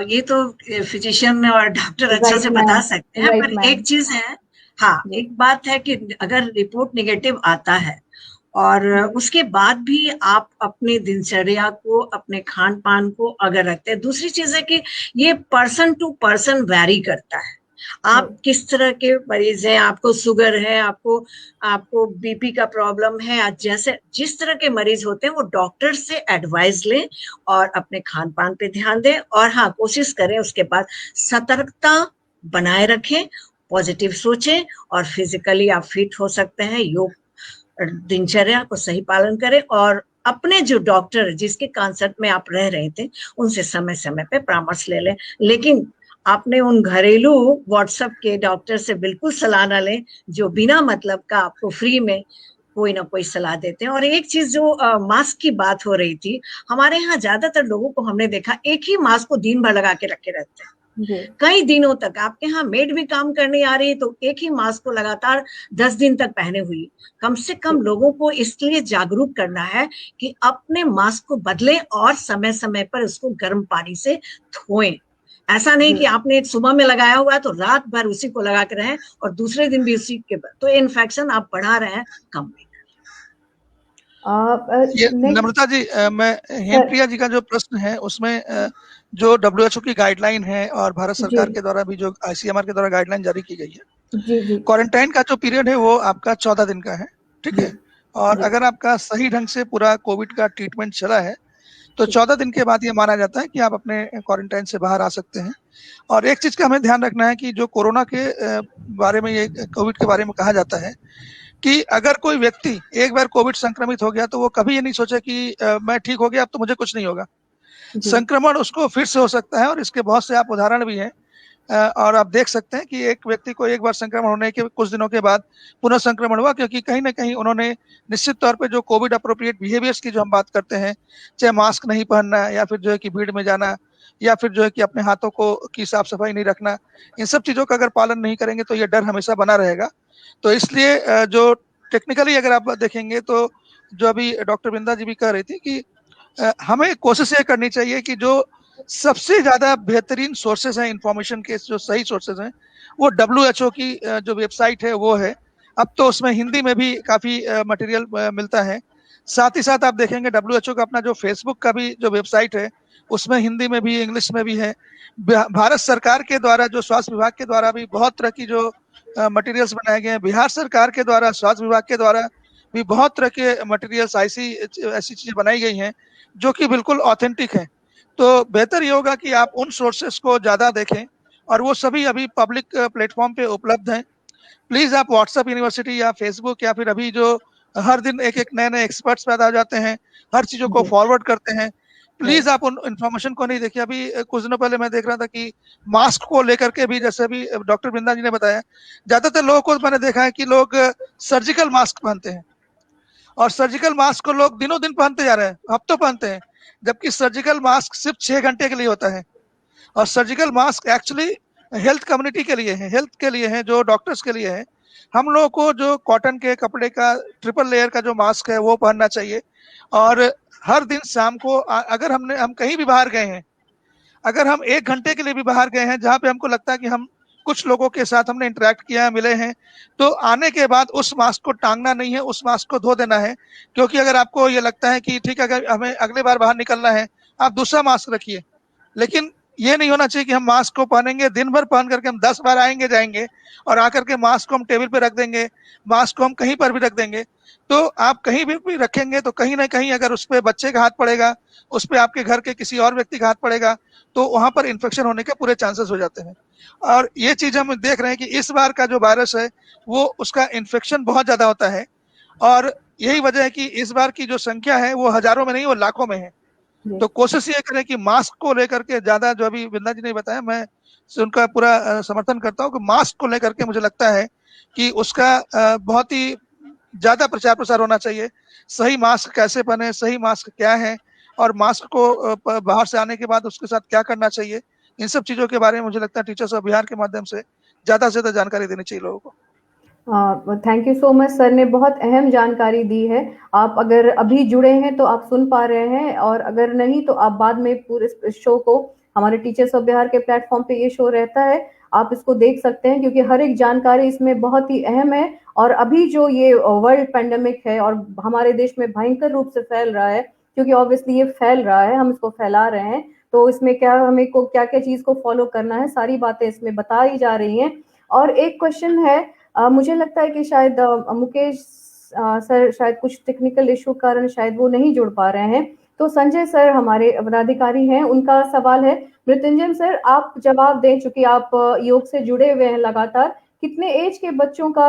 ये तो फिजिशियन और डॉक्टर अच्छा राइट से मैम, बता सकते हैं, राइट पर मैम। एक चीज है, हाँ, जी, एक बात है कि अगर रिपोर्ट निगेटिव आता है और उसके बाद भी आप अपनी दिनचर्या को, अपने खान पान को अगर रखते हैं, दूसरी चीज है कि ये पर्सन टू पर्सन वैरी करता है। आप राइट, किस तरह के मरीज हैं, आपको शुगर है, आपको आपको बीपी का प्रॉब्लम है, जैसे जिस तरह के मरीज होते हैं वो डॉक्टर से एडवाइस लें और अपने खान पान पे ध्यान दें, और हाँ, कोशिश करें उसके बाद सतर्कता बनाए रखें, पॉजिटिव सोचें, और फिजिकली आप फिट हो सकते हैं। योग दिनचर्या को सही पालन करें, और अपने जो डॉक्टर जिसके कंसल्ट में आप रह रहे थे उनसे समय समय पे परामर्श ले लें। लेकिन आपने उन घरेलू व्हाट्सएप के डॉक्टर से बिल्कुल सलाह ना लें जो बिना मतलब का आपको फ्री में कोई ना कोई सलाह देते हैं। और एक चीज जो मास्क की बात हो रही थी, हमारे यहाँ ज्यादातर लोगों को हमने देखा एक ही मास्क को दिन भर लगा के रखे रहते हैं, जी, कई दिनों तक। आपके यहाँ मेड भी काम करने आ रही है तो एक ही मास्क को लगातार 10 दिन तक पहने हुई। कम से जी, कम लोगों को इसलिए जागरूक करना है कि अपने मास्क को बदलें और समय समय पर उसको गर्म पानी से धोएं। ऐसा नहीं जी। कि आपने एक सुबह में लगाया हुआ है तो रात भर उसी को लगा के रहें और दूसरे दिन भी उसी के, तो इन्फेक्शन आप बढ़ा रहे हैं, कम नहीं। ये नेक्स्ट नम्रता जी, मैं सर। हेमप्रिया जी का जो प्रश्न है उसमें जो WHO की गाइडलाइन है और भारत जी, सरकार के द्वारा भी जो ICMR के द्वारा गाइडलाइन जारी की गई है, जी, जी, क्वारंटाइन का जो पीरियड है वो आपका 14 दिन का है, ठीक जी, है। और जी, अगर आपका सही ढंग से पूरा कोविड का ट्रीटमेंट चला है तो जी, 14 दिन के बाद ये माना जाता है कि आप अपने क्वारंटाइन से बाहर आ सकते हैं। और एक चीज का हमें ध्यान रखना है कि जो कोरोना के बारे में, ये कोविड के बारे में कहा जाता है कि अगर कोई व्यक्ति एक बार कोविड संक्रमित हो गया तो वो कभी ये नहीं सोचे कि मैं ठीक हो गया अब तो मुझे कुछ नहीं होगा। जी, संक्रमण उसको फिर से हो सकता है, और इसके बहुत से आप उदाहरण भी हैं। और आप देख सकते हैं कि एक व्यक्ति को एक बार संक्रमण होने के कुछ दिनों के बाद पुनः संक्रमण हुआ, क्योंकि कहीं ना कहीं उन्होंने निश्चित तौर पे जो कोविड अप्रोप्रिएट बिहेवियर्स की जो हम बात करते हैं, चाहे मास्क नहीं पहनना या फिर जो है कि भीड़ में जाना या फिर जो है कि अपने हाथों को की साफ सफाई नहीं रखना, इन सब चीजों का अगर पालन नहीं करेंगे तो ये डर हमेशा बना रहेगा। तो इसलिए जो टेक्निकली अगर आप देखेंगे तो जो अभी डॉक्टर वृंदा जी भी कह रही थी कि हमें कोशिश ये करनी चाहिए कि जो सबसे ज्यादा बेहतरीन सोर्सेज हैं इंफॉर्मेशन के, जो सही सोर्सेज हैं, वो WHO की जो वेबसाइट है वो है। अब तो उसमें हिंदी में भी काफी मटेरियल मिलता है। साथ ही साथ आप देखेंगे WHO का अपना जो फेसबुक का भी जो वेबसाइट है उसमें हिंदी में भी इंग्लिश में भी है। भारत सरकार के द्वारा जो स्वास्थ्य विभाग के द्वारा भी बहुत तरह की जो मटेरियल्स बनाए गए हैं, बिहार सरकार के द्वारा स्वास्थ्य विभाग के द्वारा भी बहुत तरह के मटेरियल्स ऐसी ऐसी चीजें बनाई गई हैं जो कि बिल्कुल ऑथेंटिक है। तो बेहतर ये होगा कि आप उन सोर्सेस को ज्यादा देखें, और वो सभी अभी पब्लिक प्लेटफॉर्म पे उपलब्ध हैं। प्लीज आप व्हाट्सएप यूनिवर्सिटी या फेसबुक या फिर अभी जो हर दिन एक एक नए नए एक्सपर्ट्स पैदा हो जाते हैं, हर चीजों को जी, फॉरवर्ड करते हैं, प्लीज राइट, आप उन इन्फॉर्मेशन को नहीं देखिए। अभी कुछ दिनों पहले मैं देख रहा था कि मास्क को लेकर के भी, जैसे अभी डॉक्टर वृंदा जी ने बताया, ज्यादातर लोगों को मैंने देखा है कि लोग सर्जिकल मास्क पहनते हैं, और सर्जिकल मास्क को लोग दिनों दिन पहनते जा रहे हैं, हफ्तों पहनते हैं, जबकि सर्जिकल मास्क सिर्फ 6 घंटे के लिए होता है। और surgical mask actually health community के लिए है, हेल्थ के लिए है, जो डॉक्टर्स के लिए है। हम लोगों को जो कॉटन के कपड़े का ट्रिपल लेयर का जो मास्क है वो पहनना चाहिए। और हर दिन शाम को अगर हम कहीं भी बाहर गए हैं, अगर हम 1 घंटे के लिए भी बाहर गए हैं जहाँ पे हमको लगता है कि हम कुछ लोगों के साथ हमने इंटरेक्ट किया है, मिले हैं, तो आने के बाद उस मास्क को टांगना नहीं है, उस मास्क को धो देना है। क्योंकि अगर आपको ये लगता है कि ठीक है, अगर हमें अगली बार बाहर निकलना है, आप दूसरा मास्क रखिए, लेकिन ये नहीं होना चाहिए कि हम मास्क को पहनेंगे, दिन भर पहन करके हम 10 बार आएंगे जाएंगे और आकर के मास्क को हम टेबल पे रख देंगे, मास्क को हम कहीं पर भी रख देंगे। तो आप कहीं भी रखेंगे तो कहीं ना कहीं अगर उस पर बच्चे का हाथ पड़ेगा, उस पर आपके घर के किसी और व्यक्ति का हाथ पड़ेगा, तो वहां पर इन्फेक्शन होने के पूरे चांसेस हो जाते हैं। और ये चीज हम देख रहे हैं कि इस बार का जो वायरस है वो उसका इन्फेक्शन बहुत ज्यादा होता है, और यही वजह है कि इस बार की जो संख्या है वो हजारों में नहीं, वो लाखों में है। तो कोशिश ये करें कि मास्क को लेकर के ज्यादा, जो अभी वृंदा जी ने बताया, मैं उनका पूरा समर्थन करता हूँ कि मास्क को लेकर के मुझे लगता है कि उसका बहुत ही ज्यादा प्रचार प्रसार होना चाहिए। सही मास्क कैसे बने, सही मास्क क्या है, और मास्क को बाहर से आने के बाद उसके साथ क्या करना चाहिए, इन सब चीजों के बारे में मुझे लगता है टीचर्स ऑफ बिहार के माध्यम से ज्यादा से ज्यादा जानकारी देनी चाहिए लोगों को। Thank you so much, sir ने बहुत अहम जानकारी दी है। आप अगर अभी जुड़े हैं तो आप सुन पा रहे हैं, और अगर नहीं तो आप बाद में पूरे इस शो को, हमारे टीचर्स ऑफ बिहार के प्लेटफॉर्म पे ये शो रहता है, आप इसको देख सकते हैं, क्योंकि हर एक जानकारी इसमें बहुत ही अहम है। और अभी जो ये वर्ल्ड पेंडेमिक है और हमारे देश में भयंकर रूप से फैल रहा है, क्योंकि ऑब्वियसली ये फैल रहा है, हम इसको फैला रहे हैं, तो इसमें क्या हमें को क्या क्या चीज को फॉलो करना है, सारी बातें इसमें बताई जा रही हैं। और एक क्वेश्चन है, मुझे लगता है कि शायद मुकेश सर शायद कुछ टेक्निकल इशू कारण शायद वो नहीं जुड़ पा रहे हैं, तो संजय सर हमारे पदाधिकारी हैं, उनका सवाल है। मृत्युंजय सर, आप जवाब दें, चूंकि आप योग से जुड़े हुए हैं लगातार, कितने एज के बच्चों का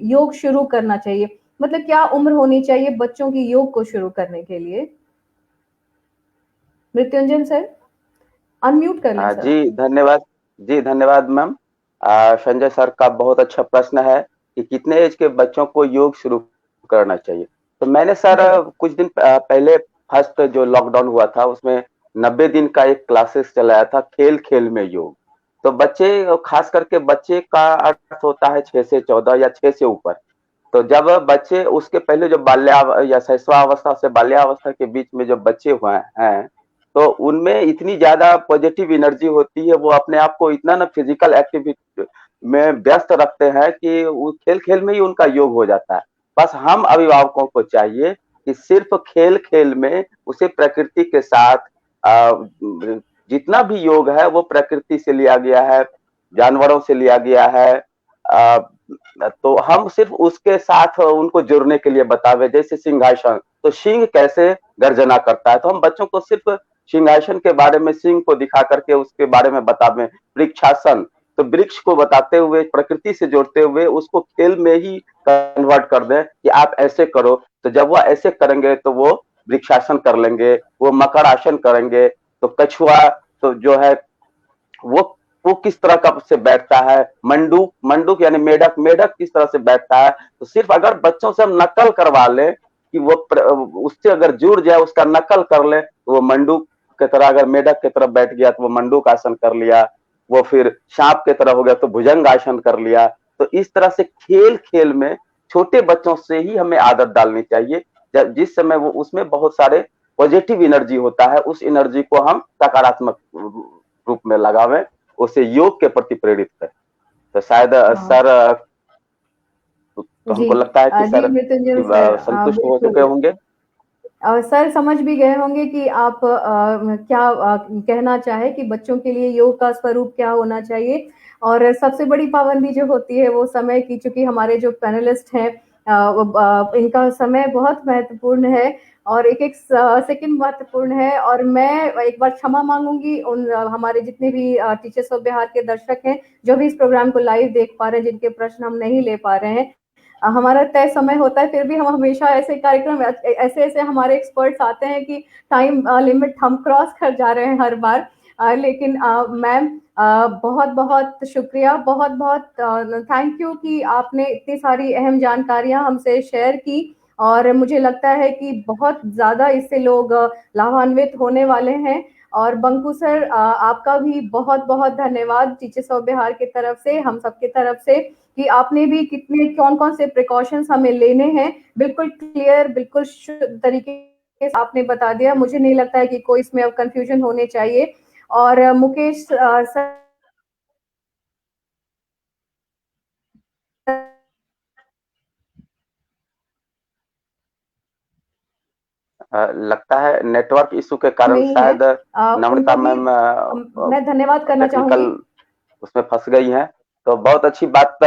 योग शुरू करना चाहिए, मतलब क्या उम्र होनी चाहिए बच्चों की योग को शुरू करने के लिए? मृत्युंजय सर, अनम्यूट कर लें सर। जी धन्यवाद। जी धन्यवाद मैम। संजय सर का बहुत अच्छा प्रश्न है कि कितने एज के बच्चों को योग शुरू करना चाहिए। तो मैंने सर कुछ दिन पहले फर्स्ट जो लॉकडाउन हुआ था उसमें 90 दिन का एक क्लासेस चलाया था, खेल खेल में योग। तो बच्चे, खास करके बच्चे का अर्थ होता है 6 से 14 या 6 से ऊपर। तो जब बच्चे, उसके पहले जो या शैशवावस्था से बाल्यावस्था के बीच में जो बच्चे हुए हैं, तो उनमें इतनी ज्यादा पॉजिटिव एनर्जी होती है, वो अपने आप को इतना ना फिजिकल एक्टिविटी में व्यस्त रखते हैं कि वो खेल खेल में ही उनका योग हो जाता है। बस हम अभिभावकों को चाहिए कि सिर्फ खेल खेल में उसे प्रकृति के साथ, जितना भी योग है वो प्रकृति से लिया गया है, जानवरों से लिया गया है, तो हम सिर्फ उसके साथ उनको जुड़ने के लिए बतावे। जैसे सिंहासन, तो सिंह कैसे गर्जना करता है, तो हम बच्चों को सिर्फ सिंहासन के बारे में, सिंह को दिखा करके उसके बारे में बतावे। वृक्षासन, तो वृक्ष को बताते हुए, प्रकृति से जोड़ते हुए उसको खेल में ही कन्वर्ट कर दें कि आप ऐसे करो। तो जब वो ऐसे करेंगे तो वो वृक्षासन कर लेंगे, वो मकर आसन करेंगे। तो कछुआ तो जो है वो वो किस तरह का से बैठता है, मंडूक, मंडूक यानी मेढक, मेढक किस तरह से बैठता है। तो सिर्फ अगर बच्चों से हम नकल करवा ले कि वो उससे अगर जुड़ जाए, उसका नकल कर ले, तो वो मंडूक की तरह, अगर मेढक की तरह बैठ गया तो वो मंडूक आसन कर लिया, वो फिर सांप की तरह हो गया तो भुजंग आसन कर लिया। तो इस तरह से खेल खेल में छोटे बच्चों से ही हमें आदत डालनी चाहिए। जिस समय वो, उसमें बहुत सारे पॉजिटिव एनर्जी होता है, उस एनर्जी को हम सकारात्मक रूप में लगावें, उसे योग के प्रति प्रेरित करें। तो शायद सर, तो जी हमको लगता है कि जी सर मृत्युंजय सर, संतुष्ट हो चुके बिल्कुल। होंगे। सर समझ भी गए होंगे कि आप क्या कहना चाहे कि बच्चों के लिए योग का स्वरूप क्या होना चाहिए। और सबसे बड़ी पाबंदी जो होती है वो समय की, चूंकि हमारे जो पैनलिस्ट हैं इनका समय बहुत महत्वपूर्ण है, और एक एक सेकंड महत्वपूर्ण है। और मैं एक बार क्षमा मांगूंगी उन हमारे जितने भी टीचर्स ऑफ बिहार के दर्शक हैं जो भी इस प्रोग्राम को लाइव देख पा रहे हैं, जिनके प्रश्न हम नहीं ले पा रहे हैं। हमारा तय समय होता है, फिर भी हम हमेशा ऐसे कार्यक्रम, ऐसे ऐसे हमारे एक्सपर्ट्स आते हैं कि टाइम लिमिट हम क्रॉस कर जा रहे हैं हर बार। लेकिन मैम, बहुत बहुत शुक्रिया, बहुत बहुत थैंक यू कि आपने इतनी सारी अहम जानकारियां हमसे शेयर की, और मुझे लगता है कि बहुत ज़्यादा इससे लोग लाभान्वित होने वाले हैं। और बंकू सर, आपका भी बहुत बहुत धन्यवाद टीचर्स ऑफ बिहार की तरफ से, हम सबकी तरफ से, कि आपने भी कितने कौन कौन से प्रिकॉशंस हमें लेने हैं, बिल्कुल क्लियर, बिल्कुल शुद्ध तरीके से आपने बता दिया। मुझे नहीं लगता है कि कोई इसमें अब कंफ्यूजन होने चाहिए। और मुकेश सर, लगता है नेटवर्क इशू के कारण शायद नम्रता मैम मैं धन्यवाद करना चाहूंगी, उसमें फंस गई हैं। तो बहुत अच्छी बात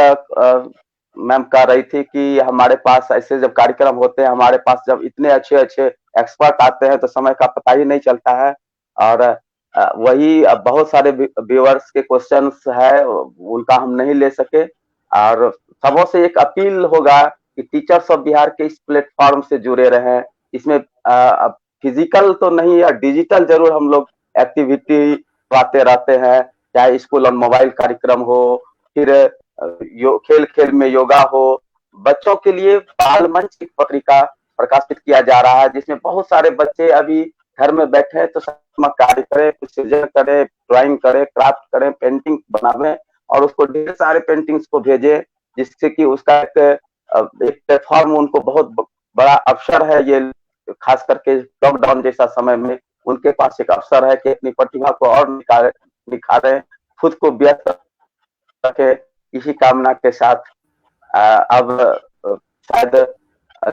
मैम कह रही थी कि हमारे पास ऐसे जब कार्यक्रम होते हैं, हमारे पास जब इतने अच्छे अच्छे एक्सपर्ट आते हैं तो समय का पता ही नहीं चलता है। और वही बहुत सारे व्यूअर्स के क्वेश्चंस है, उनका हम नहीं ले सके। और सबों से एक अपील होगा कि टीचर्स ऑफ बिहार के इस प्लेटफॉर्म से जुड़े रहें। इसमें फिजिकल तो नहीं या डिजिटल जरूर हम लोग एक्टिविटी करते रहते हैं, चाहे स्कूल और मोबाइल कार्यक्रम हो, फिर खेल खेल में योगा हो। बच्चों के लिए बाल मंच की पत्रिका प्रकाशित किया जा रहा है, जिसमें बहुत सारे बच्चे अभी घर में बैठे हैं तो कार्य करें, कुछ सृजन करें, ड्राइंग करें, क्राफ्ट करें, पेंटिंग बनावे और उसको ढेर सारे पेंटिंग्स को भेजे, जिससे कि उसका एक प्लेटफॉर्म उनको बहुत बड़ा अवसर है। ये खास करके लॉकडाउन जैसा समय में उनके पास एक अवसर है कि अपनी प्रतिभा को और निखारें, खुद को व्यस्त रखें। इसी कामना के साथ अब शायद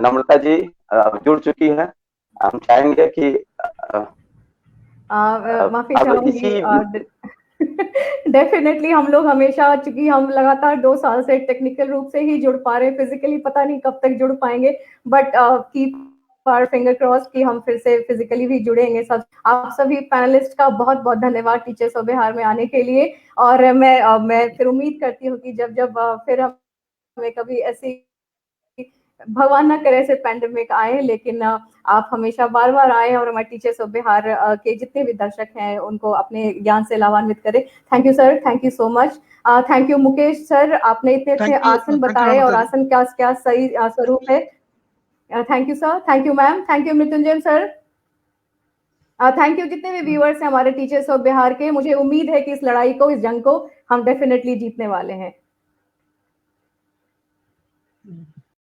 नम्रता जी जुड़ चुकी हैं। हम चाहेंगे कि माफी चाहूंगी। डेफिनेटली हम लोग हमेशा, चूंकि हम लगातार 2 साल से टेक्निकल रूप से ही जुड़ पा रहे हैं, फिजिकली पता नहीं कब तक जुड़ पाएंगे, but keep our finger cross कि हम फिर से फिजिकली भी जुड़ेंगे। सब आप सभी पैनलिस्ट का बहुत बहुत धन्यवाद टीचर्स ऑफ बिहार में आने के लिए। और मैं फिर उम्मीद करती हूँ कि जब फिर हमें कभी ऐसी, भगवान ना करे ऐसे पैंडेमिक आए, लेकिन आप हमेशा बार बार आए और हमारे टीचर्स ऑफ बिहार के जितने भी दर्शक हैं उनको अपने ज्ञान से लाभान्वित करें। Thank you sir, thank you so much. Thank you Mukesh sir, आपने इतने अच्छे आसन बताए और आसन क्या क्या सही स्वरूप है। Thank you sir, thank you ma'am, thank you Mrityunjay sir, thank you जितने भी व्यूअर्स हैं हमारे टीचर्स ऑफ बिहार के। मुझे उम्मीद है कि इस लड़ाई को, इस जंग को हम डेफिनेटली जीतने वाले हैं।